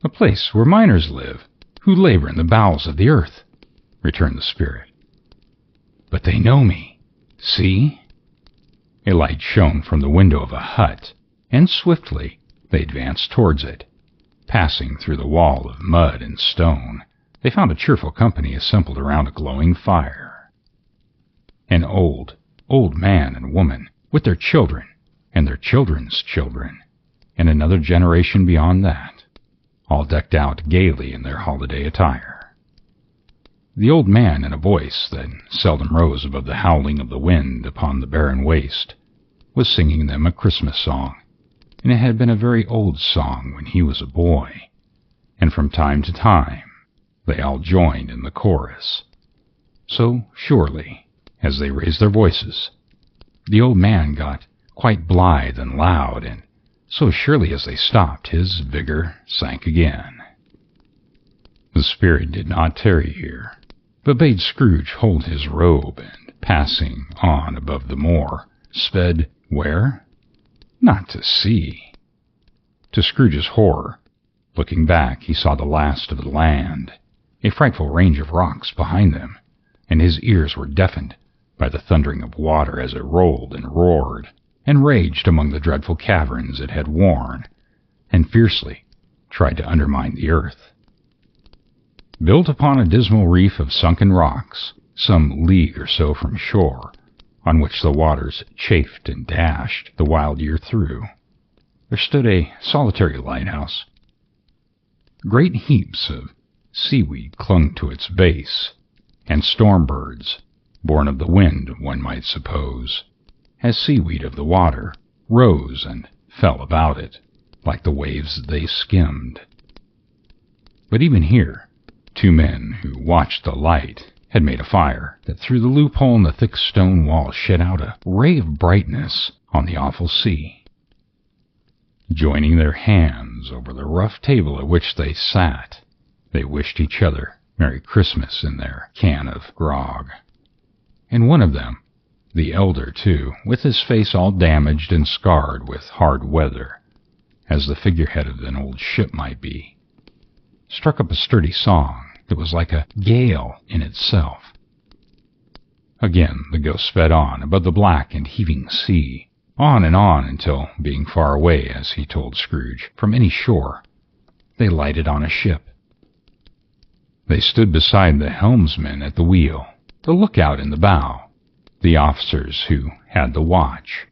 "A place where miners live, who labor in the bowels of the earth," returned the spirit. "But they know me. See?" A light shone from the window of a hut, and swiftly they advanced towards it. Passing through the wall of mud and stone, they found a cheerful company assembled around a glowing fire. An old man and woman, with their children and their children's children, and another generation beyond that, all decked out gaily in their holiday attire. The old man, in a voice that seldom rose above the howling of the wind upon the barren waste, was singing them a Christmas song, and it had been a very old song when he was a boy, and from time to time they all joined in the chorus. So surely, as they raised their voices, the old man got quite blithe and loud, and so surely as they stopped, his vigor sank again. The spirit did not tarry here, but bade Scrooge hold his robe, and passing on above the moor, sped where? Not to sea. To Scrooge's horror, looking back, he saw the last of the land, a frightful range of rocks behind them, and his ears were deafened by the thundering of water as it rolled and roared, and raged among the dreadful caverns it had worn, and fiercely tried to undermine the earth. Built upon a dismal reef of sunken rocks, some league or so from shore, on which the waters chafed and dashed the wild year through, there stood a solitary lighthouse. Great heaps of seaweed clung to its base, and storm birds, born of the wind, one might suppose, as seaweed of the water, rose and fell about it, like the waves they skimmed. But even here, two men who watched the light had made a fire that through the loophole in the thick stone wall shed out a ray of brightness on the awful sea. Joining their hands over the rough table at which they sat, they wished each other Merry Christmas in their can of grog. And one of them, the elder too, with his face all damaged and scarred with hard weather, as the figurehead of an old ship might be, struck up a sturdy song that was like a gale in itself. Again the ghost sped on above the black and heaving sea, on and on until, being far away, as he told Scrooge, from any shore, they lighted on a ship. They stood beside the helmsman at the wheel, the lookout in the bow, the officers who had the watch,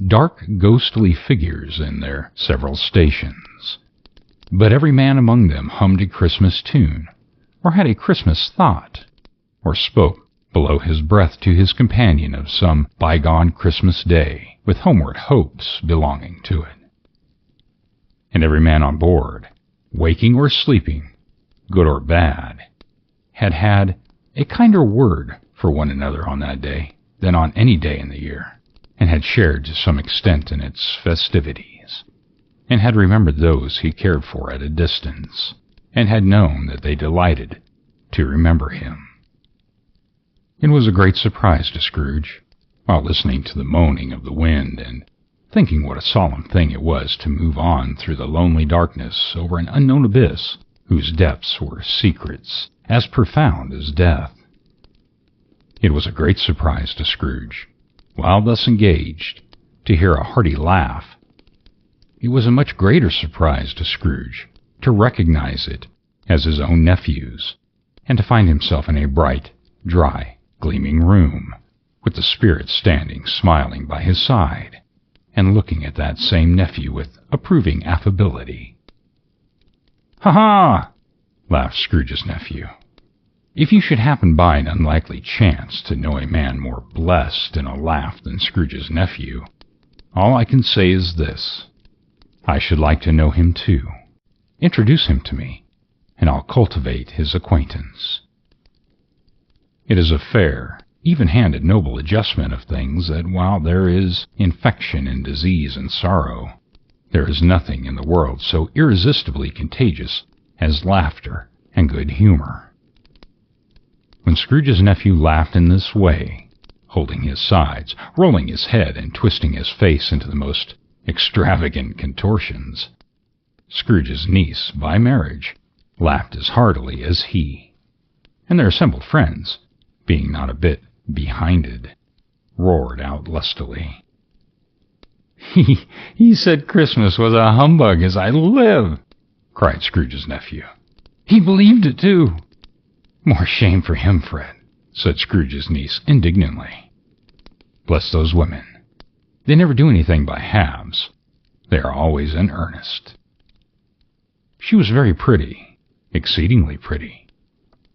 dark ghostly figures in their several stations, But every man among them hummed a Christmas tune, or had a Christmas thought, or spoke below his breath to his companion of some bygone Christmas day, with homeward hopes belonging to it. And every man on board, waking or sleeping, good or bad, had had a kinder word for one another on that day than on any day in the year, and had shared to some extent in its festivities, and had remembered those he cared for at a distance, and had known that they delighted to remember him. It was a great surprise to Scrooge, while listening to the moaning of the wind and thinking what a solemn thing it was to move on through the lonely darkness over an unknown abyss whose depths were secrets as profound as death. It was a great surprise to Scrooge, while thus engaged, to hear a hearty laugh. It was a much greater surprise to Scrooge to recognize it as his own nephew's, and to find himself in a bright, dry, gleaming room, with the Spirit standing smiling by his side, and looking at that same nephew with approving affability. "Ha-ha!" laughed Scrooge's nephew. If you should happen by an unlikely chance to know a man more blessed in a laugh than Scrooge's nephew, all I can say is this: I should like to know him too. Introduce him to me, and I'll cultivate his acquaintance. It is a fair, even-handed, noble adjustment of things that while there is infection and disease and sorrow, there is nothing in the world so irresistibly contagious as laughter and good humor. When Scrooge's nephew laughed in this way, holding his sides, rolling his head, and twisting his face into the most extravagant contortions, Scrooge's niece, by marriage, laughed as heartily as he, and their assembled friends, being not a bit behinded, roared out lustily. He said Christmas was a humbug as I live," cried Scrooge's nephew. "He believed it, too." "More shame for him, Fred," said Scrooge's niece indignantly. "Bless those women. They never do anything by halves. They are always in earnest." She was very pretty, exceedingly pretty,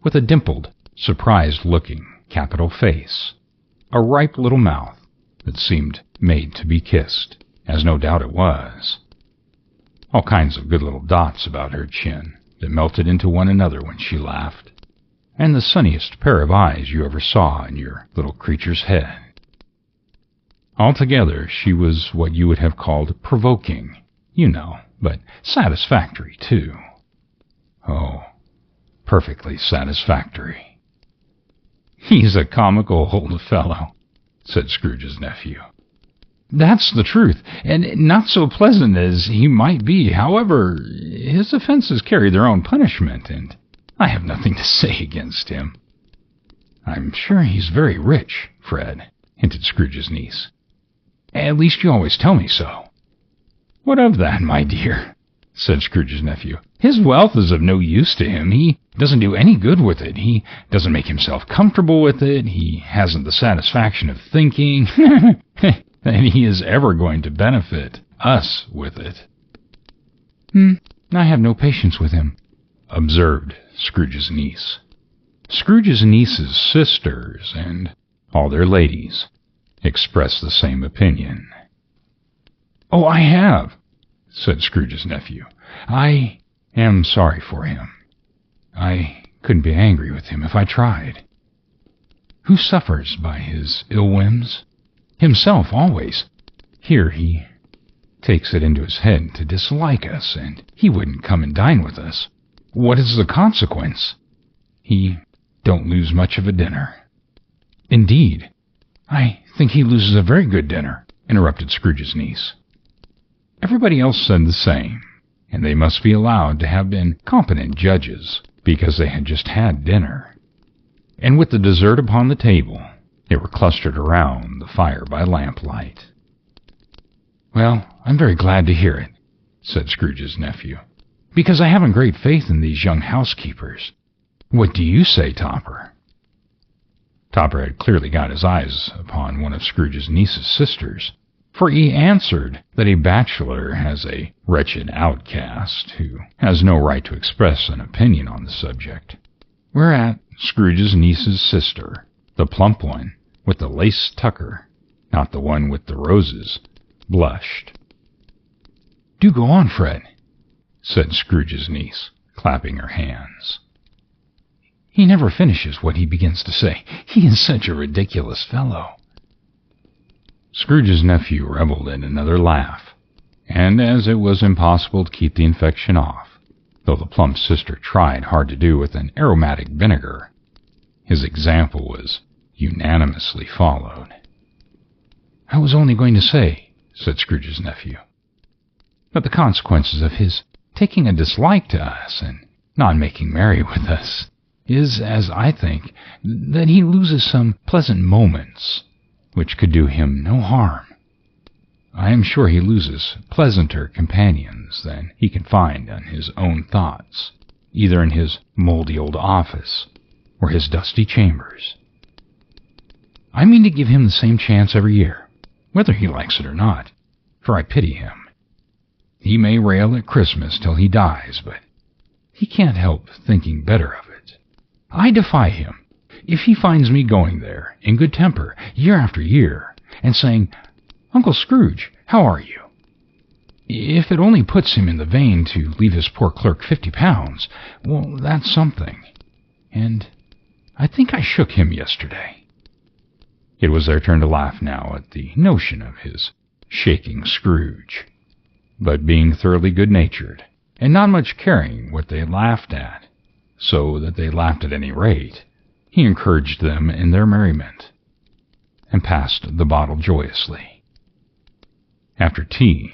with a dimpled, surprised-looking, capital face, a ripe little mouth that seemed made to be kissed, as no doubt it was, all kinds of good little dots about her chin that melted into one another when she laughed, and the sunniest pair of eyes you ever saw in your little creature's head. Altogether, she was what you would have called provoking, you know, but satisfactory, too. Oh, perfectly satisfactory. "He's a comical old fellow," said Scrooge's nephew. "That's the truth, and not so pleasant as he might be. However, his offenses carry their own punishment, and I have nothing to say against him." "I'm sure he's very rich, Fred," hinted Scrooge's niece. "At least you always tell me so." "What of that, my dear?" said Scrooge's nephew. "His wealth is of no use to him. He doesn't do any good with it. He doesn't make himself comfortable with it. He hasn't the satisfaction of thinking that he is ever going to benefit us with it." "I have no patience with him," observed Scrooge's niece. Scrooge's niece's sisters, and all their ladies, expressed the same opinion. "Oh, I have," said Scrooge's nephew. "I am sorry for him. I couldn't be angry with him if I tried. Who suffers by his ill whims? Himself always. Here he takes it into his head to dislike us, and he wouldn't come and dine with us. What is the consequence? He don't lose much of a dinner." "Indeed, I think he loses a very good dinner," interrupted Scrooge's niece. Everybody else said the same, and they must be allowed to have been competent judges, because they had just had dinner. And with the dessert upon the table, they were clustered around the fire by lamplight. "Well, I'm very glad to hear it," said Scrooge's nephew, "because I haven't great faith in these young housekeepers. What do you say, Topper?" Topper had clearly got his eyes upon one of Scrooge's niece's sisters, for he answered that a bachelor has a wretched outcast who has no right to express an opinion on the subject. Whereat Scrooge's niece's sister, the plump one with the lace tucker, not the one with the roses, blushed. "Do go on, Fred," said Scrooge's niece, clapping her hands. "He never finishes what he begins to say. He is such a ridiculous fellow." Scrooge's nephew revelled in another laugh, and as it was impossible to keep the infection off, though the plump sister tried hard to do with an aromatic vinegar, his example was unanimously followed. "I was only going to say," said Scrooge's nephew, "that the consequences of his taking a dislike to us and not making merry with us is, as I think, that he loses some pleasant moments which could do him no harm. I am sure he loses pleasanter companions than he can find on his own thoughts, either in his mouldy old office or his dusty chambers. I mean to give him the same chance every year, whether he likes it or not, for I pity him. He may rail at Christmas till he dies, but he can't help thinking better of it. I defy him, if he finds me going there in good temper year after year and saying, 'Uncle Scrooge, how are you?' If it only puts him in the vein to leave his poor clerk £50, well, that's something. And I think I shook him yesterday." It was their turn to laugh now at the notion of his shaking Scrooge. But being thoroughly good-natured, and not much caring what they laughed at, so that they laughed at any rate, he encouraged them in their merriment, and passed the bottle joyously. After tea,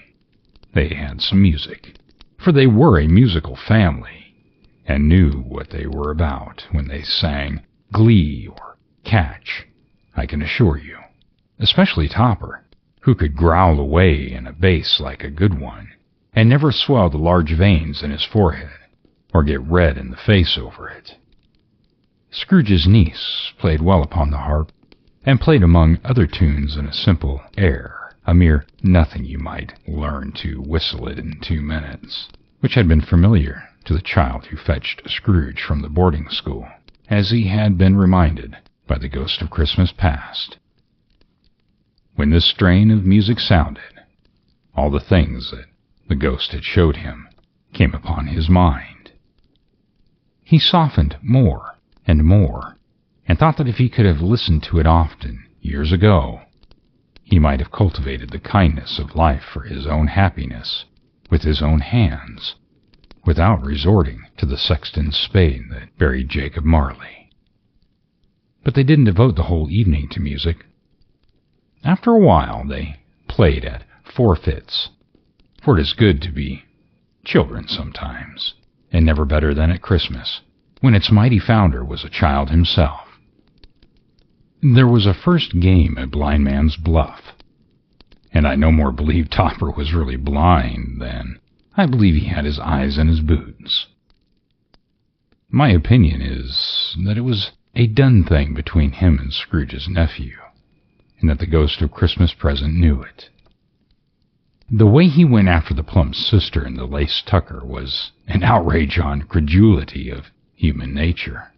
they had some music, for they were a musical family, and knew what they were about when they sang Glee or Catch, I can assure you, especially Topper, who could growl away in a bass like a good one, and never swell the large veins in his forehead, or get red in the face over it. Scrooge's niece played well upon the harp, and played among other tunes in a simple air, a mere nothing you might learn to whistle it in 2 minutes, which had been familiar to the child who fetched Scrooge from the boarding school, as he had been reminded by the ghost of Christmas past. When this strain of music sounded, all the things that the ghost had showed him came upon his mind. He softened more and more, and thought that if he could have listened to it often, years ago, he might have cultivated the kindness of life for his own happiness with his own hands, without resorting to the sexton's spade that buried Jacob Marley. But they didn't devote the whole evening to music. After a while they played at forfeits, for it is good to be children sometimes, and never better than at Christmas, when its mighty founder was a child himself. There was a first game at Blind Man's Bluff, and I no more believe Topper was really blind than I believe he had his eyes in his boots. My opinion is that it was a done thing between him and Scrooge's nephew, and that the ghost of Christmas present knew it. The way he went after the plump sister in the lace tucker was an outrage on credulity of human nature.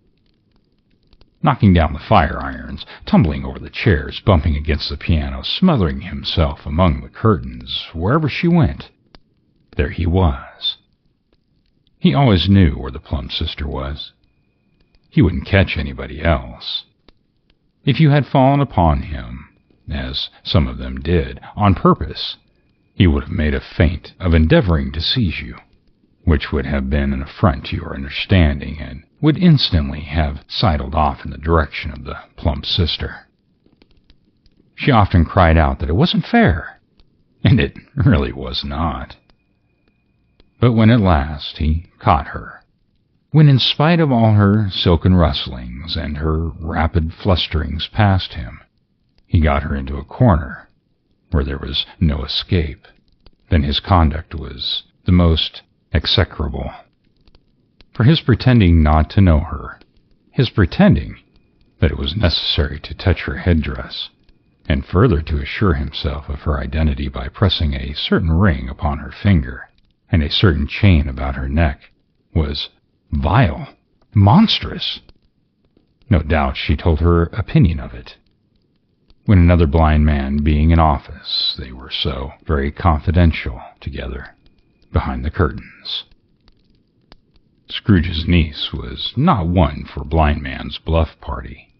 Knocking down the fire irons, tumbling over the chairs, bumping against the piano, smothering himself among the curtains, wherever she went, there he was. He always knew where the plump sister was. He wouldn't catch anybody else. If you had fallen upon him, as some of them did, on purpose, he would have made a feint of endeavoring to seize you, which would have been an affront to your understanding, and would instantly have sidled off in the direction of the plump sister. She often cried out that it wasn't fair, and it really was not. But when at last he caught her, when in spite of all her silken rustlings and her rapid flusterings past him, he got her into a corner where there was no escape, then his conduct was the most execrable. For his pretending not to know her, his pretending that it was necessary to touch her headdress, and further to assure himself of her identity by pressing a certain ring upon her finger and a certain chain about her neck, was vile, monstrous. No doubt she told her opinion of it. When another blind man being in office, they were so very confidential together, behind the curtains. Scrooge's niece was not one for blind man's bluff party,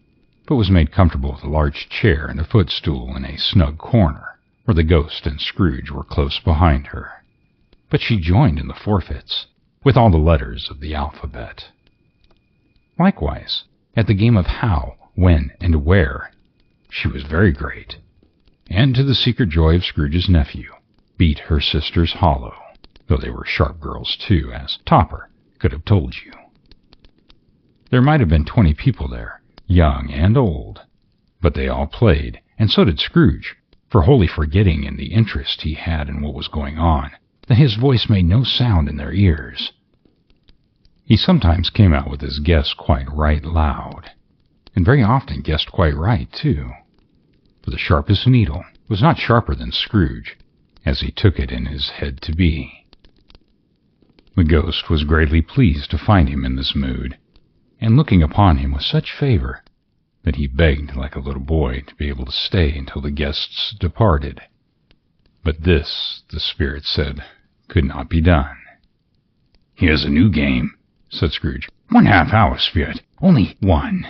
but was made comfortable with a large chair and a footstool in a snug corner, where the ghost and Scrooge were close behind her. But she joined in the forfeits, with all the letters of the alphabet. Likewise, at the game of how, when, and where, she was very great, and to the secret joy of Scrooge's nephew, beat her sisters hollow, though they were sharp girls too, as Topper could have told you. There might have been 20 people there, young and old, but they all played, and so did Scrooge, for wholly forgetting in the interest he had in what was going on, that his voice made no sound in their ears. He sometimes came out with his guess quite right loud, and very often guessed quite right, too, for the sharpest needle was not sharper than Scrooge, as he took it in his head to be. The ghost was greatly pleased to find him in this mood, and looking upon him with such favor that he begged like a little boy to be able to stay until the guests departed. But this, the spirit said, could not be done. "Here's a new game," said Scrooge. "1/2 hour, spirit. Only one."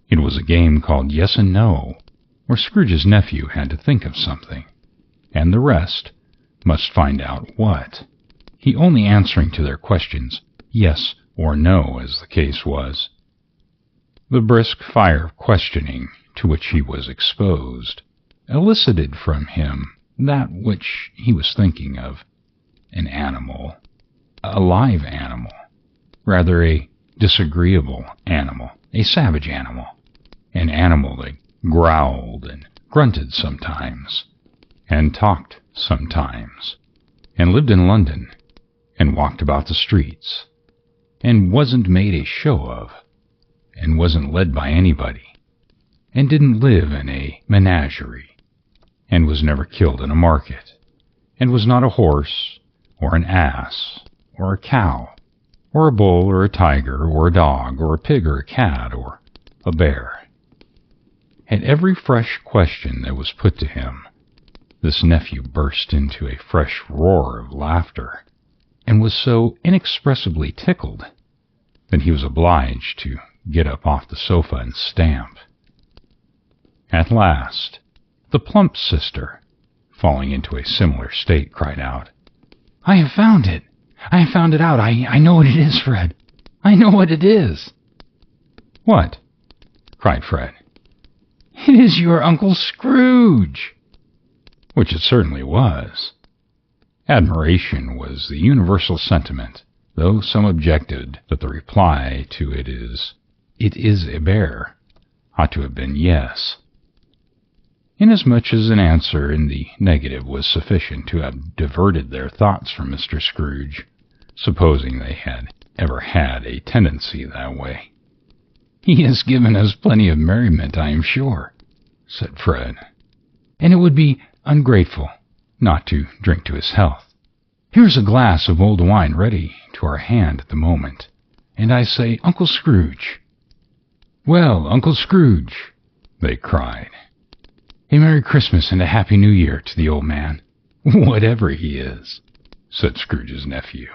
It was a game called Yes and No, where Scrooge's nephew had to think of something, and the rest must find out what, he only answering to their questions yes or no, as the case was. The brisk fire of questioning to which he was exposed elicited from him that which he was thinking of: an animal, a live animal, rather a disagreeable animal, a savage animal, an animal that growled and grunted sometimes, and talked sometimes, and lived in London, and walked about the streets, and wasn't made a show of, and wasn't led by anybody, and didn't live in a menagerie, and was never killed in a market, and was not a horse, or an ass, or a cow, or a bull, or a tiger, or a dog, or a pig, or a cat, or a bear. At every fresh question that was put to him, this nephew burst into a fresh roar of laughter, and was so inexpressibly tickled that he was obliged to get up off the sofa and stamp. At last, the plump sister, falling into a similar state, cried out, "I have found it! I have found it out! I know what it is, Fred! I know what it is!" "What?" cried Fred. "It is your Uncle Scrooge!" Which it certainly was. Admiration was the universal sentiment, though some objected that the reply to "it is a bear," ought to have been yes, inasmuch as an answer in the negative was sufficient to have diverted their thoughts from Mr. Scrooge, supposing they had ever had a tendency that way. "He has given us plenty of merriment, I am sure," said Fred, "and it would be ungrateful not to drink to his health. Here is a glass of old wine ready to our hand at the moment, and I say, Uncle Scrooge." "Well, Uncle Scrooge," they cried, "a Merry Christmas and a Happy New Year to the old man, whatever he is," said Scrooge's nephew.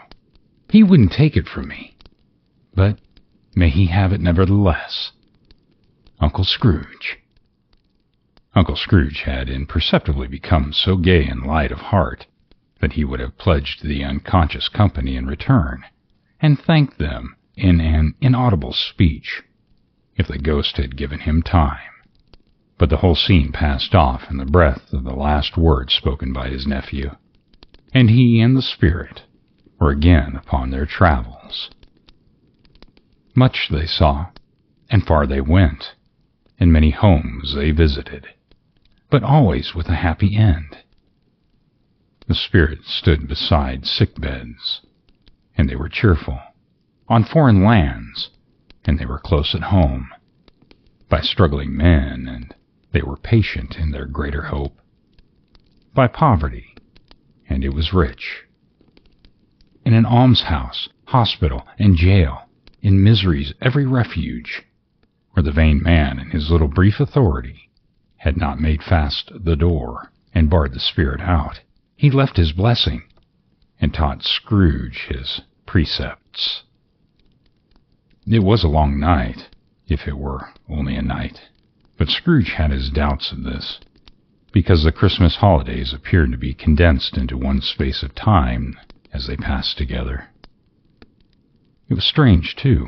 "He wouldn't take it from me, but may he have it nevertheless. Uncle Scrooge." Uncle Scrooge had imperceptibly become so gay and light of heart that he would have pledged the unconscious company in return, and thanked them in an inaudible speech, if the ghost had given him time. But the whole scene passed off in the breath of the last word spoken by his nephew, and he and the spirit were again upon their travels. Much they saw, and far they went, and many homes they visited, but always with a happy end. The spirit stood beside sick beds, and they were cheerful, on foreign lands, and they were close at home, by struggling men and They were patient in their greater hope. By poverty, and it was rich. In an almshouse, hospital, and jail, in misery's every refuge, where the vain man in his little brief authority had not made fast the door and barred the spirit out, he left his blessing and taught Scrooge his precepts. It was a long night, if it were only a night, but Scrooge had his doubts of this, because the Christmas holidays appeared to be condensed into one space of time as they passed together. It was strange, too,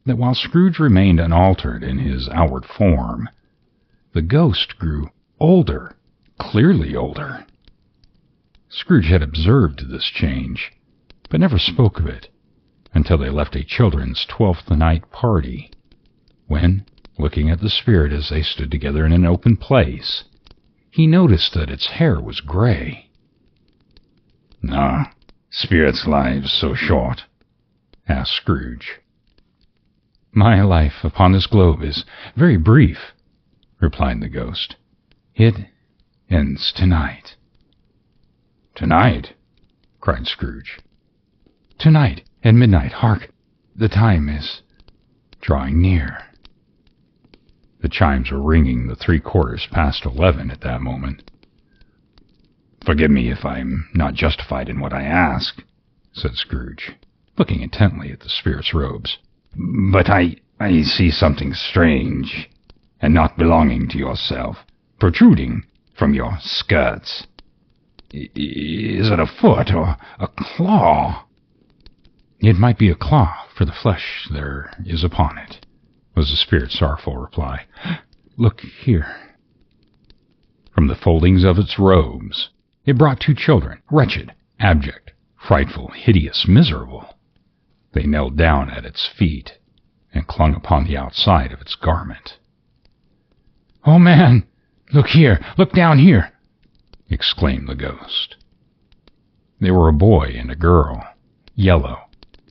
that while Scrooge remained unaltered in his outward form, the ghost grew older, clearly older. Scrooge had observed this change, but never spoke of it until they left a children's 12th night party, when, looking at the spirit as they stood together in an open place, he noticed that its hair was gray. "Ah, spirits' lives so short?" asked Scrooge. "My life upon this globe is very brief," replied the ghost. "It ends tonight." "Tonight?" cried Scrooge. "Tonight, at midnight. Hark! The time is drawing near." The chimes were ringing the 11:15 at that moment. "Forgive me if I'm not justified in what I ask," said Scrooge, looking intently at the spirit's robes. "But I see something strange, and not belonging to yourself, protruding from your skirts. Is it a foot or a claw?" "It might be a claw, for the flesh there is upon it," was the spirit's sorrowful reply. "Look here." From the foldings of its robes, it brought 2 children, wretched, abject, frightful, hideous, miserable. They knelt down at its feet and clung upon the outside of its garment. "Oh, man! Look here! Look down here!" exclaimed the ghost. They were a boy and a girl, yellow,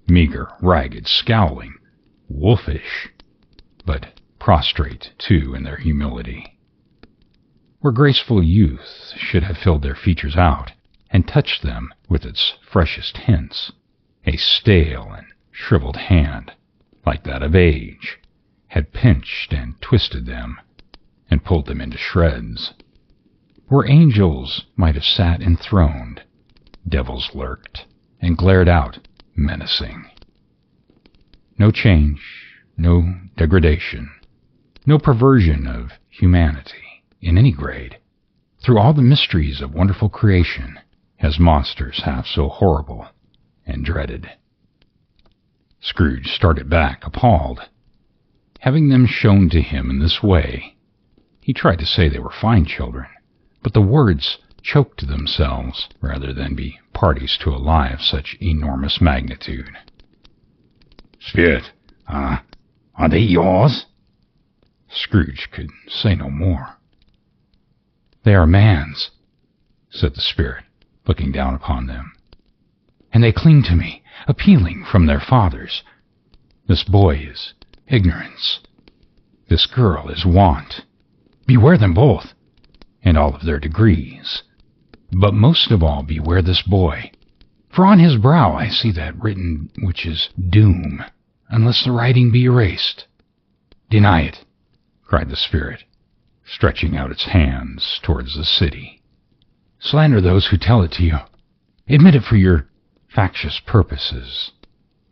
meager, ragged, scowling, wolfish, but prostrate, too, in their humility. Where graceful youth should have filled their features out and touched them with its freshest hints, a stale and shriveled hand, like that of age, had pinched and twisted them and pulled them into shreds. Where angels might have sat enthroned, devils lurked and glared out menacing. No change, no degradation, no perversion of humanity in any grade, through all the mysteries of wonderful creation, has monsters half so horrible and dreaded. Scrooge started back, appalled. Having them shown to him in this way, he tried to say they were fine children, but the words choked themselves rather than be parties to a lie of such enormous magnitude. "Spirit, are they yours?" Scrooge could say no more. "They are man's," said the spirit, looking down upon them. "And they cling to me, appealing from their fathers. This boy is ignorance. This girl is want. Beware them both, and all of their degrees. But most of all beware this boy, for on his brow I see that written which is doom, unless the writing be erased. Deny it," cried the spirit, stretching out its hands towards the city. "Slander those who tell it to you. Admit it for your factious purposes,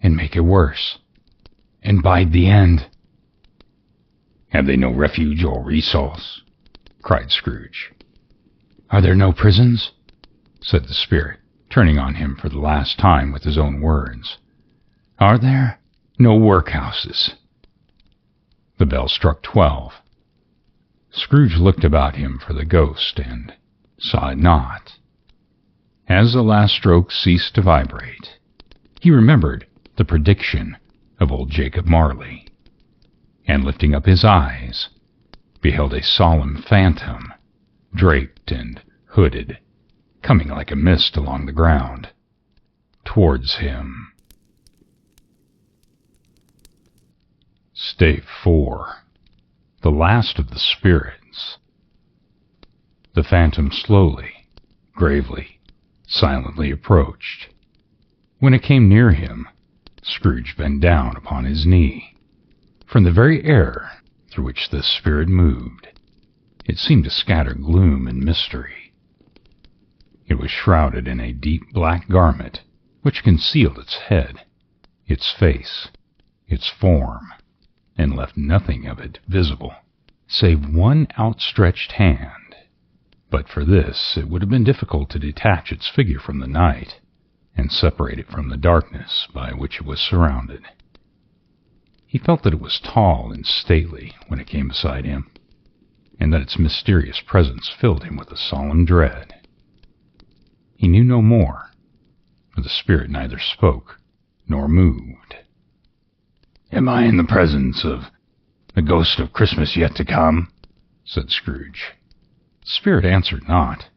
and make it worse, and bide the end." "Have they no refuge or resource?" cried Scrooge. "Are there no prisons?" said the spirit, turning on him for the last time with his own words. "Are there no workhouses?" The bell struck 12. Scrooge looked about him for the ghost and saw it not. As the last stroke ceased to vibrate, he remembered the prediction of old Jacob Marley, and lifting up his eyes, beheld a solemn phantom, draped and hooded, coming like a mist along the ground, towards him. Stave 4. the last of the spirits. The phantom slowly, gravely, silently approached. When it came near him, Scrooge bent down upon his knee. From the very air through which the spirit moved, it seemed to scatter gloom and mystery. It was shrouded in a deep black garment which concealed its head, its face, its form, and left nothing of it visible, save one outstretched hand. But for this it would have been difficult to detach its figure from the night, and separate it from the darkness by which it was surrounded. He felt that it was tall and stately when it came beside him, and that its mysterious presence filled him with a solemn dread. He knew no more, for the spirit neither spoke nor moved. "Am I in the presence of the ghost of Christmas yet to come?" said Scrooge. The spirit answered not,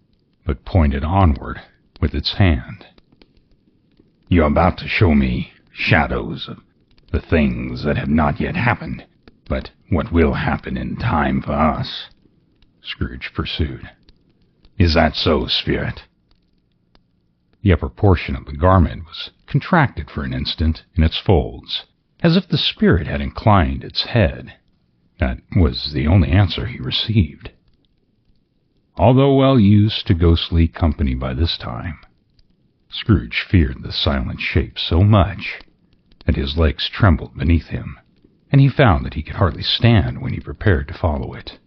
but pointed onward with its hand. "You're about to show me shadows of the things that have not yet happened, but what will happen in time for us," Scrooge pursued. "Is that so, spirit?" The upper portion of the garment was contracted for an instant in its folds, as if the spirit had inclined its head. That was the only answer he received. Although well used to ghostly company by this time, Scrooge feared the silent shape so much that his legs trembled beneath him, and he found that he could hardly stand when he prepared to follow it.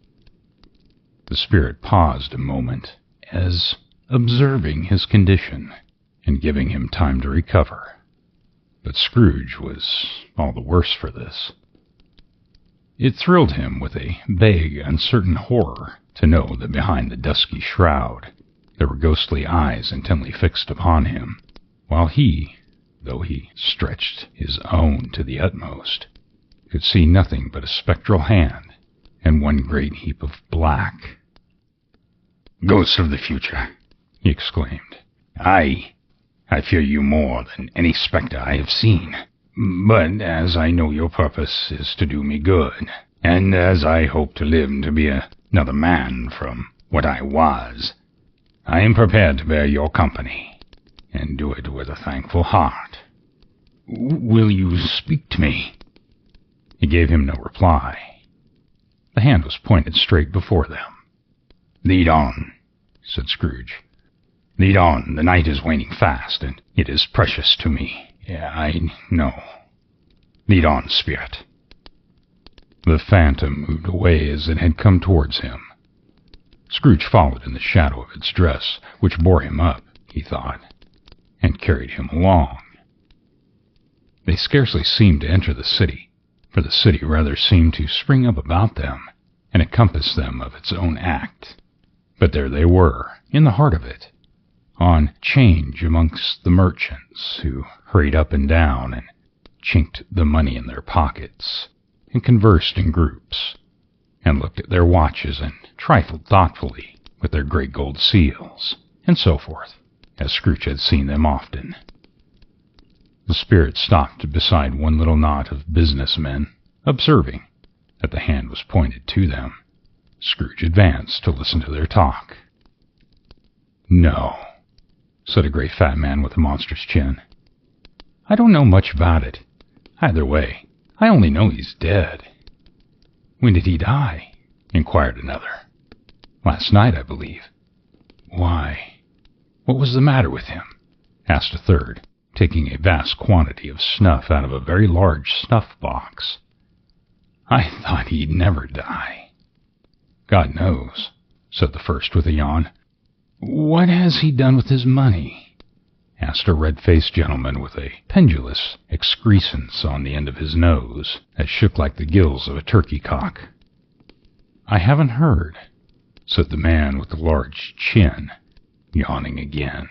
The spirit paused a moment, as observing his condition and giving him time to recover. But Scrooge was all the worse for this. It thrilled him with a vague, uncertain horror to know that behind the dusky shroud there were ghostly eyes intently fixed upon him, while he, though he stretched his own to the utmost, could see nothing but a spectral hand and one great heap of black. "Ghost of the future," he exclaimed, I fear you more than any spectre I have seen. But as I know your purpose is to do me good, and as I hope to live to be another man from what I was, I am prepared to bear your company, and do it with a thankful heart. Will you speak to me?" He gave him no reply. The hand was pointed straight before them. "Lead on," said Scrooge. "Lead on. The night is waning fast, and it is precious to me. I know. Lead on, spirit." The phantom moved away as it had come towards him. Scrooge followed in the shadow of its dress, which bore him up, he thought, and carried him along. They scarcely seemed to enter the city, for the city rather seemed to spring up about them and encompass them of its own act. But there they were, in the heart of it, on 'change amongst the merchants, who hurried up and down and chinked the money in their pockets, and conversed in groups, and looked at their watches and trifled thoughtfully with their great gold seals, and so forth, as Scrooge had seen them often. The spirit stopped beside one little knot of business men, observing that the hand was pointed to them. Scrooge advanced to listen to their talk. "No," said a great fat man with a monstrous chin. "I don't know much about it. Either way, I only know he's dead." "When did he die?" inquired another. "Last night, I believe." "Why, what was the matter with him?" asked a third, taking a vast quantity of snuff out of a very large snuff-box. "I thought he'd never die." "God knows," said the first with a yawn. "What has he done with his money?" asked a red-faced gentleman with a pendulous excrescence on the end of his nose that shook like the gills of a turkey-cock. "I haven't heard," said the man with the large chin, yawning again.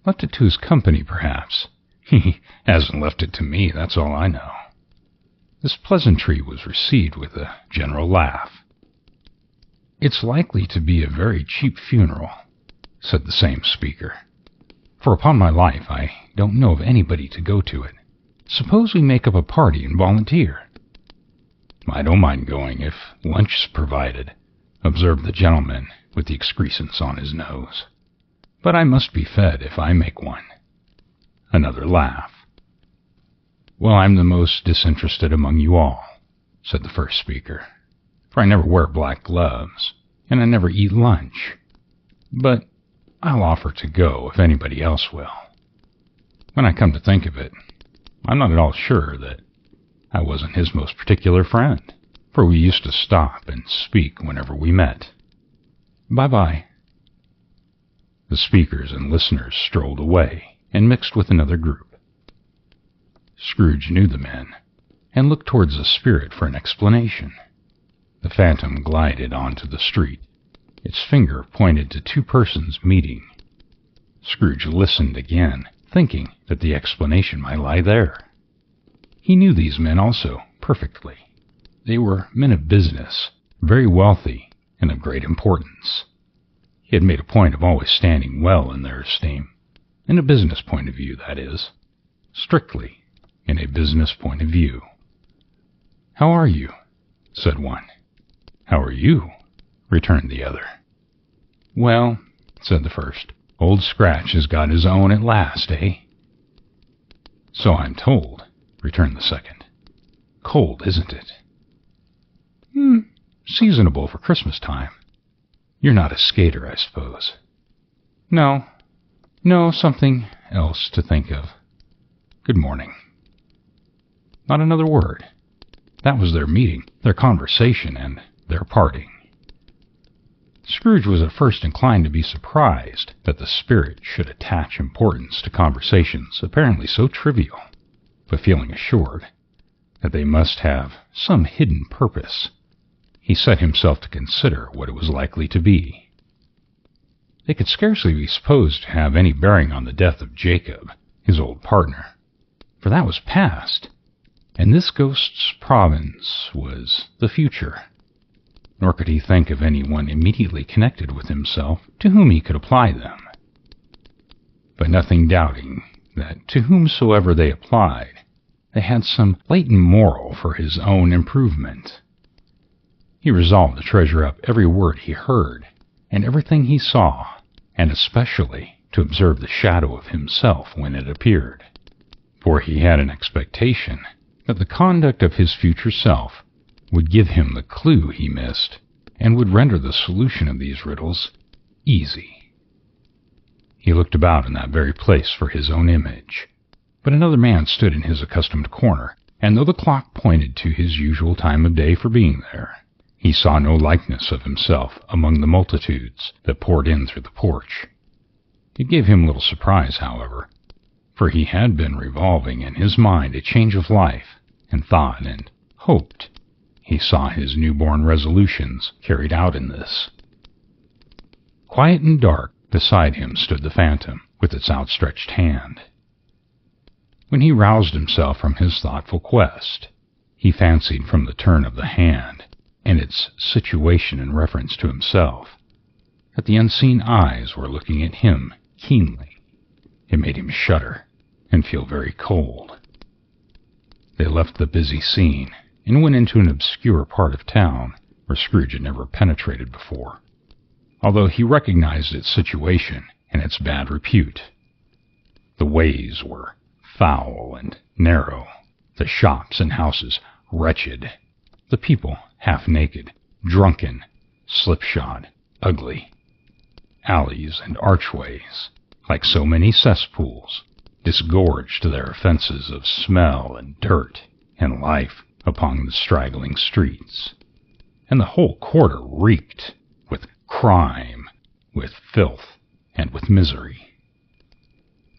"Left it to his company, perhaps. He hasn't left it to me, that's all I know." This pleasantry was received with a general laugh. "It's likely to be a very cheap funeral," said the same speaker, "for upon my life I don't know of anybody to go to it. Suppose we make up a party and volunteer?" I don't mind going if lunch is provided, observed the gentleman with the excrescence on his nose. But I must be fed if I make one. Another laugh. Well, I'm the most disinterested among you all, said the first speaker, for I never wear black gloves, and I never eat lunch. But I'll offer to go if anybody else will. When I come to think of it, I'm not at all sure that I wasn't his most particular friend, for we used to stop and speak whenever we met. Bye-bye. The speakers and listeners strolled away and mixed with another group. Scrooge knew the men, and looked towards the spirit for an explanation. The phantom glided onto the street. Its finger pointed to two persons meeting. Scrooge listened again, thinking that the explanation might lie there. He knew these men also perfectly. They were men of business, very wealthy, and of great importance. He had made a point of always standing well in their esteem, in a business point of view, that is, strictly in a business point of view. "How are you?" said one. "How are you?" returned the other. "Well," said the first, "Old Scratch has got his own at last, eh?" "So I'm told," returned the second. "Cold, isn't it?" Seasonable for Christmas time. You're not a skater, I suppose." No, something else to think of. Good morning." Not another word. That was their meeting, their conversation, and their parting. Scrooge was at first inclined to be surprised that the spirit should attach importance to conversations apparently so trivial, but feeling assured that they must have some hidden purpose, he set himself to consider what it was likely to be. They could scarcely be supposed to have any bearing on the death of Jacob, his old partner, for that was past, and this ghost's province was the future. Nor could he think of anyone immediately connected with himself to whom he could apply them. But nothing doubting that to whomsoever they applied, they had some latent moral for his own improvement. He resolved to treasure up every word he heard, and everything he saw, and especially to observe the shadow of himself when it appeared, for he had an expectation that the conduct of his future self would give him the clue he missed, and would render the solution of these riddles easy. He looked about in that very place for his own image, but another man stood in his accustomed corner, and though the clock pointed to his usual time of day for being there, he saw no likeness of himself among the multitudes that poured in through the porch. It gave him little surprise, however, for he had been revolving in his mind a change of life, and thought and hoped he saw his newborn resolutions carried out in this. Quiet and dark beside him stood the phantom with its outstretched hand. When he roused himself from his thoughtful quest, he fancied from the turn of the hand and its situation in reference to himself that the unseen eyes were looking at him keenly. It made him shudder and feel very cold. They left the busy scene and went into an obscure part of town where Scrooge had never penetrated before, although he recognized its situation and its bad repute. The ways were foul and narrow, the shops and houses wretched, the people half-naked, drunken, slipshod, ugly. Alleys and archways, like so many cesspools, disgorged their offenses of smell and dirt and life upon the straggling streets, and the whole quarter reeked with crime, with filth, and with misery.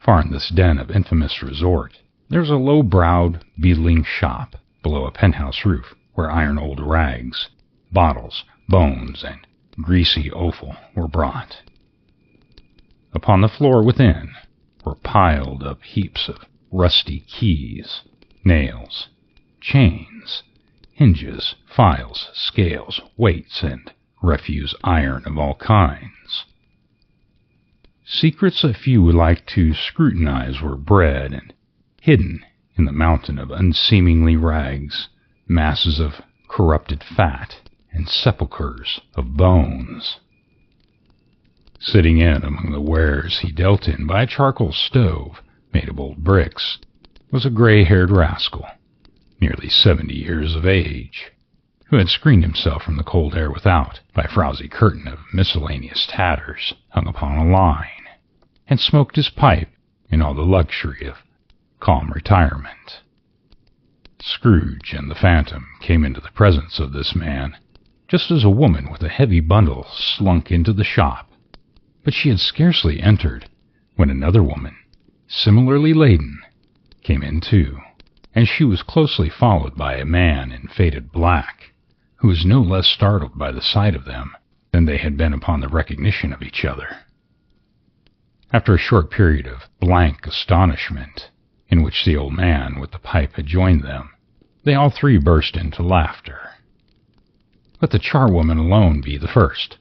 Far in this den of infamous resort, there was a low-browed, beetling shop below a penthouse roof where iron old rags, bottles, bones, and greasy offal were brought. Upon the floor within were piled up heaps of rusty keys, nails, chains, hinges, files, scales, weights, and refuse iron of all kinds. Secrets a few would like to scrutinize were bred and hidden in the mountain of unseemly rags, masses of corrupted fat and sepulchres of bones. Sitting in among the wares he dealt in by a charcoal stove made of old bricks was a gray-haired rascal, nearly 70 years of age, who had screened himself from the cold air without by a frowsy curtain of miscellaneous tatters hung upon a line, and smoked his pipe in all the luxury of calm retirement. Scrooge and the Phantom came into the presence of this man just as a woman with a heavy bundle slunk into the shop, but she had scarcely entered when another woman, similarly laden, came in too, and she was closely followed by a man in faded black, who was no less startled by the sight of them than they had been upon the recognition of each other. After a short period of blank astonishment, in which the old man with the pipe had joined them, they all three burst into laughter. "Let the charwoman alone be the first,"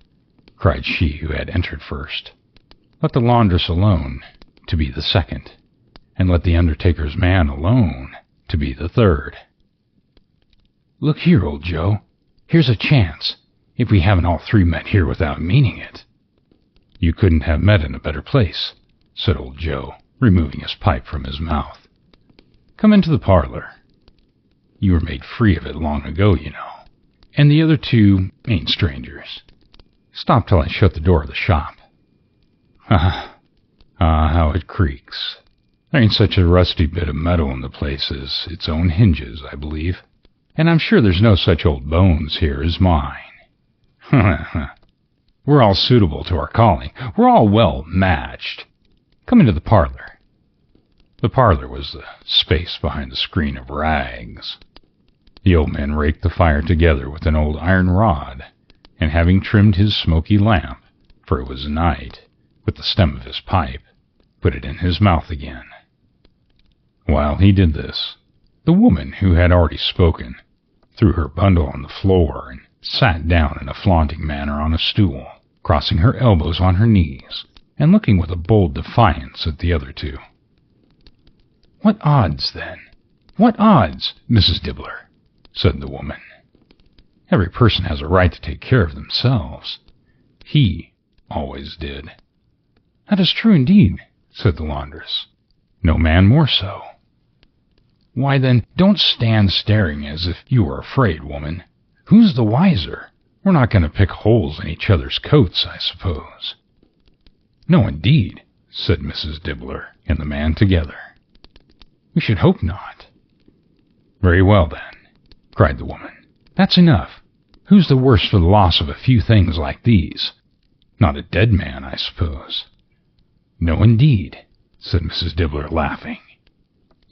cried she who had entered first. "Let the laundress alone to be the second, and let the undertaker's man alone to be the third. Look here, old Joe, here's a chance, if we haven't all three met here without meaning it." "You couldn't have met in a better place," said old Joe, removing his pipe from his mouth. "Come into the parlor. You were made free of it long ago, you know, and the other two ain't strangers. Stop till I shut the door of the shop. How it creaks. There ain't such a rusty bit of metal in the place as its own hinges, I believe, and I'm sure there's no such old bones here as mine. We're all suitable to our calling. We're all well matched. Come into the parlor." The parlor was the space behind the screen of rags. The old man raked the fire together with an old iron rod, and having trimmed his smoky lamp, for it was night, with the stem of his pipe, put it in his mouth again. While he did this, the woman who had already spoken threw her bundle on the floor and sat down in a flaunting manner on a stool, crossing her elbows on her knees, and looking with a bold defiance at the other two. "What odds, then? What odds, Mrs. Dibbler?" said the woman. "Every person has a right to take care of themselves. He always did." "That is true indeed," said the laundress. "No man more so." "Why, then, don't stand staring as if you were afraid, woman. Who's the wiser? We're not going to pick holes in each other's coats, I suppose." "No, indeed," said Mrs. Dibbler and the man together. "We should hope not." "Very well, then," cried the woman. "That's enough. Who's the worse for the loss of a few things like these? Not a dead man, I suppose." "No, indeed," said Mrs. Dibbler, laughing.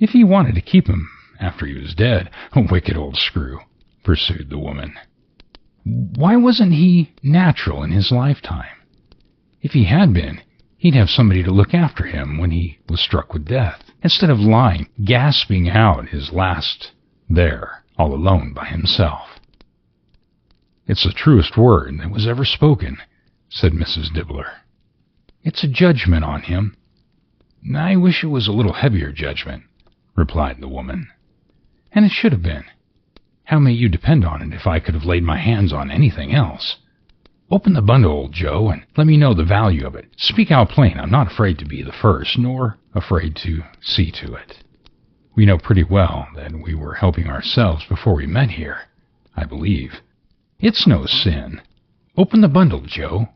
"If he wanted to keep him after he was dead, a wicked old screw," pursued the woman. "Why wasn't he natural in his lifetime? If he had been, he'd have somebody to look after him when he was struck with death, instead of lying, gasping out his last there, all alone by himself." "It's the truest word that was ever spoken," said Mrs. Dibbler. "It's a judgment on him." "I wish it was a little heavier judgment," replied the woman. "And it should have been. How may you depend on it if I could have laid my hands on anything else? Open the bundle, old Joe, and let me know the value of it. Speak out plain. I'm not afraid to be the first, nor afraid to see to it. We know pretty well that we were helping ourselves before we met here, I believe. It's no sin. Open the bundle, Joe."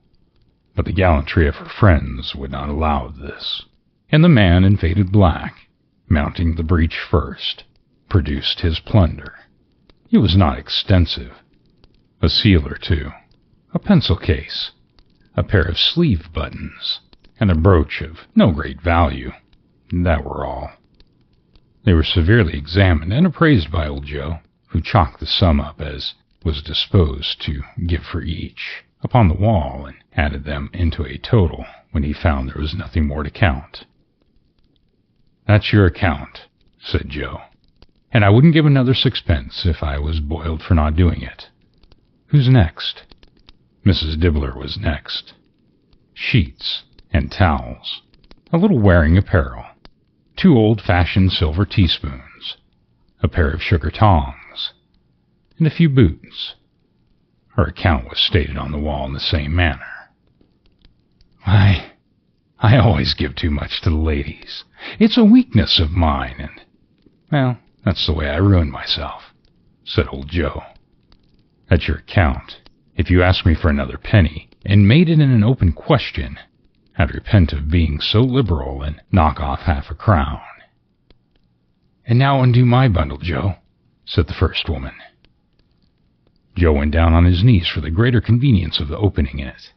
But the gallantry of her friends would not allow of this, and the man in faded black, mounting the breach first, produced his plunder. It was not extensive. A seal or two, a pencil case, a pair of sleeve buttons, and a brooch of no great value. That were all. They were severely examined and appraised by old Joe, who chalked the sum up as was disposed to give for each upon the wall, and added them into a total when he found there was nothing more to count. "That's your account," said Joe, "and I wouldn't give another sixpence if I was boiled for not doing it. Who's next?" Mrs. Dibbler was next. Sheets and towels, a little wearing apparel, 2 old-fashioned silver teaspoons, a pair of sugar tongs, and a few boots. Her account was stated on the wall in the same manner. I always give too much to the ladies. It's a weakness of mine, and, well, that's the way I ruined myself, said old Joe. That's your account. If you asked me for another penny, and made it in an open question, I'd repent of being so liberal and knock off half a crown. And now undo my bundle, Joe, said the first woman. Joe went down on his knees for the greater convenience of the opening in it,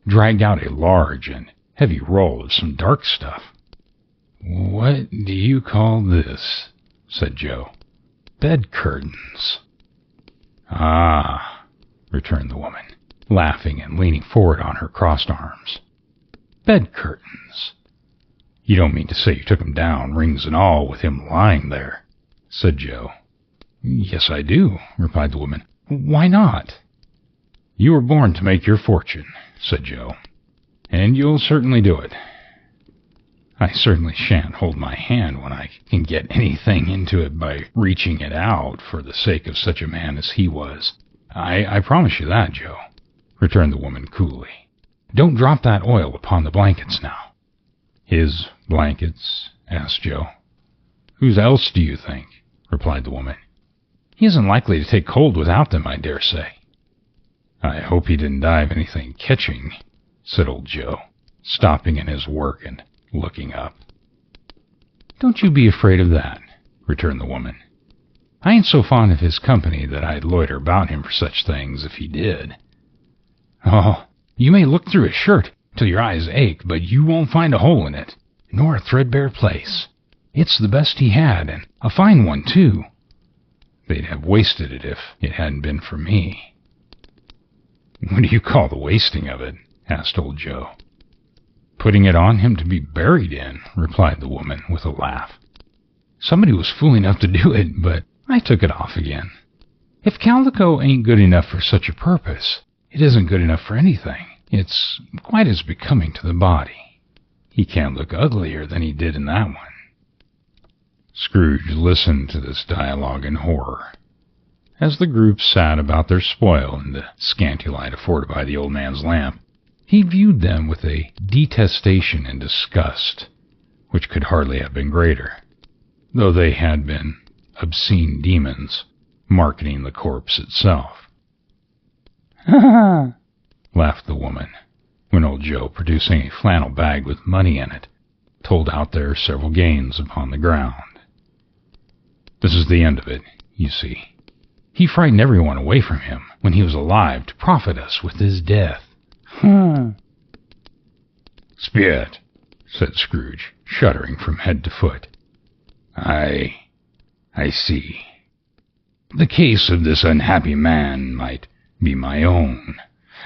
dragged out a large and heavy roll of some dark stuff. What do you call this? Said Joe. Bed curtains. Ah, returned the woman, laughing and leaning forward on her crossed arms. Bed curtains. You don't mean to say you took him down, rings and all, with him lying there, said Joe. Yes, I do, replied the woman. Why not? You were born to make your fortune, said Joe, and you'll certainly do it. I certainly shan't hold my hand when I can get anything into it by reaching it out for the sake of such a man as he was. I promise you that, Joe, returned the woman coolly. Don't drop that oil upon the blankets now. His blankets? Asked Joe. Whose else do you think? Replied the woman. He isn't likely to take cold without them, I dare say. I hope he didn't die of anything catching, said old Joe, stopping in his work and looking up. Don't you be afraid of that, returned the woman. I ain't so fond of his company that I'd loiter about him for such things if he did. Oh, you may look through his shirt till your eyes ache, but you won't find a hole in it, nor a threadbare place. It's the best he had, and a fine one, too. They'd have wasted it if it hadn't been for me. What do you call the wasting of it? Asked old Joe. Putting it on him to be buried in, replied the woman with a laugh. Somebody was fool enough to do it, but I took it off again. If calico ain't good enough for such a purpose, it isn't good enough for anything. It's quite as becoming to the body. He can't look uglier than he did in that one. Scrooge listened to this dialogue in horror. As the group sat about their spoil in the scanty light afforded by the old man's lamp, he viewed them with a detestation and disgust which could hardly have been greater, though they had been obscene demons marketing the corpse itself. "Ha ha!" laughed the woman, when old Joe, producing a flannel bag with money in it, told out their several gains upon the ground. This is the end of it, you see. He frightened everyone away from him when he was alive to profit us with his death. Spirit, said Scrooge, shuddering from head to foot. I see. The case of this unhappy man might be my own.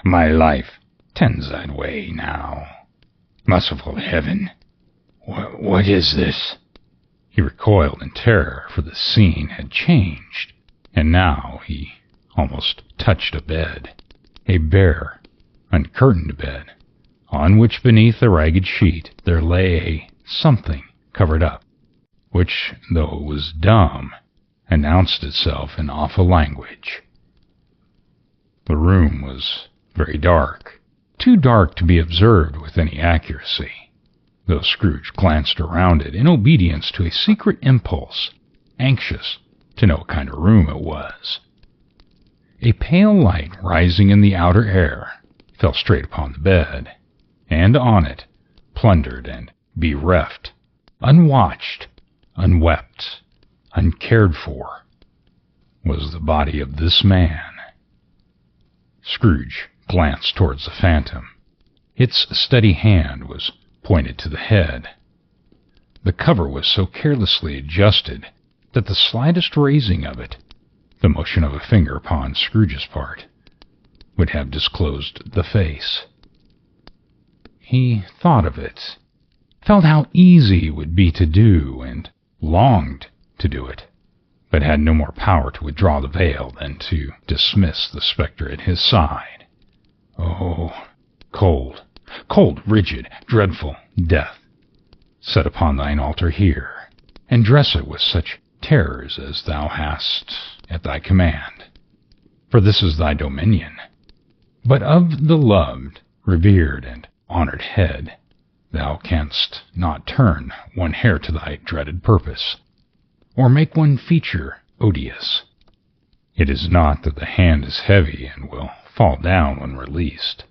My life tends that way now. Merciful heaven! What is this? He recoiled in terror, for the scene had changed, and now he almost touched a bed, a bare, uncurtained bed, on which beneath the ragged sheet there lay a something covered up, which, though it was dumb, announced itself in awful language. The room was very dark, too dark to be observed with any accuracy, though Scrooge glanced around it in obedience to a secret impulse, anxious to know what kind of room it was. A pale light rising in the outer air fell straight upon the bed, and on it, plundered and bereft, unwatched, unwept, uncared for, was the body of this man. Scrooge glanced towards the phantom. Its steady hand was pointed to the head. The cover was so carelessly adjusted that the slightest raising of it, the motion of a finger upon Scrooge's part, would have disclosed the face. He thought of it, felt how easy it would be to do, and longed to do it, but had no more power to withdraw the veil than to dismiss the spectre at his side. Oh, cold, rigid, dreadful death, set upon thine altar here, and dress it with such terrors as thou hast at thy command. for this is thy dominion. But of the loved, revered, and honored head, thou canst not turn one hair to thy dreaded purpose, or make one feature odious. It is not that the hand is heavy and will fall down when released.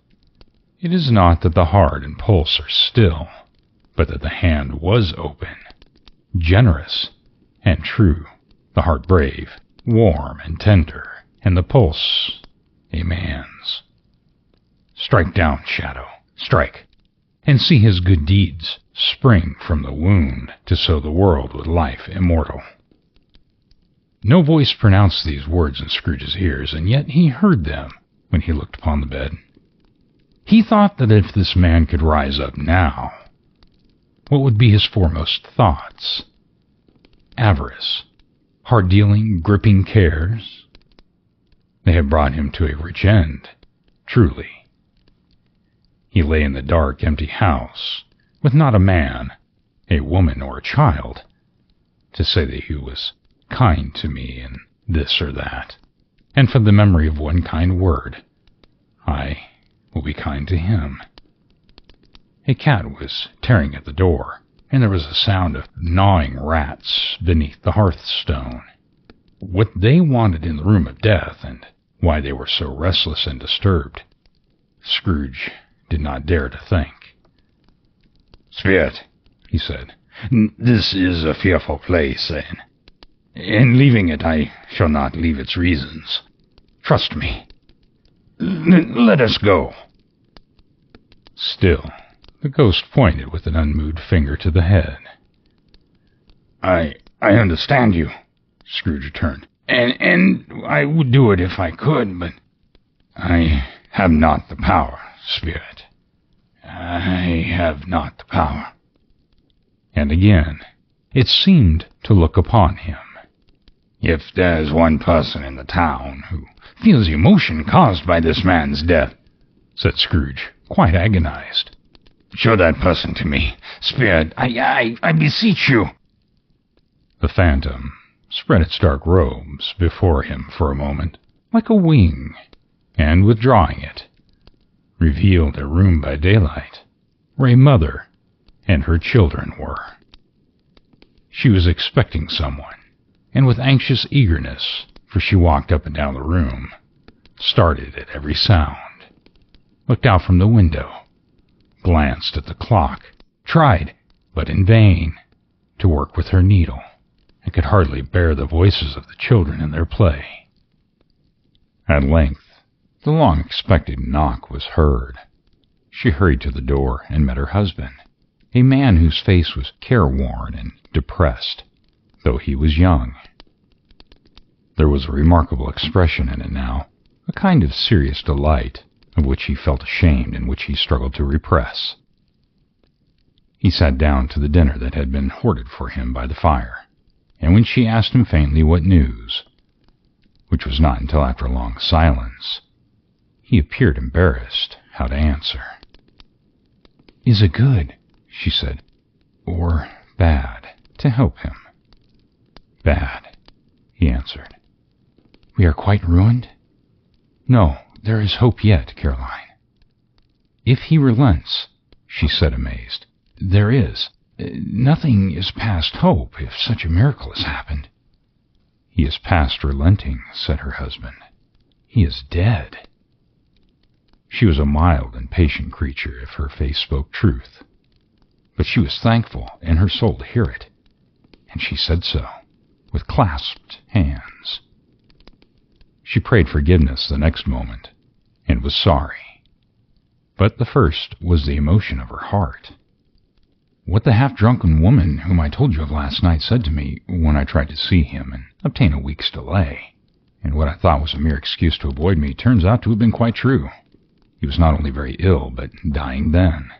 It is not that the heart and pulse are still, but that the hand was open, generous and true, the heart brave, warm and tender, and the pulse a man's. Strike down, shadow, strike, and see his good deeds spring from the wound to sow the world with life immortal. No voice pronounced these words in Scrooge's ears, and yet he heard them when he looked upon the bed. He thought that if this man could rise up now, what would be his foremost thoughts? Avarice, hard-dealing, gripping cares? They had brought him to a rich end, truly. He lay in the dark, empty house, with not a man, a woman, or a child, to say that he was kind to me in this or that, and for the memory of one kind word, I will be kind to him. A cat was tearing at the door, and there was a sound of gnawing rats beneath the hearthstone. What they wanted in the room of death, and why they were so restless and disturbed, Scrooge did not dare to think. "Spirit," he said, "this is a fearful place, and in leaving it I shall not leave its reasons. Trust me. Let us go." Still, the ghost pointed with an unmoved finger to the head. I understand you," Scrooge returned, and I would do it if I could, but I have not the power, Spirit. I have not the power. And again it seemed to look upon him. "If there's one person in the town who feels the emotion caused by this man's death," said Scrooge, quite agonized, "show that person to me, Spirit. I beseech you." The phantom spread its dark robes before him for a moment, like a wing, and withdrawing it, revealed a room by daylight, where a mother and her children were. She was expecting someone, and with anxious eagerness, for she walked up and down the room, started at every sound, looked out from the window, glanced at the clock, tried, but in vain, to work with her needle, and could hardly bear the voices of the children in their play. At length, the long-expected knock was heard. She hurried to the door and met her husband, a man whose face was careworn and depressed, though he was young. There was a remarkable expression in it now, a kind of serious delight, of which he felt ashamed and which he struggled to repress. He sat down to the dinner that had been hoarded for him by the fire, and when she asked him faintly what news, which was not until after a long silence, he appeared embarrassed how to answer. "Is it good," she said, "or bad, to help him?" "Bad," he answered. "We are quite ruined?" "No, there is hope yet, Caroline." "If he relents," she said, amazed. "There is. Nothing is past hope, if such a miracle has happened." "He is past relenting," said her husband. "He is dead." She was a mild and patient creature, if her face spoke truth. But she was thankful in her soul to hear it, and she said so, with clasped hands. She prayed forgiveness the next moment, and was sorry. But the first was the emotion of her heart. What the half-drunken woman whom I told you of last night said to me when I tried to see him and obtain a week's delay, and what I thought was a mere excuse to avoid me, turns out to have been quite true. He was not only very ill, but dying then.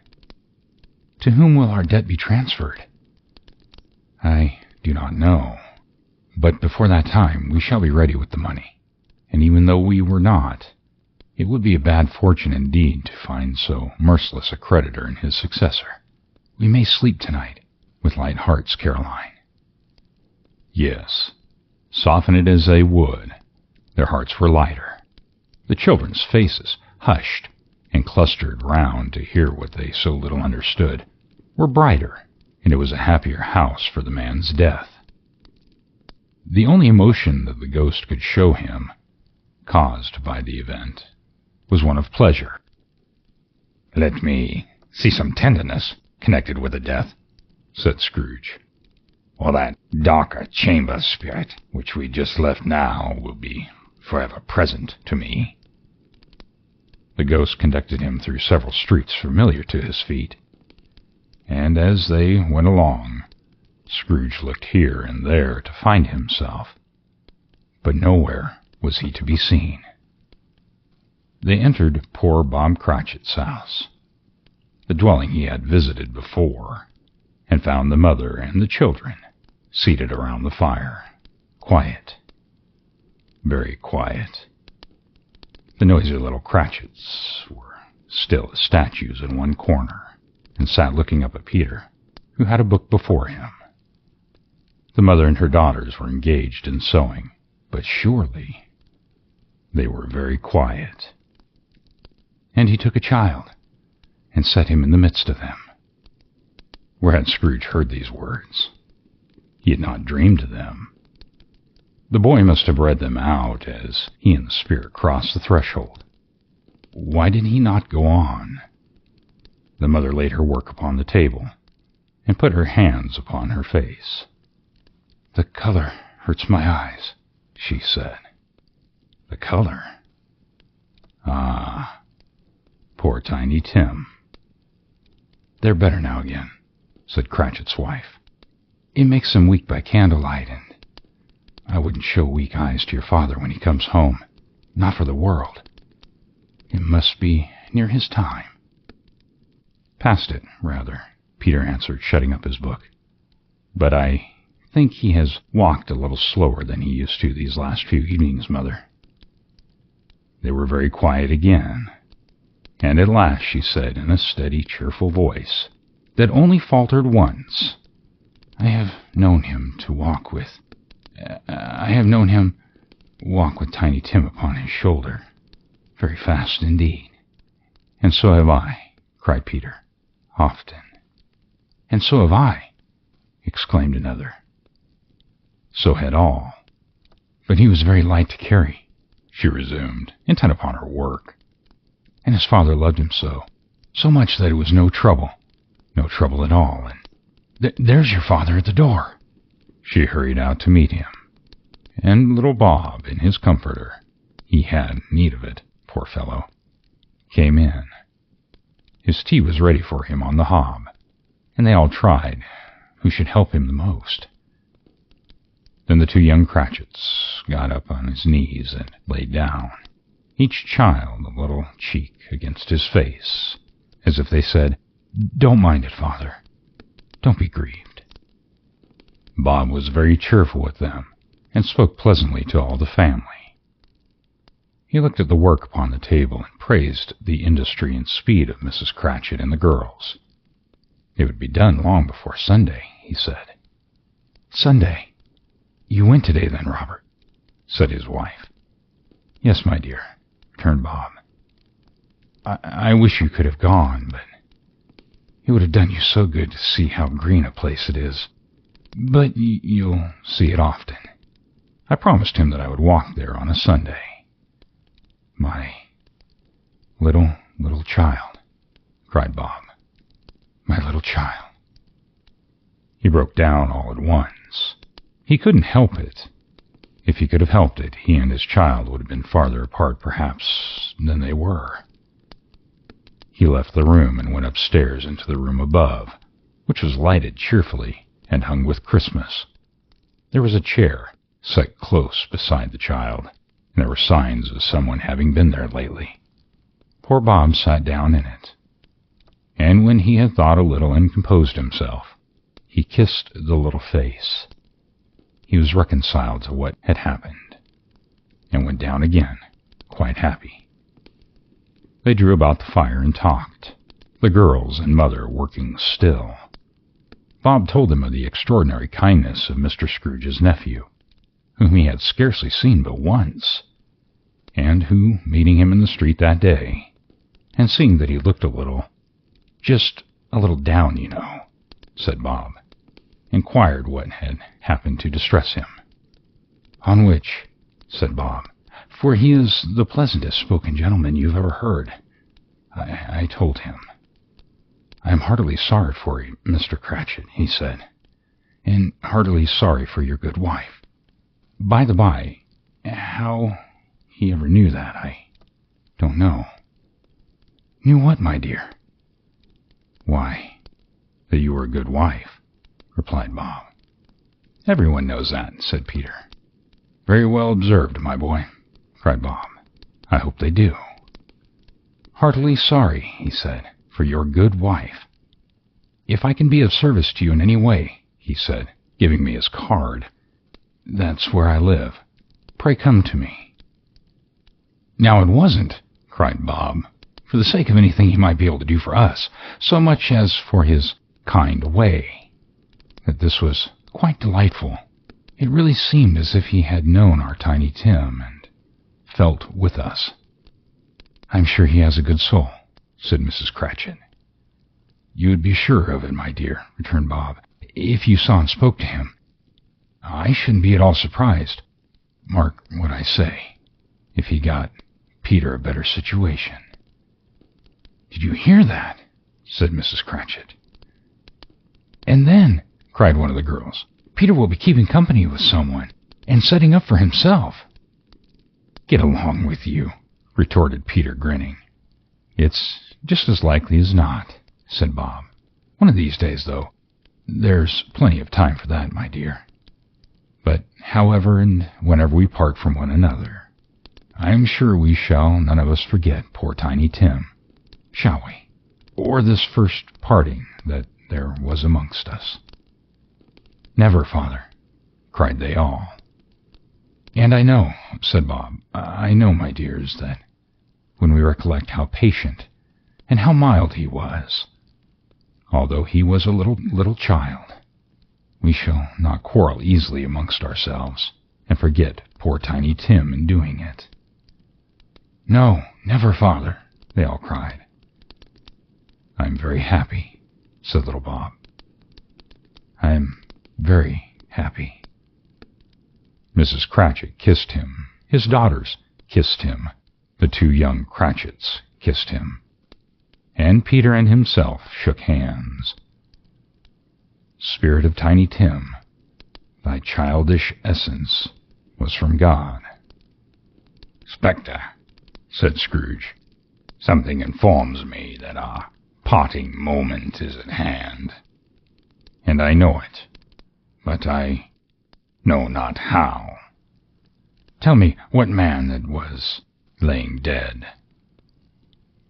To whom will our debt be transferred? I do not know, but before that time we shall be ready with the money, and even though we were not, it would be a bad fortune indeed to find so merciless a creditor in his successor. We may sleep tonight with light hearts, Caroline. Yes, soften it as they would, their hearts were lighter, The children's faces, hushed and clustered round to hear what they so little understood, were brighter, and it was a happier house for the man's death. The only emotion that the ghost could show him, caused by the event, was one of pleasure. "Let me see some tenderness connected with the death," said Scrooge. "Or that darker chamber spirit which we just left now will be forever present to me." The ghost conducted him through several streets familiar to his feet, and as they went along, Scrooge looked here and there to find himself, but nowhere was he to be seen. They entered poor Bob Cratchit's house, the dwelling he had visited before, and found the mother and the children seated around the fire, quiet, very quiet. The noisy little Cratchits were still as statues in one corner, and sat looking up at Peter, who had a book before him. The mother and her daughters were engaged in sewing, but surely they were very quiet. And he took a child, and set him in the midst of them. Where had Scrooge heard these words? He had not dreamed of them. The boy must have read them out as he and the spirit crossed the threshold. Why did he not go on? The mother laid her work upon the table, and put her hands upon her face. "The color hurts my eyes," she said. "The color? Ah, poor Tiny Tim." "They're better now again," said Cratchit's wife. "It makes them weak by candlelight, and I wouldn't show weak eyes to your father when he comes home, not for the world. It must be near his time." "Past it, rather," Peter answered, shutting up his book. "But I think he has walked a little slower than he used to these last few evenings, Mother." They were very quiet again, and at last she said in a steady, cheerful voice that only faltered once, I have known him walk with Tiny Tim upon his shoulder, very fast indeed." "And so have I," cried Peter. "Often." "And so have I," exclaimed another. So had all. "But he was very light to carry," she resumed, intent upon her work. "And his father loved him so much that it was no trouble at all. And there's your father at the door." She hurried out to meet him, and little Bob, in his comforter, he had need of it, poor fellow, came in. His tea was ready for him on the hob, and they all tried who should help him the most. Then the two young Cratchits got up on his knees and laid down, each child a little cheek against his face, as if they said, "Don't mind it, Father. Don't be grieved." Bob was very cheerful with them, and spoke pleasantly to all the family. He looked at the work upon the table and praised the industry and speed of Mrs. Cratchit and the girls. It would be done long before Sunday, he said. "Sunday? You went today, then, Robert?" said his wife. "Yes, my dear," returned Bob. I wish you could have gone, but it would have done you so good to see how green a place it is. But you'll see it often. I promised him that I would walk there on a Sunday." "My little child," cried Bob. "My little child." He broke down all at once. He couldn't help it. If he could have helped it, he and his child would have been farther apart, perhaps, than they were. He left the room and went upstairs into the room above, which was lighted cheerfully and hung with Christmas. There was a chair set close beside the child, and there were signs of someone having been there lately. Poor Bob sat down in it, and when he had thought a little and composed himself, he kissed the little face. He was reconciled to what had happened, and went down again, quite happy. They drew about the fire and talked, the girls and mother working still. Bob told them of the extraordinary kindness of Mr. Scrooge's nephew, whom he had scarcely seen but once. and who, meeting him in the street that day, and seeing that he looked just a little down, you know, said Bob, inquired what had happened to distress him. On which, said Bob, for he is the pleasantest spoken gentleman you've ever heard, I told him. I am heartily sorry for you, Mr. Cratchit, he said, and heartily sorry for your good wife. By the by, how he ever knew that, I don't know. Knew what, my dear? Why, that you were a good wife, replied Bob. Everyone knows that, said Peter. Very well observed, my boy, cried Bob. I hope they do. Heartily sorry, he said, for your good wife. If I can be of service to you in any way, he said, giving me his card, that's where I live. Pray come to me. Now it wasn't, cried Bob, for the sake of anything he might be able to do for us, so much as for his kind way, that this was quite delightful. It really seemed as if he had known our Tiny Tim and felt with us. I'm sure he has a good soul, said Mrs. Cratchit. You would be sure of it, my dear, returned Bob, if you saw and spoke to him. I shouldn't be at all surprised, mark what I say, if he got Peter a better situation. Did you hear that? Said Mrs. Cratchit. And then, cried one of the girls, Peter will be keeping company with someone, and setting up for himself. Get along with you, retorted Peter, grinning. It's just as likely as not, said Bob. One of these days, though, there's plenty of time for that, my dear. But however and whenever we part from one another, I'm sure we shall none of us forget poor Tiny Tim, shall we? Or this first parting that there was amongst us. Never, father, cried they all. And I know, said Bob, I know, my dears, that when we recollect how patient and how mild he was, although he was a little child, we shall not quarrel easily amongst ourselves, and forget poor Tiny Tim in doing it. No, never, father, they all cried. I'm very happy, said little Bob. I'm very happy. Mrs. Cratchit kissed him. His daughters kissed him. The two young Cratchits kissed him. And Peter and himself shook hands. Spirit of Tiny Tim, thy childish essence was from God. Spectre, said Scrooge, something informs me that our parting moment is at hand. And I know it, but I know not how. Tell me what man that was laying dead.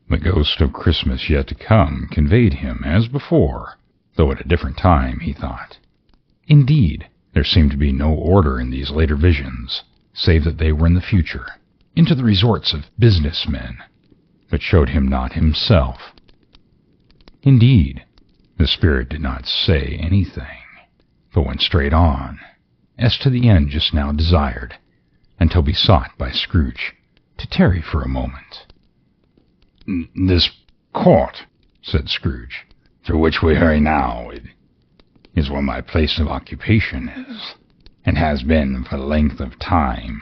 The ghost of Christmas yet to come conveyed him as before, though at a different time, he thought. Indeed, there seemed to be no order in these later visions, save that they were in the future, into the resorts of business men, but showed him not himself. Indeed, the spirit did not say anything, but went straight on, as to the end just now desired, until besought by Scrooge to tarry for a moment. This court, said Scrooge, through which we hurry now, it is where my place of occupation is, and has been for length of time.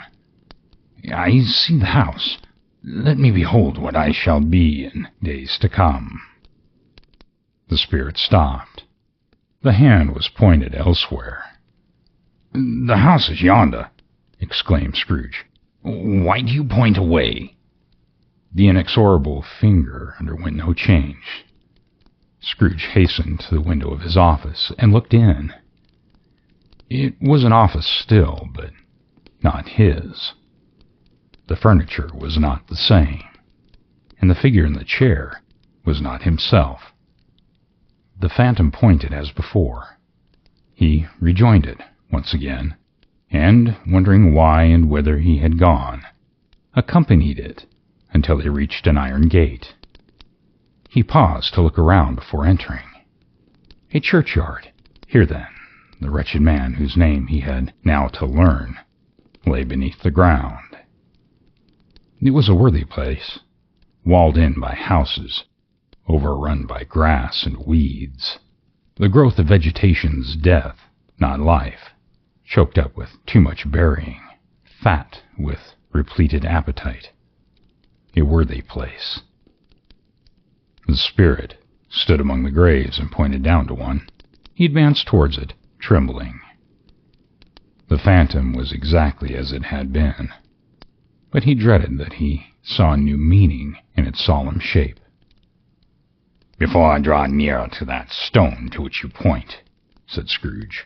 I see the house. Let me behold what I shall be in days to come. The spirit stopped. The hand was pointed elsewhere. The house is yonder, exclaimed Scrooge. Why do you point away? The inexorable finger underwent no change. Scrooge hastened to the window of his office and looked in. It was an office still, but not his. The furniture was not the same, and the figure in the chair was not himself. The phantom pointed as before. He rejoined it once again, and, wondering why and whither he had gone, accompanied it until they reached an iron gate. He paused to look around before entering. A churchyard. Here, then, the wretched man whose name he had now to learn lay beneath the ground. It was a worthy place, walled in by houses, overrun by grass and weeds, the growth of vegetation's death, not life, choked up with too much burying, fat with repleted appetite. A worthy place. The spirit stood among the graves and pointed down to one. He advanced towards it, trembling. The phantom was exactly as it had been, but he dreaded that he saw a new meaning in its solemn shape. "Before I draw nearer to that stone to which you point," said Scrooge,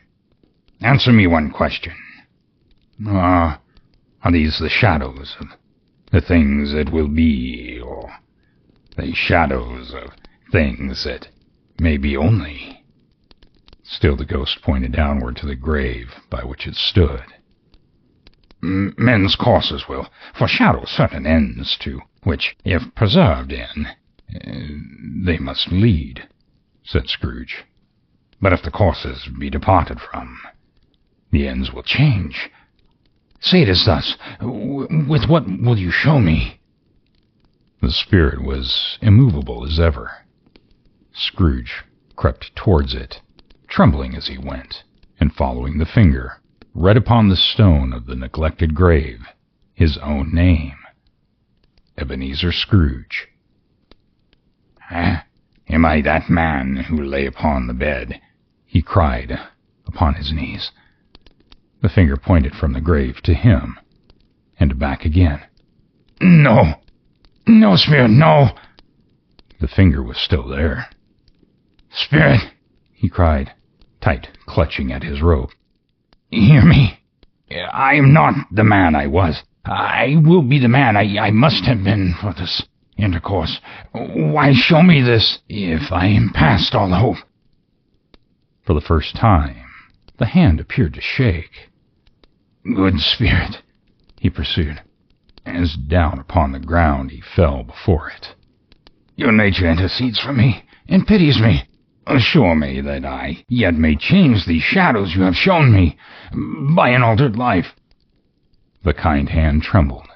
"answer me one question. Are these the shadows of the things that will be, or the shadows of things that may be only?" Still the ghost pointed downward to the grave by which it stood. "Men's courses will foreshadow certain ends to which, if preserved in, they must lead," said Scrooge. "But if the courses be departed from, the ends will change. Say it is thus. With what will you show me?" The spirit was immovable as ever. Scrooge crept towards it, trembling as he went, and following the finger, read upon the stone of the neglected grave his own name, Ebenezer Scrooge. "Am I that man who lay upon the bed?" he cried, upon his knees. The finger pointed from the grave to him, and back again. "No! No, spirit, no!" The finger was still there. "Spirit," he cried, tight clutching at his rope, "hear me. I am not the man I was. I will be the man I must have been for this intercourse. Why show me this, if I am past all hope?" For the first time, the hand appeared to shake. "Good spirit," he pursued, as down upon the ground he fell before it, "your nature intercedes for me, and pities me. Assure me that I yet may change these shadows you have shown me, by an altered life." The kind hand trembled.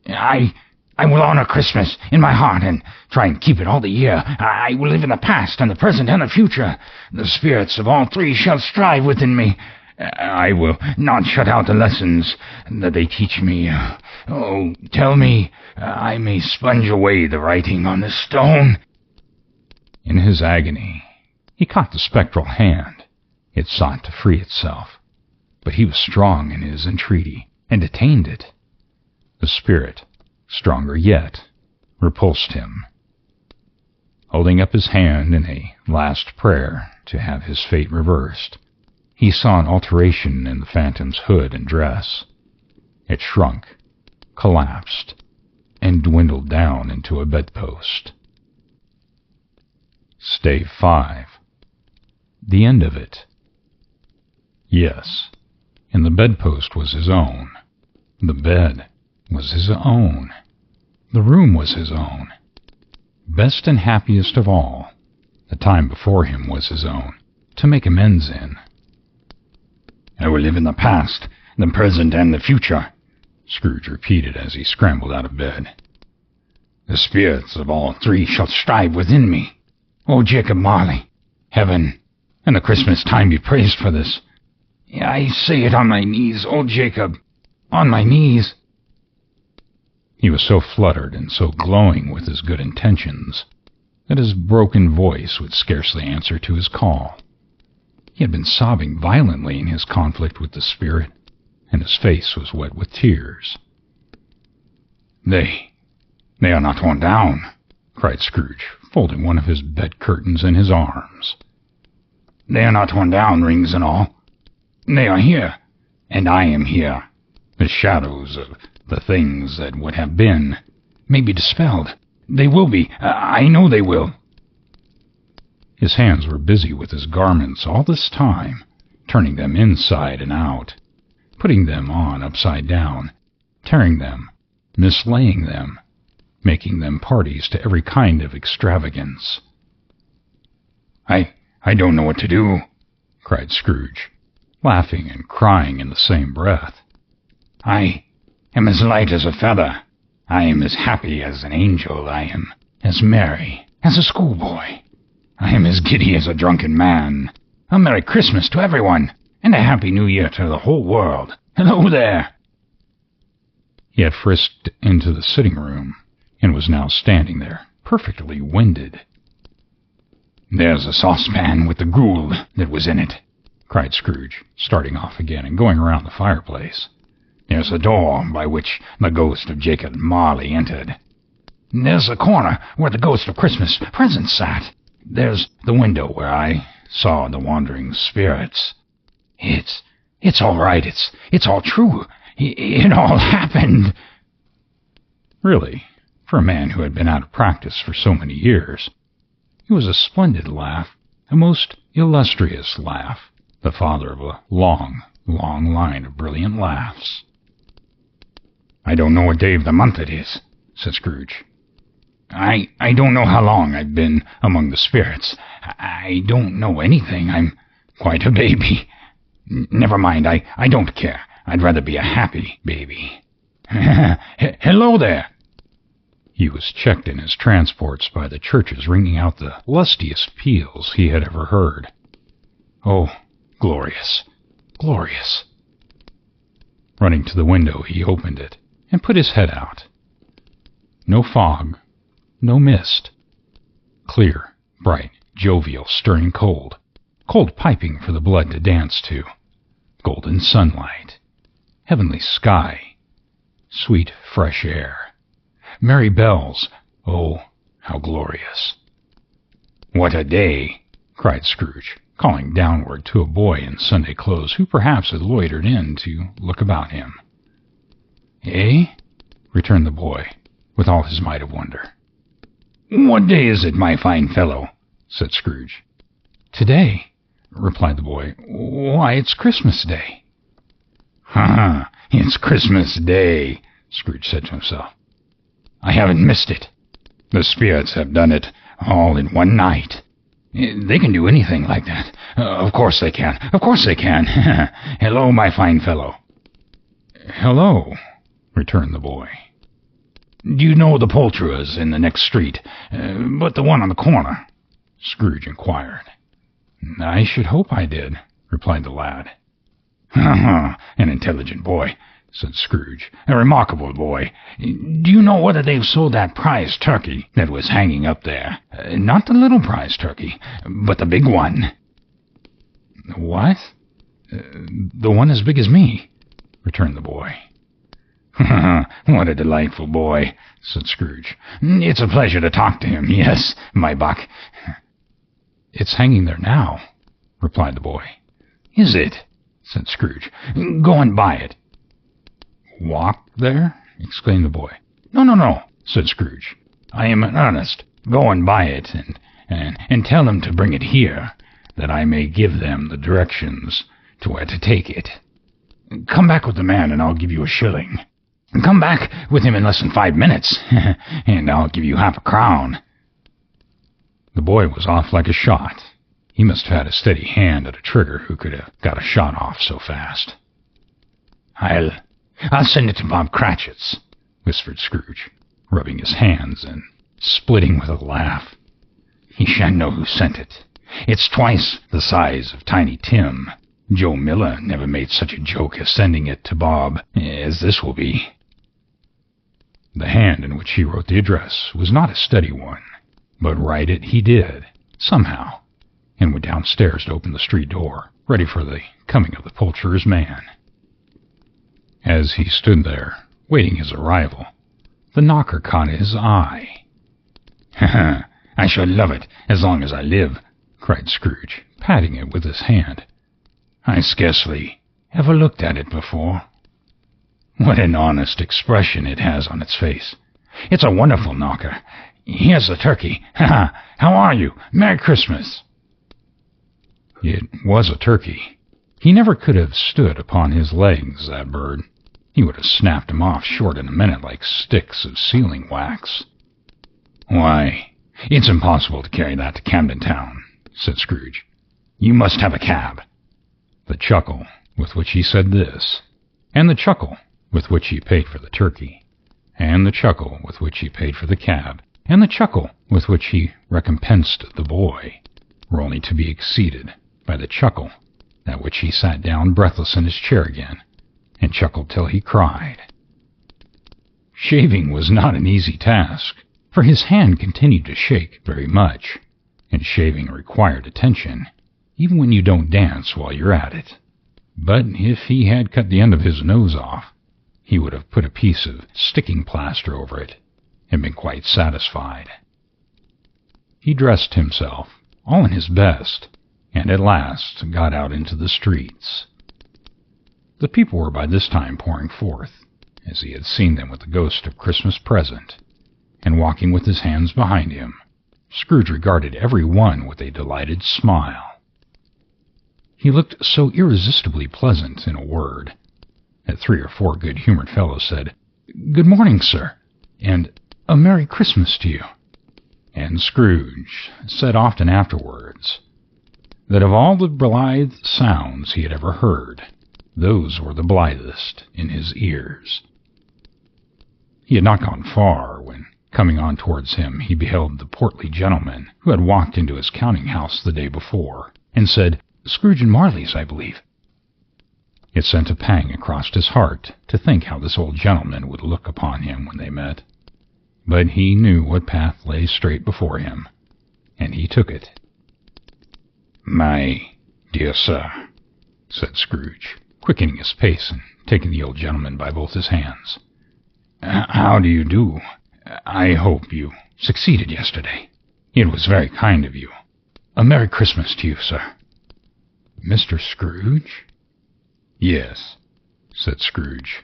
I will honor Christmas in my heart, and try and keep it all the year. I will live in the past, and the present, and the future. The spirits of all three shall strive within me. I will not shut out the lessons that they teach me. Oh, tell me, I may sponge away the writing on the stone." In his agony, he caught the spectral hand. It sought to free itself, but he was strong in his entreaty, and detained it. The spirit, stronger yet, repulsed him. Holding up his hand in a last prayer to have his fate reversed, he saw an alteration in the phantom's hood and dress. It shrunk, collapsed, and dwindled down into a bedpost. Stave 5. The end of it. Yes, and the bedpost was his own. The bed was his own. The room was his own. Best and happiest of all, the time before him was his own, to make amends in. "I will live in the past, the present, and the future," Scrooge repeated as he scrambled out of bed. "The spirits of all three shall strive within me. O Jacob Marley, heaven and the Christmas time be praised for this. I say it on my knees, O Jacob, on my knees." He was so fluttered and so glowing with his good intentions that his broken voice would scarcely answer to his call. He had been sobbing violently in his conflict with the spirit, and his face was wet with tears. They are not torn down," cried Scrooge, folding one of his bed curtains in his arms. "They are not torn down, rings and all. They are here, and I am here. The shadows of the things that would have been may be dispelled. They will be. I know they will." His hands were busy with his garments all this time, turning them inside and out, putting them on upside down, tearing them, mislaying them, making them parties to every kind of extravagance. I don't know what to do," cried Scrooge, laughing and crying in the same breath. "I am as light as a feather. I am as happy as an angel. I am as merry as a schoolboy. I am as giddy as a drunken man. A Merry Christmas to everyone, and a Happy New Year to the whole world. Hello there!" He had frisked into the sitting room, and was now standing there, perfectly winded. "There's a saucepan with the gruel that was in it," cried Scrooge, starting off again and going around the fireplace. "There's a door by which the ghost of Jacob Marley entered. There's a corner where the ghost of Christmas present sat. There's the window where I saw the wandering spirits. It's all right. It's all true. It all happened." Really, for a man who had been out of practice for so many years, it was a splendid laugh, a most illustrious laugh, the father of a long, long line of brilliant laughs. "I don't know what day of the month it is," said Scrooge. I don't know how long I've been among the spirits. I don't know anything. I'm quite a baby. Never mind, I don't care. I'd rather be a happy baby. Hello there!" He was checked in his transports by the churches ringing out the lustiest peals he had ever heard. Oh, glorious, glorious! Running to the window, he opened it and put his head out. No fog, no mist. Clear, bright, jovial, stirring cold. Cold piping for the blood to dance to. Golden sunlight. Heavenly sky. Sweet, fresh air. Merry bells. Oh, how glorious! "What a day!" cried Scrooge, calling downward to a boy in Sunday clothes who perhaps had loitered in to look about him. "Eh?" returned the boy, with all his might of wonder. "What day is it, my fine fellow?" said Scrooge. "Today," replied the boy. "Why, it's Christmas Day." "Ha! It's Christmas Day," Scrooge said to himself. "I haven't missed it. The spirits have done it all in one night. They can do anything like that. Of course they can. Of course they can. Hello, my fine fellow." "Hello," returned the boy. "Do you know the poulterers in the next street, but the one on the corner?" Scrooge inquired. "I should hope I did," replied the lad. "An intelligent boy," said Scrooge. "A remarkable boy. Do you know whether they've sold that prize turkey that was hanging up there? Not the little prize turkey, but the big one." "What? The one as big as me?" returned the boy. "What a delightful boy," said Scrooge. "It's a pleasure to talk to him. Yes, my buck." "It's hanging there now," replied the boy. "Is it?" said Scrooge. "Go and buy it." "Walk there?" exclaimed the boy. No, said Scrooge. "I am in earnest. Go and buy it, and tell them to bring it here, that I may give them the directions to where to take it. Come back with the man, and I'll give you a shilling. Come back with him in less than 5 minutes, and I'll give you half a crown." The boy was off like a shot. He must have had a steady hand at a trigger who could have got a shot off so fast. I'll send it to Bob Cratchit's," whispered Scrooge, rubbing his hands and splitting with a laugh. "He shan't know who sent it. It's twice the size of Tiny Tim. Joe Miller never made such a joke as sending it to Bob as this will be." The hand in which he wrote the address was not a steady one, but write it he did, somehow, and went downstairs to open the street door, ready for the coming of the poulterer's man. As he stood there, waiting his arrival, the knocker caught his eye. "I shall love it as long as I live," cried Scrooge, patting it with his hand. "I scarcely ever looked at it before. What an honest expression it has on its face. It's a wonderful knocker. Here's the turkey. How are you? Merry Christmas." It was a turkey. He never could have stood upon his legs, that bird. He would have snapped him off short in a minute like sticks of sealing wax. "Why, it's impossible to carry that to Camden Town," said Scrooge. "You must have a cab." The chuckle with which he said this, and the chuckle with which he paid for the turkey, and the chuckle with which he paid for the cab, and the chuckle with which he recompensed the boy, were only to be exceeded by the chuckle at which he sat down breathless in his chair again, and chuckled till he cried. Shaving was not an easy task, for his hand continued to shake very much, and shaving required attention, even when you don't dance while you're at it. But if he had cut the end of his nose off, he would have put a piece of sticking plaster over it and been quite satisfied. He dressed himself, all in his best, and at last got out into the streets. The people were by this time pouring forth, as he had seen them with the ghost of Christmas present, and walking with his hands behind him. Scrooge regarded every one with a delighted smile. He looked so irresistibly pleasant, in a word, that 3 or 4 good-humored fellows said, "Good morning, sir," and "A Merry Christmas to you." And Scrooge said often afterwards that of all the blithe sounds he had ever heard, those were the blithest in his ears. He had not gone far when, coming on towards him, he beheld the portly gentleman who had walked into his counting-house the day before, and said, "Scrooge and Marley's, I believe." It sent a pang across his heart to think how this old gentleman would look upon him when they met, but he knew what path lay straight before him, and he took it. "My dear sir," said Scrooge, quickening his pace and taking the old gentleman by both his hands, "how do you do? I hope you succeeded yesterday. It was very kind of you. A Merry Christmas to you, sir." "Mr. Scrooge?" "Yes," said Scrooge.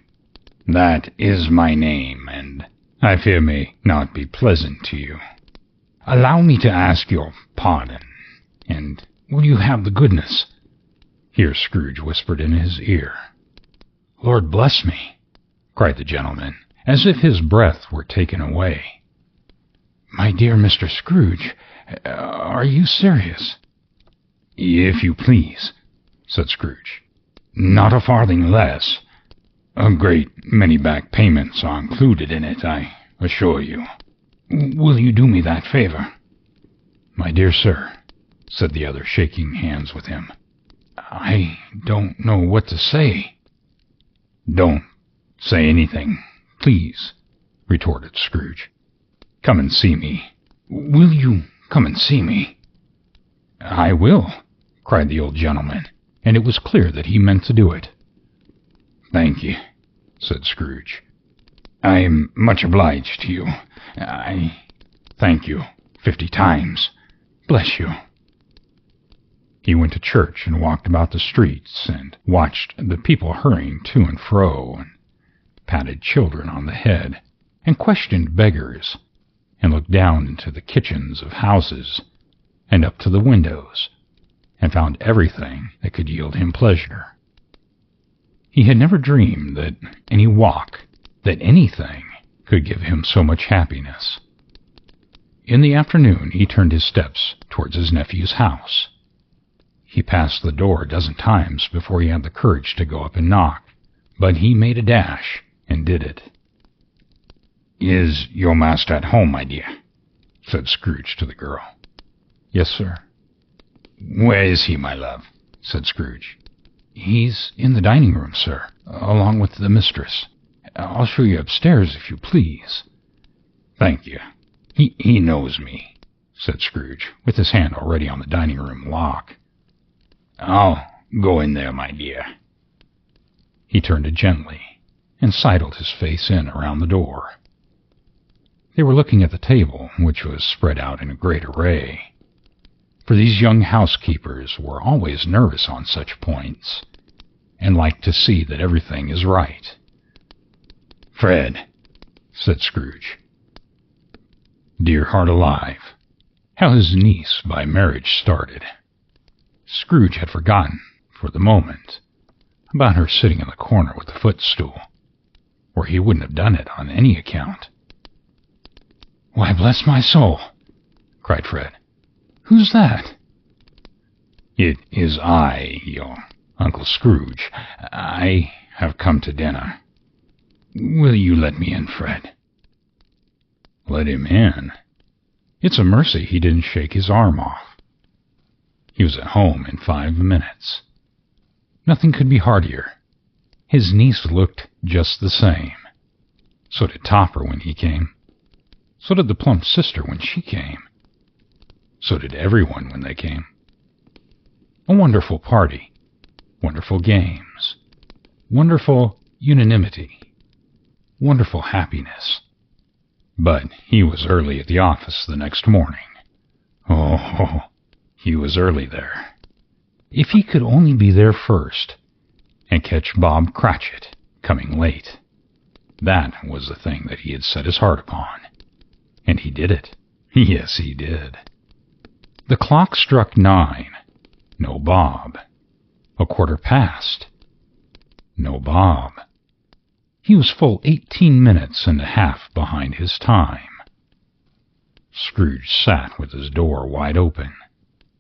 "That is my name, and I fear may not be pleasant to you. Allow me to ask your pardon, and will you have the goodness—" Here Scrooge whispered in his ear. "Lord bless me!" cried the gentleman, as if his breath were taken away. "My dear Mr. Scrooge, are you serious?" "If you please," said Scrooge. "Not a farthing less. A great many back payments are included in it, I assure you. Will you do me that favor?" "My dear sir," said the other, shaking hands with him, "I don't know what to say." "Don't say anything, please," retorted Scrooge. "Come and see me. Will you come and see me?" "I will," cried the old gentleman, and it was clear that he meant to do it. "Thank you," said Scrooge. "I am much obliged to you. I thank you 50 times. Bless you." He went to church and walked about the streets and watched the people hurrying to and fro, and patted children on the head, and questioned beggars, and looked down into the kitchens of houses and up to the windows, and found everything that could yield him pleasure. He had never dreamed that any walk, that anything, could give him so much happiness. In the afternoon he turned his steps towards his nephew's house. He passed the door a dozen times before he had the courage to go up and knock, but he made a dash and did it. "Is your master at home, my dear?" said Scrooge to the girl. "Yes, sir." "Where is he, my love?" said Scrooge. "He's in the dining room, sir, along with the mistress. I'll show you upstairs, if you please." "Thank you. He knows me," said Scrooge, with his hand already on the dining room lock. "I'll go in there, my dear." He turned it gently, and sidled his face in around the door. They were looking at the table, which was spread out in a great array, for these young housekeepers were always nervous on such points, and like to see that everything is right. "Fred," said Scrooge. Dear heart alive, how his niece by marriage started. Scrooge had forgotten, for the moment, about her sitting in the corner with the footstool, where he wouldn't have done it on any account. "Why, bless my soul!" cried Fred. "Who's that?" "It is I, your Uncle Scrooge. I have come to dinner. Will you let me in, Fred?" Let him in? It's a mercy he didn't shake his arm off. He was at home in 5 minutes. Nothing could be heartier. His niece looked just the same. So did Topper when he came. So did the plump sister when she came. So did everyone when they came. A wonderful party. Wonderful games. Wonderful unanimity. Wonderful happiness. But he was early at the office the next morning. Oh, he was early there. If he could only be there first and catch Bob Cratchit coming late. That was the thing that he had set his heart upon. And he did it. Yes, he did. The clock struck 9. No Bob. 1/4 past. No Bob. He was full 18 minutes and a half behind his time. Scrooge sat with his door wide open,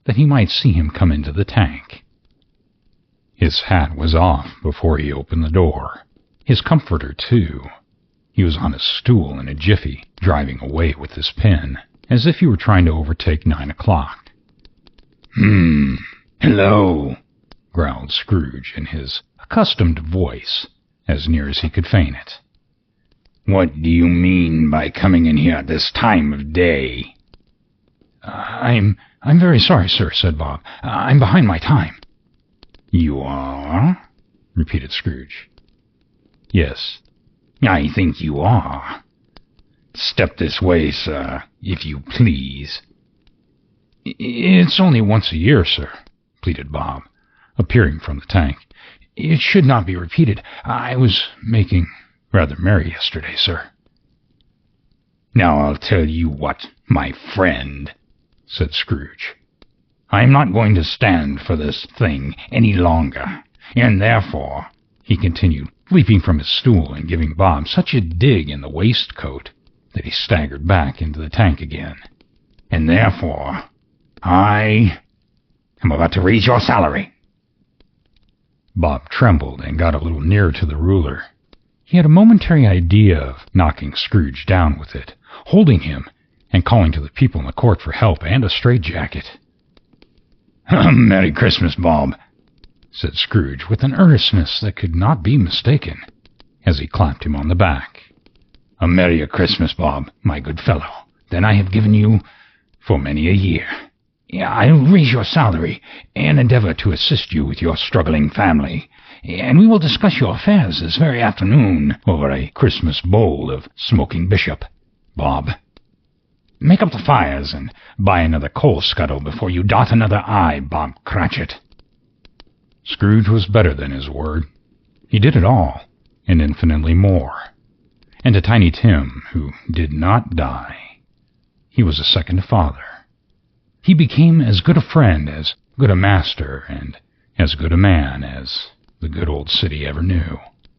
that he might see him come into the tank. His hat was off before he opened the door. His comforter, too. He was on his stool in a jiffy, driving away with his pen, as if he were trying to overtake 9 o'clock. Hello, growled Scrooge in his accustomed voice, as near as he could feign it. What do you mean by coming in here at this time of day? I'm very sorry, sir, said Bob. I'm behind my time. You are? Repeated Scrooge. Yes. I think you are. Step this way, sir, if you please. It's only once a year, sir, pleaded Bob, appearing from the tank. It should not be repeated. I was making rather merry yesterday, sir. Now I'll tell you what, my friend, said Scrooge. I am not going to stand for this thing any longer, and therefore, he continued, leaping from his stool and giving Bob such a dig in the waistcoat that he staggered back into the tank again. And therefore, I am about to raise your salary. Bob trembled and got a little nearer to the ruler. He had a momentary idea of knocking Scrooge down with it, holding him, and calling to the people in the court for help and a straitjacket. Merry Christmas, Bob, said Scrooge with an earnestness that could not be mistaken, as he clapped him on the back. A merrier Christmas, Bob, my good fellow, than I have given you for many a year. I'll raise your salary and endeavor to assist you with your struggling family, and we will discuss your affairs this very afternoon over a Christmas bowl of smoking bishop, Bob. Make up the fires and buy another coal scuttle before you dot another I, Bob Cratchit. Scrooge was better than his word. He did it all, and infinitely more. And to Tiny Tim, who did not die, he was a second father. He became as good a friend, as good a master, and as good a man as the good old city ever knew,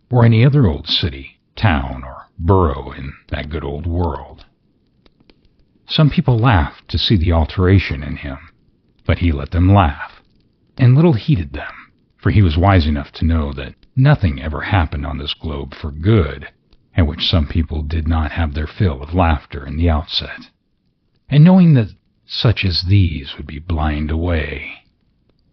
or any other old city, town, or borough in that good old world. Some people laughed to see the alteration in him, but he let them laugh, and little heeded them, for he was wise enough to know that nothing ever happened on this globe for good, at which some people did not have their fill of laughter in the outset. And knowing that such as these would be blind away,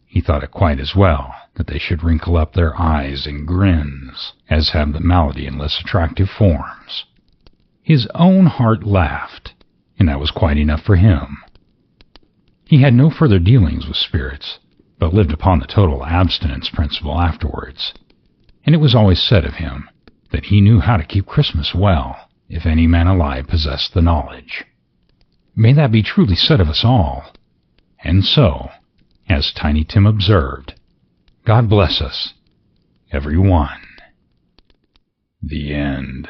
he thought it quite as well that they should wrinkle up their eyes in grins as have the malady in less attractive forms. His own heart laughed, and that was quite enough for him. He had no further dealings with spirits, but lived upon the total abstinence principle afterwards, and it was always said of him that he knew how to keep Christmas well, if any man alive possessed the knowledge. May that be truly said of us all. And so, as Tiny Tim observed, God bless us, every one. The end.